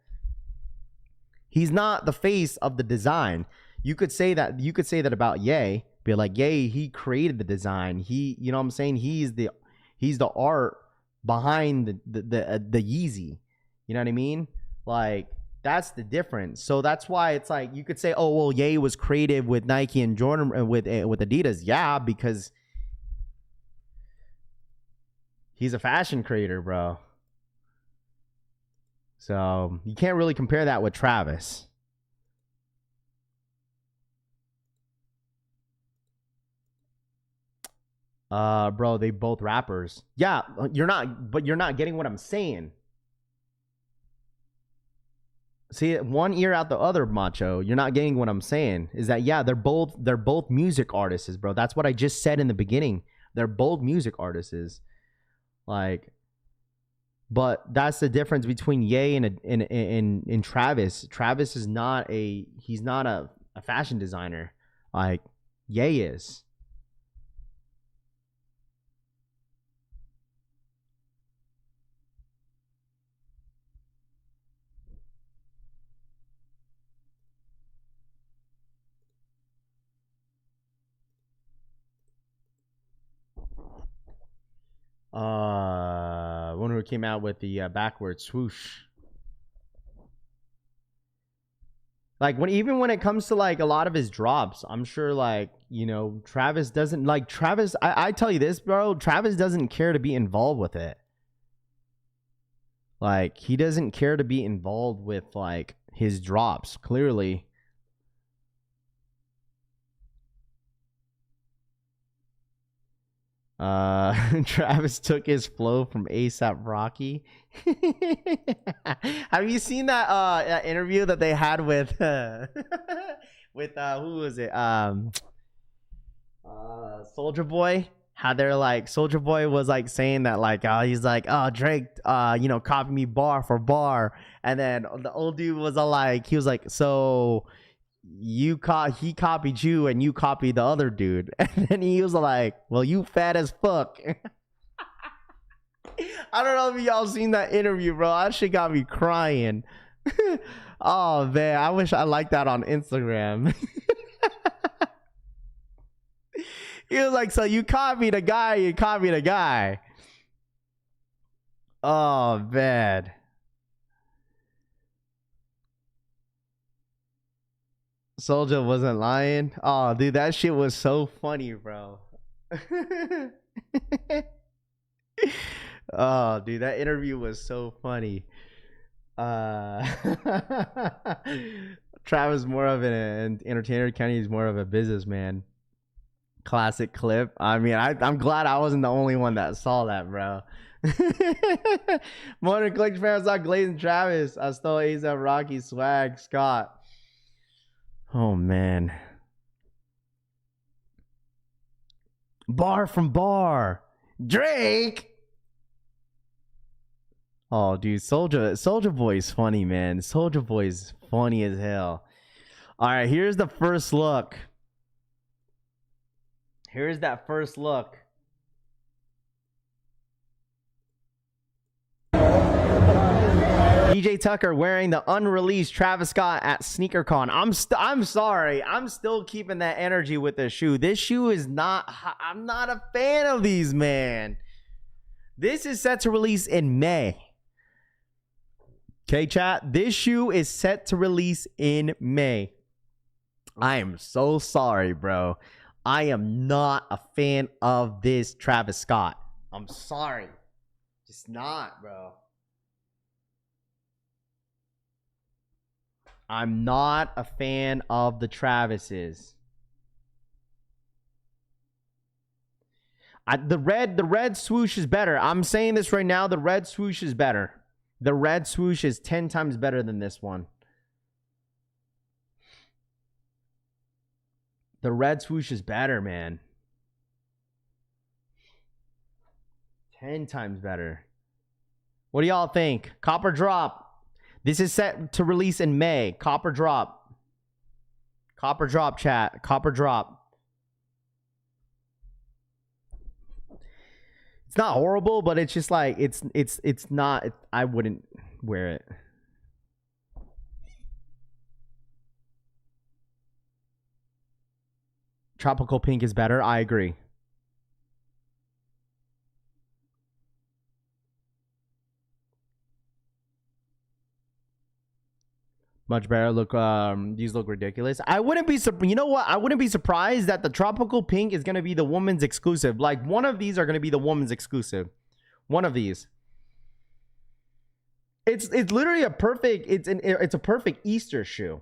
S3: He's not the face of the design. You could say that about Ye. Be like, Ye, he created the design. You know what I'm saying? He's the art behind the Yeezy. You know what I mean? Like, that's the difference. So that's why it's like you could say, oh, well, Ye was creative with Nike and Jordan with Adidas. Yeah, because he's a fashion creator, bro. So you can't really compare that with Travis. Bro, they both rappers. Yeah, you're not getting what I'm saying. See, one ear out the other, Macho. You're not getting what I'm saying. Is that, yeah, they're both music artists, bro. That's what I just said in the beginning. They're both music artists. Like, but that's the difference between Ye and Travis. Travis is not a fashion designer. Like, Ye is. One who came out with the backward swoosh. Like, even when it comes to like a lot of his drops, I'm sure, like, you know, Travis doesn't like Travis. I tell you this, bro, Travis doesn't care to be involved with it. Like, he doesn't care to be involved with like his drops, clearly. Travis took his flow from ASAP Rocky. Have you seen that interview that they had with with who was it? Soulja Boy? How they're like, Soulja Boy was like saying that, like, he's like, oh, Drake, you know, copy me bar for bar, and then the old dude was like, he was like, so he copied you and you copied the other dude, and then he was like, well, you fat as fuck. I don't know if y'all seen that interview, bro. That shit got me crying. Oh man, I wish I liked that on Instagram. He was like, so you copied a guy, you copied a guy. Oh man. Soulja wasn't lying. Oh, dude, that shit was so funny, bro. Oh, dude, that interview was so funny. Travis more of an entertainer. Kenny's more of a businessman. Classic clip. I mean, I'm glad I wasn't the only one that saw that, bro. Modern collection fans saw Glazing Travis. I stole ASAP Rocky swag. Scott. Oh man. Bar from bar. Drake. Oh, dude, Soulja Boy's funny, man. Soulja Boy's funny as hell. All right, here's the first look. Here's that first look. PJ Tucker wearing the unreleased Travis Scott at SneakerCon. I'm sorry. I'm still keeping that energy with this shoe. This shoe is not... I'm not a fan of these, man. This is set to release in May. Okay, chat? This shoe is set to release in May. I am so sorry, bro. I am not a fan of this Travis Scott. I'm sorry. Just not, bro. I'm not a fan of the Travises. The red swoosh is better. I'm saying this right now. The red swoosh is better. The red swoosh is 10 times better than this one. The red swoosh is better, man. 10 times better. What do y'all think? Copper drop. This is set to release in May. Copper drop. Copper drop, chat. Copper drop. It's not horrible, but it's just like it's not. I wouldn't wear it. Tropical pink is better. I agree. Much better. Look, these look ridiculous. I wouldn't be you know what? I wouldn't be surprised that the tropical pink is gonna be the woman's exclusive. Like one of these are gonna be the woman's exclusive. One of these. It's literally a perfect. It's a perfect Easter shoe.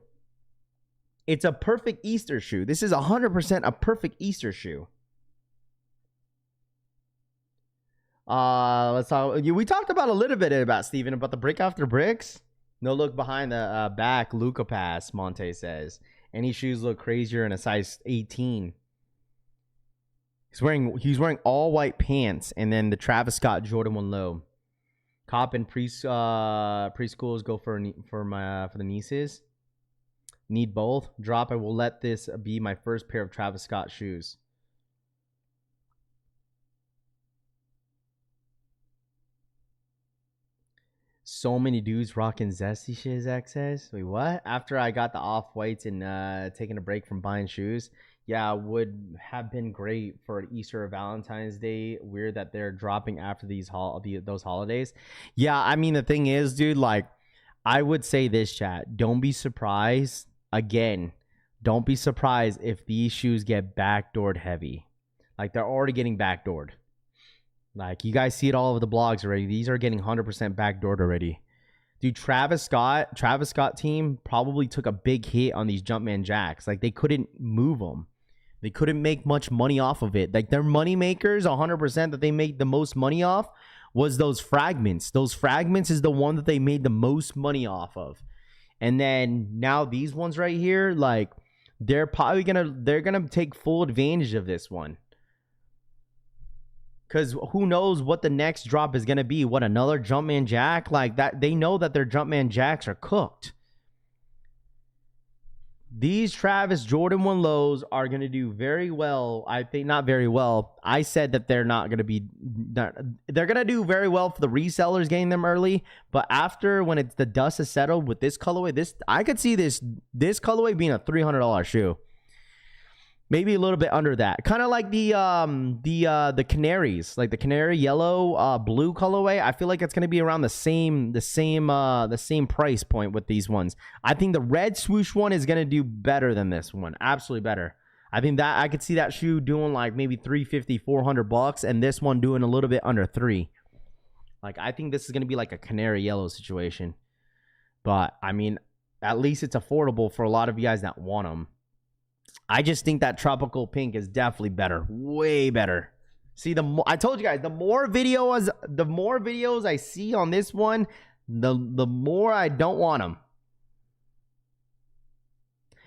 S3: It's a perfect Easter shoe. This is 100% a perfect Easter shoe. Let's talk. We talked about a little bit about Steven about the brick after bricks. No look behind the back. Luca pass. Monte says any shoes look crazier in a size 18. He's wearing all white pants and then the Travis Scott Jordan 1 low. Cop and preschools go for the nieces. Need both. Drop. I will let this be my first pair of Travis Scott shoes. So many dudes rocking zesty shit, Zach says. Wait, what? After I got the off-whites and taking a break from buying shoes, yeah, would have been great for Easter or Valentine's Day. Weird that they're dropping after those holidays. Yeah, I mean, the thing is, dude, like, I would say this, chat. Don't be surprised. Again, don't be surprised if these shoes get backdoored heavy. Like, they're already getting backdoored. Like, you guys see it all over the blogs already. These are getting 100% backdoored already. Dude, Travis Scott team probably took a big hit on these Jumpman jacks. Like, they couldn't move them. They couldn't make much money off of it. Like, their money makers, 100% that they made the most money off was those fragments. Those fragments is the one that they made the most money off of. And then now these ones right here, like, they're probably gonna take full advantage of this one. Because who knows what the next drop is going to be. What, another Jumpman Jack? Like that, they know that their Jumpman Jacks are cooked. These Travis Jordan 1 lows are going to do very well. I think not very well. I said that they're not going to be... They're going to do very well for the resellers getting them early. But after, when the dust is settled with this colorway, I could see this colorway being a $300 shoe. Maybe a little bit under that. Kind of like the canaries, like the canary yellow, blue colorway. I feel like it's gonna be around the same price point with these ones. I think the red swoosh one is gonna do better than this one. Absolutely better. I think that I could see that shoe doing like maybe $350, $400, and this one doing a little bit under $300. Like, I think this is gonna be like a canary yellow situation. But I mean, at least it's affordable for a lot of you guys that want them. I just think that tropical pink is definitely better. Way better. See, I told you guys, the more videos I see on this one, the more I don't want them.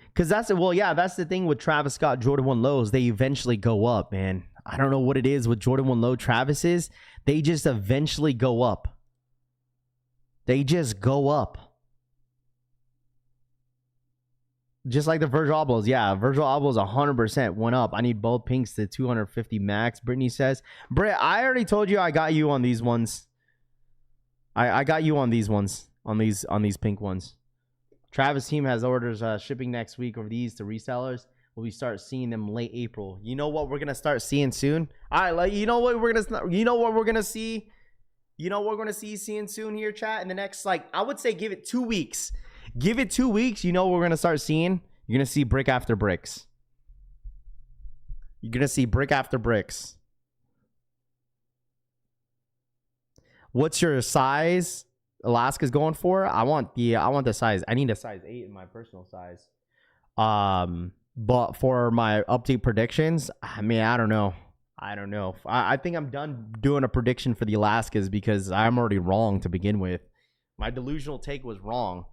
S3: Because that's the thing with Travis Scott Jordan 1 lows. They eventually go up, man. I don't know what it is with Jordan 1 low Travis's. They just eventually go up. They just go up. Just like the Virgil Ablohs. Yeah, Virgil Ablohs 100% went up. I need both pinks to 250 max, Brittany says. Britt, I already told you I got you on these ones. I got you on these ones. On these pink ones. Travis team has orders shipping next week of these to resellers. We'll start seeing them late April. You know what we're gonna start seeing soon? Alright, like you know what we're gonna see? You know what we're gonna see seeing soon here, chat? In the next, like, I would say give it 2 weeks. Give it 2 weeks. You know what we're going to start seeing? You're going to see brick after bricks. You're going to see brick after bricks. What's your size Alaska's going for? I want the size. I need a size 8 in my personal size. But for my update predictions, I mean, I don't know. I think I'm done doing a prediction for the Alaskas because I'm already wrong to begin with. My delusional take was wrong.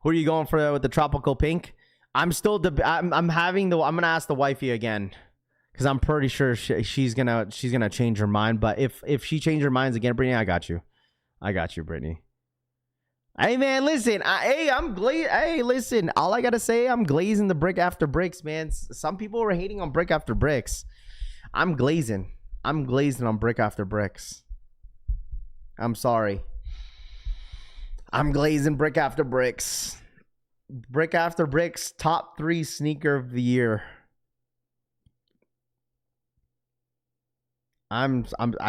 S3: Who are you going for with the tropical pink? I'm gonna ask the wifey again because I'm pretty sure she's gonna change her mind. But if she changes her minds again, Brittany, I got you, Brittany. Hey man, listen, listen. All I gotta say, I'm glazing the brick after bricks, man. Some people were hating on brick after bricks. I'm glazing on brick after bricks. I'm sorry. I'm glazing brick after bricks. Brick after bricks, top 3 sneaker of the year. I'm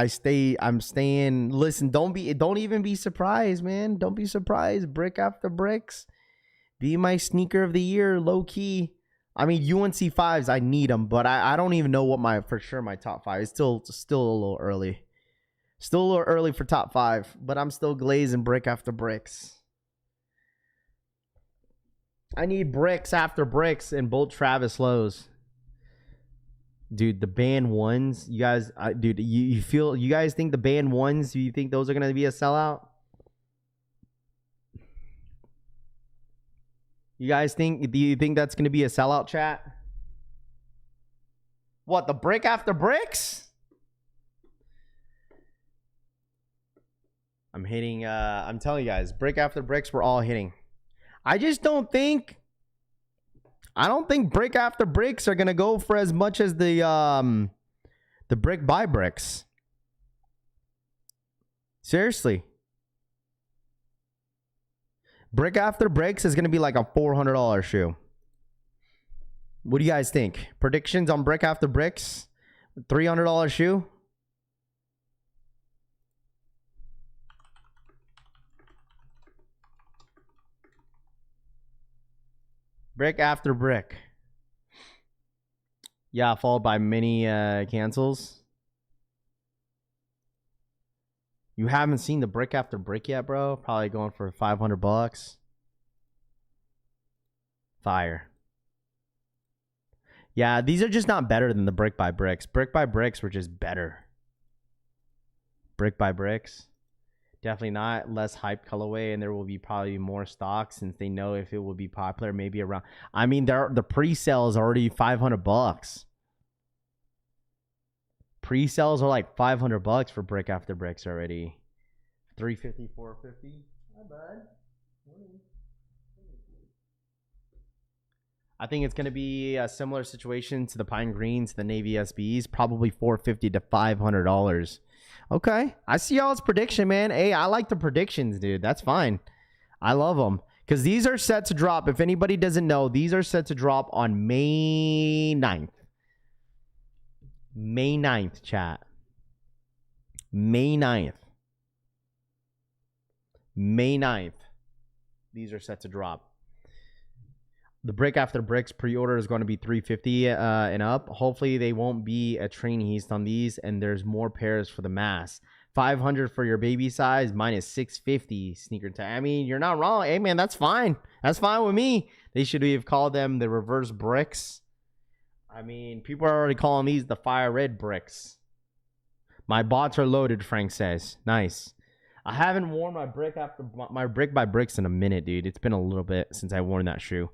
S3: staying. Listen, don't even be surprised, man. Don't be surprised. Brick after bricks. Be my sneaker of the year, low key. I mean, UNC 5s, I need them, but I don't even know what my top 5 is. Still a little early. Still a little early for top 5, but I'm still glazing brick after bricks. I need bricks after bricks and both Travis Lowe's. Dude, the band ones, you guys, you guys think the band ones, do you think those are going to be a sellout? Do you think that's going to be a sellout, chat? What, the brick after bricks? I'm hitting, I'm telling you guys, brick after bricks, we're all hitting. I don't think brick after bricks are going to go for as much as the brick by bricks. Seriously. Brick after bricks is going to be like a $400 shoe. What do you guys think? Predictions on brick after bricks? $300 shoe? Brick after brick. Yeah, followed by many cancels. You haven't seen the brick after brick yet, bro? Probably going for $500. Fire. Yeah, these are just not better than the brick by bricks. Brick by bricks were just better. Brick by bricks. Definitely not. Less hype colorway, and there will be probably more stock since they know if it will be popular. Maybe around. I mean, the pre-sale is already $500. Pre-sales are like $500 for brick after bricks already. $350, $450. Not bad. I think it's going to be a similar situation to the Pine Greens, the Navy SBs, probably $450 to $500. Okay, I see y'all's prediction, man. Hey, I like the predictions, dude. That's fine. I love them because these are set to drop. If anybody doesn't know, these are set to drop on May 9th. May 9th, chat. May 9th. May 9th. These are set to drop. The brick after bricks pre-order is going to be $350 and up. Hopefully they won't be a train heist on these, and there's more pairs for the mass. $500 for your baby size, minus $650 sneaker tag. I mean, you're not wrong. Hey man, that's fine. That's fine with me. They should have called them the reverse bricks. I mean, people are already calling these the fire red bricks. My bots are loaded, Frank says. Nice. I haven't worn my brick by bricks in a minute, dude. It's been a little bit since I worn that shoe.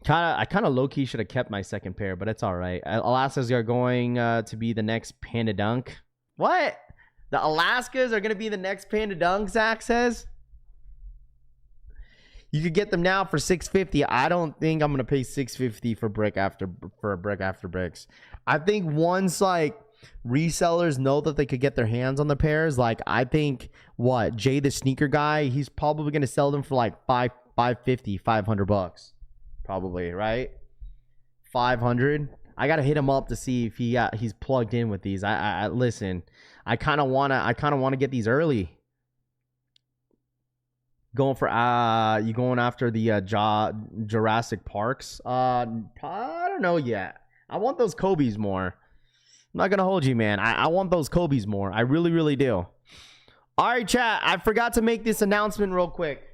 S3: I kind of low-key should have kept my second pair, but it's all right. Alaskas are going to be the next Panda Dunk. What? The Alaskas are going to be the next Panda Dunk, Zach says? You could get them now for $650. I don't think I'm going to pay $650 for brick after bricks. I think once, like, resellers know that they could get their hands on the pairs, like, I think, Jay the sneaker guy, he's probably going to sell them for, like, $500. Probably, right? 500. I gotta hit him up to see if he's plugged in with these. I listen. I kind of wanna get these early. Going for you going after the Jurassic Parks? I don't know yet. I want those Kobe's more. I'm not gonna hold you, man. I want those Kobe's more. I really, really do. All right, chat. I forgot to make this announcement real quick.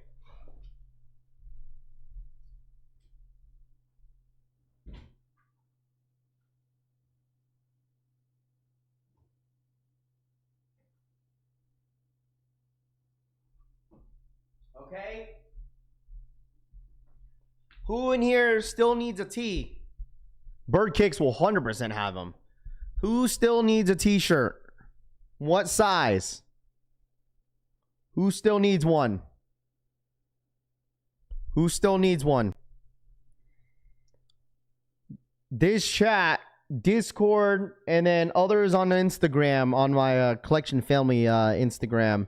S3: Okay. Who in here still needs a tee? Bird Kicks will 100% have them. Who still needs a t-shirt? What size? Who still needs one? Who still needs one? This chat, Discord, and then others on Instagram, on my Collection Family Instagram.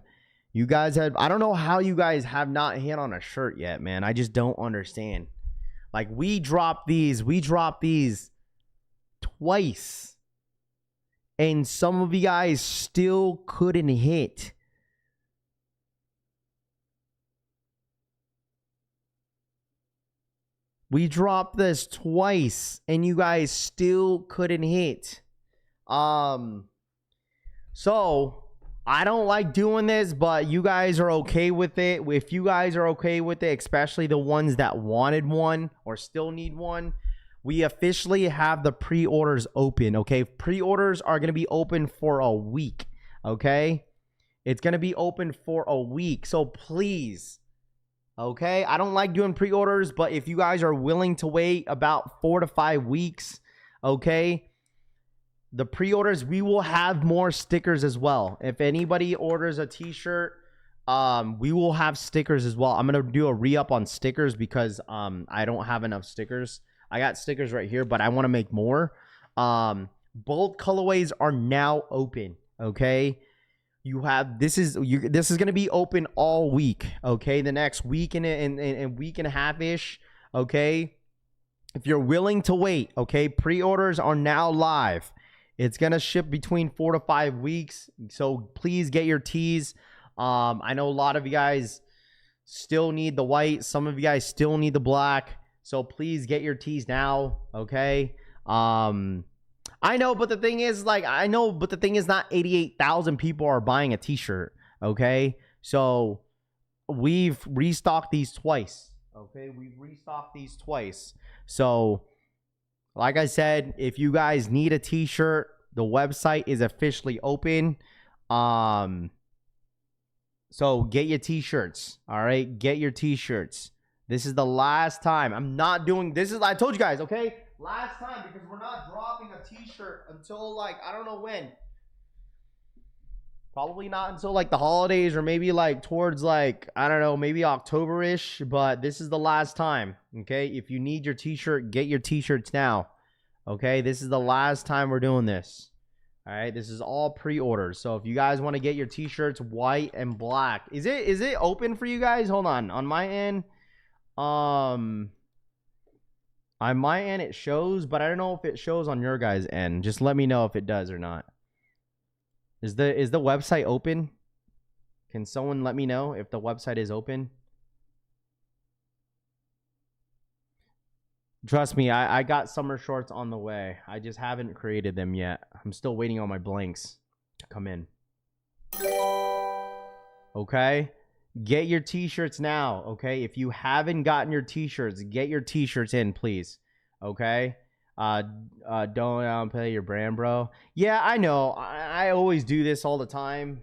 S3: You guys have, I don't know how you guys have not hit on a shirt yet, man. I just don't understand. Like, we dropped these twice. and some of you guys still couldn't hit. We dropped this twice and you guys still couldn't hit. So I don't like doing this, but you guys are okay with it. If you guys are okay with it, especially the ones that wanted one or still need one, we officially have the pre-orders open, okay? Pre-orders are going to be open for a week, okay? It's going to be open for a week, so please, okay? I don't like doing pre-orders, but if you guys are willing to wait about 4 to 5 weeks, okay? The pre-orders, we will have more stickers as well. If anybody orders a t-shirt, we will have stickers as well. I'm going to do a re-up on stickers because I don't have enough stickers. I got stickers right here, but I want to make more. Both colorways are now open, okay? You have this is going to be open all week, okay? The next week and week and a half-ish, okay? If you're willing to wait, okay? Pre-orders are now live. It's going to ship between 4 to 5 weeks. So please get your tees. I know a lot of you guys still need the white. Some of you guys still need the black. So please get your tees now. Okay. I know, but the thing is not 88,000 people are buying a t-shirt. Okay. So we've restocked these twice. Okay. We've restocked these twice. So like I said, if you guys need a t-shirt, the website is officially open. So get your t-shirts. All right, get your t-shirts. This is the last time. I'm not doing this. I told you guys, okay? Last time, because we're not dropping a t-shirt until like I don't know when. Probably not until like the holidays or maybe like towards like I don't know, maybe October-ish, but this is the last time, okay? If you need your t-shirt, get your t-shirts now. Okay? This is the last time we're doing this. All right? This is all pre-orders. So if you guys want to get your t-shirts white and black. Is it open for you guys? Hold on. On my end, on my end it shows, but I don't know if it shows on your guys' end. Just let me know if it does or not. Is the website open? Can someone let me know if the website is open? Trust me, I got summer shorts on the way. I just haven't created them yet. I'm still waiting on my blanks to come in. Okay? Get your t-shirts now, okay? If you haven't gotten your t-shirts, get your t-shirts in, please. Okay? Don't downplay your brand, bro. Yeah, I know. I always do this all the time.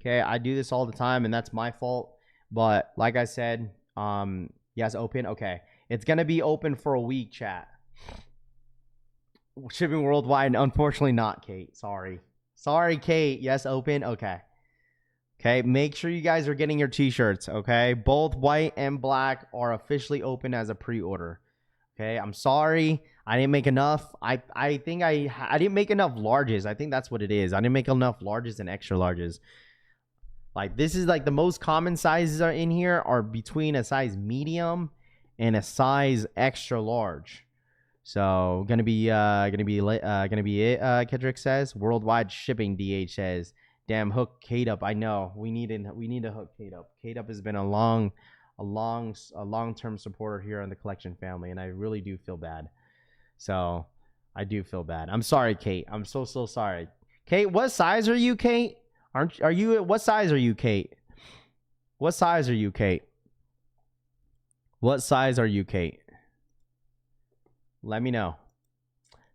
S3: Okay, I do this all the time, and that's my fault. But like I said, yes, open. Okay, it's gonna be open for a week, chat. Shipping worldwide. Unfortunately, not Kate. Sorry, Kate. Yes, open. Okay. Okay, make sure you guys are getting your t-shirts. Okay, both white and black are officially open as a pre-order. Okay, I'm sorry. I didn't make enough. I think I didn't make enough larges. I think that's what it is. I didn't make enough larges and extra larges. Like this is like the most common sizes are in here are between a size medium and a size extra large. So gonna be it. Kendrick says worldwide shipping. DH says, damn, hook Kate up. I know we need to hook Kate up. Kate up has been a long-term supporter here on the collection family, and I really do feel bad. So I do feel bad. I'm sorry, Kate. I'm so sorry. Kate, what size are you, Kate? What size are you, Kate? What size are you, Kate? What size are you, Kate? Let me know.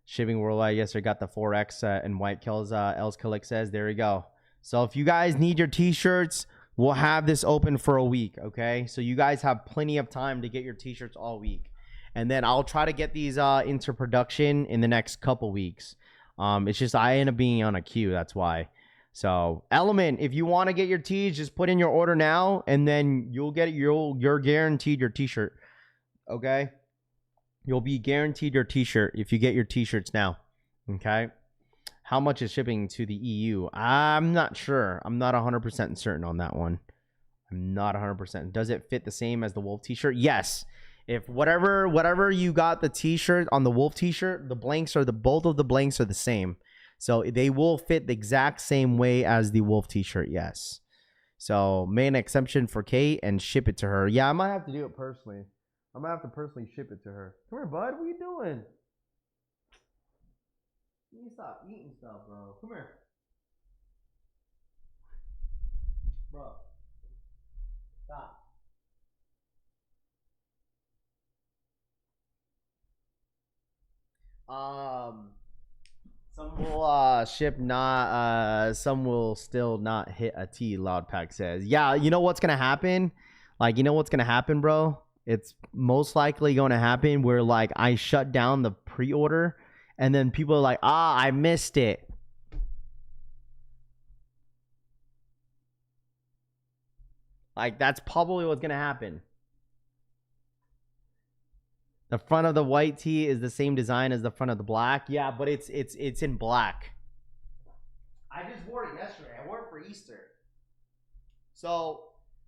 S3: Shipping worldwide. Yes, I got the 4X and white kills. Els Kalik says, there we go. So if you guys need your t-shirts, we'll have this open for a week, okay? So you guys have plenty of time to get your t-shirts all week. And then I'll try to get these into production in the next couple weeks. It's just I end up being on a queue, that's why. So Element, if you want to get your tees, just put in your order now, and then you're guaranteed your t-shirt, okay? You'll be guaranteed your t-shirt if you get your t-shirts now, okay? How much is shipping to the EU? I'm not sure. I'm not 100% certain on that one. I'm not 100%. Does it fit the same as the Wolf t-shirt? Yes. If whatever you got the t-shirt on the Wolf t-shirt, the blanks are both of the blanks are the same. So they will fit the exact same way as the Wolf t-shirt, yes. So make an exception for Kate and ship it to her. Yeah, I might have to do it personally. I'm gonna have to personally ship it to her. Come here, bud. What are you doing? You need to stop eating stuff, bro. Come here. Bro. Stop. Some will ship not some will still not hit a T, Loudpack says. Yeah, you know what's gonna happen? Like, you know what's gonna happen, bro? It's most likely gonna happen where like I shut down the pre-order and then people are like, I missed it. Like, that's probably what's gonna happen. The front of the white tee is the same design as the front of the black. Yeah, but it's in black. I just wore it yesterday. I wore it for Easter. So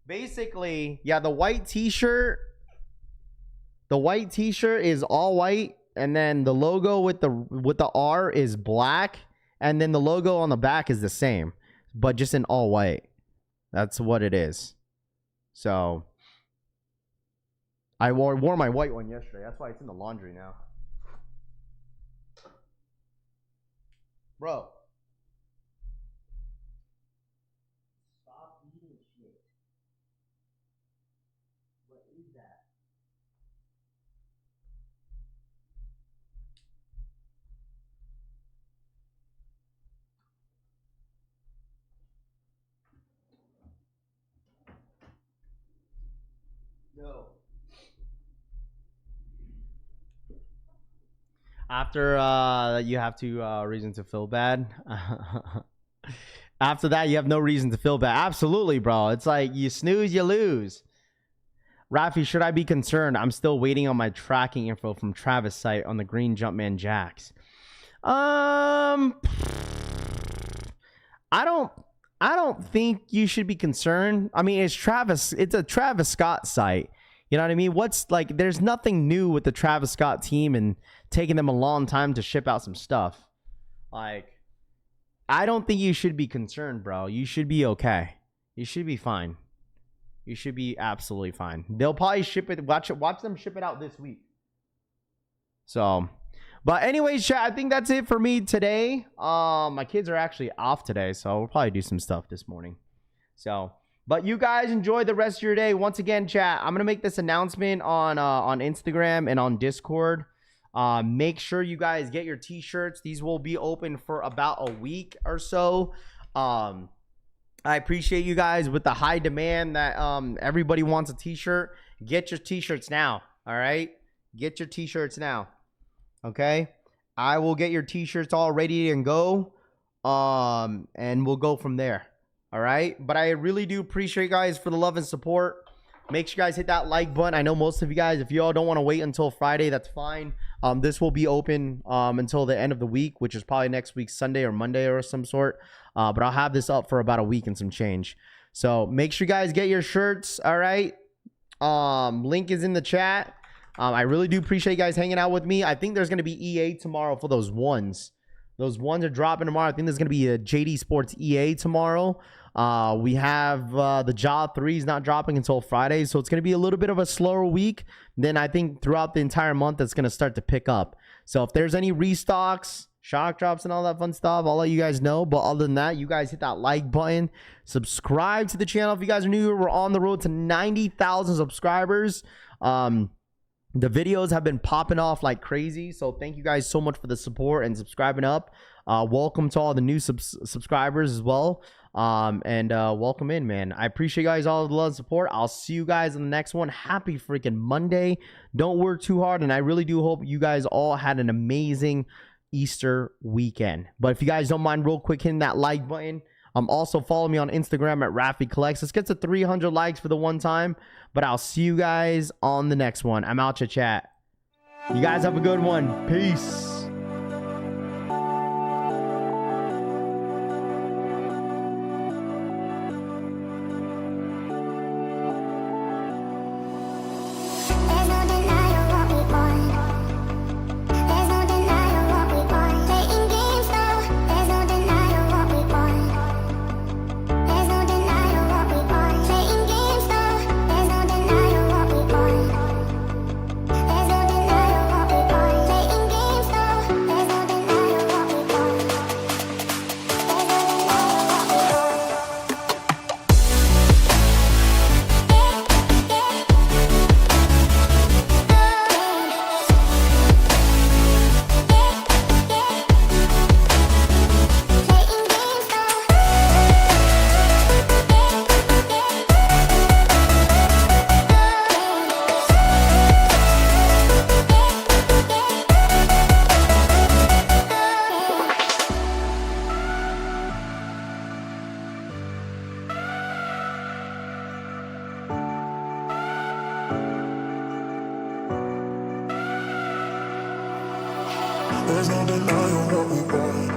S3: basically, yeah, the white t-shirt is all white, and then the logo with the R is black, and then the logo on the back is the same, but just in all white. That's what it is. So I wore my white one yesterday. That's why it's in the laundry now. Bro. Stop eating shit. What is that? No. After you have to reason to feel bad. After that, you have no reason to feel bad. Absolutely, bro. It's like you snooze, you lose. Rafi, should I be concerned? I'm still waiting on my tracking info from Travis' site on the Green Jumpman Jacks. I don't think you should be concerned. I mean, it's a Travis Scott site. You know what I mean? There's nothing new with the Travis Scott team and taking them a long time to ship out some stuff. Like, I don't think you should be concerned, bro. You should be okay. You should be fine. You should be absolutely fine. They'll probably ship it. Watch them ship it out this week. So, but anyways, chat, I think that's it for me today. My kids are actually off today, so we'll probably do some stuff this morning. So, but you guys enjoy the rest of your day. Once again, chat, I'm gonna make this announcement on Instagram and on Discord. Make sure you guys get your t-shirts. These will be open for about a week or so. I appreciate you guys with the high demand that everybody wants a t-shirt. Get your t-shirts now. All right, get your t-shirts now. Okay, I will get your t-shirts all ready and go. And we'll go from there. All right, but I really do appreciate you guys for the love and support. Make sure you guys hit that like button. I know most of you guys, if you all don't want to wait until Friday, that's fine. This will be open until the end of the week, which is probably next week, Sunday or Monday or some sort. But I'll have this up for about a week and some change. So make sure you guys get your shirts. All right. Link is in the chat. I really do appreciate you guys hanging out with me. I think there's going to be EA tomorrow for those ones. Those ones are dropping tomorrow. I think there's going to be a JD Sports EA tomorrow. We have the Job 3 is not dropping until Friday, so it's going to be a little bit of a slower week. Then I think throughout the entire month, it's going to start to pick up. So if there's any restocks, shock drops, and all that fun stuff, I'll let you guys know. But other than that, you guys hit that like button. Subscribe to the channel if you guys are new. We're on the road to 90,000 subscribers. The videos have been popping off like crazy. So thank you guys so much for the support and subscribing up. Welcome to all the new subscribers as well. Welcome in, man. I appreciate you guys all the love and support. I'll see you guys in the next one. Happy freaking Monday. Don't work too hard. And I really do hope you guys all had an amazing Easter weekend. But if you guys don't mind real quick hitting that like button. Also follow me on Instagram at Rafi Collects. Let's get to 300 likes for the one time. But I'll see you guys on the next one. I'm out, chat. You guys have a good one. Peace.
S10: There's no denying what we want. Playing games though, there's
S2: there's no denying what we want.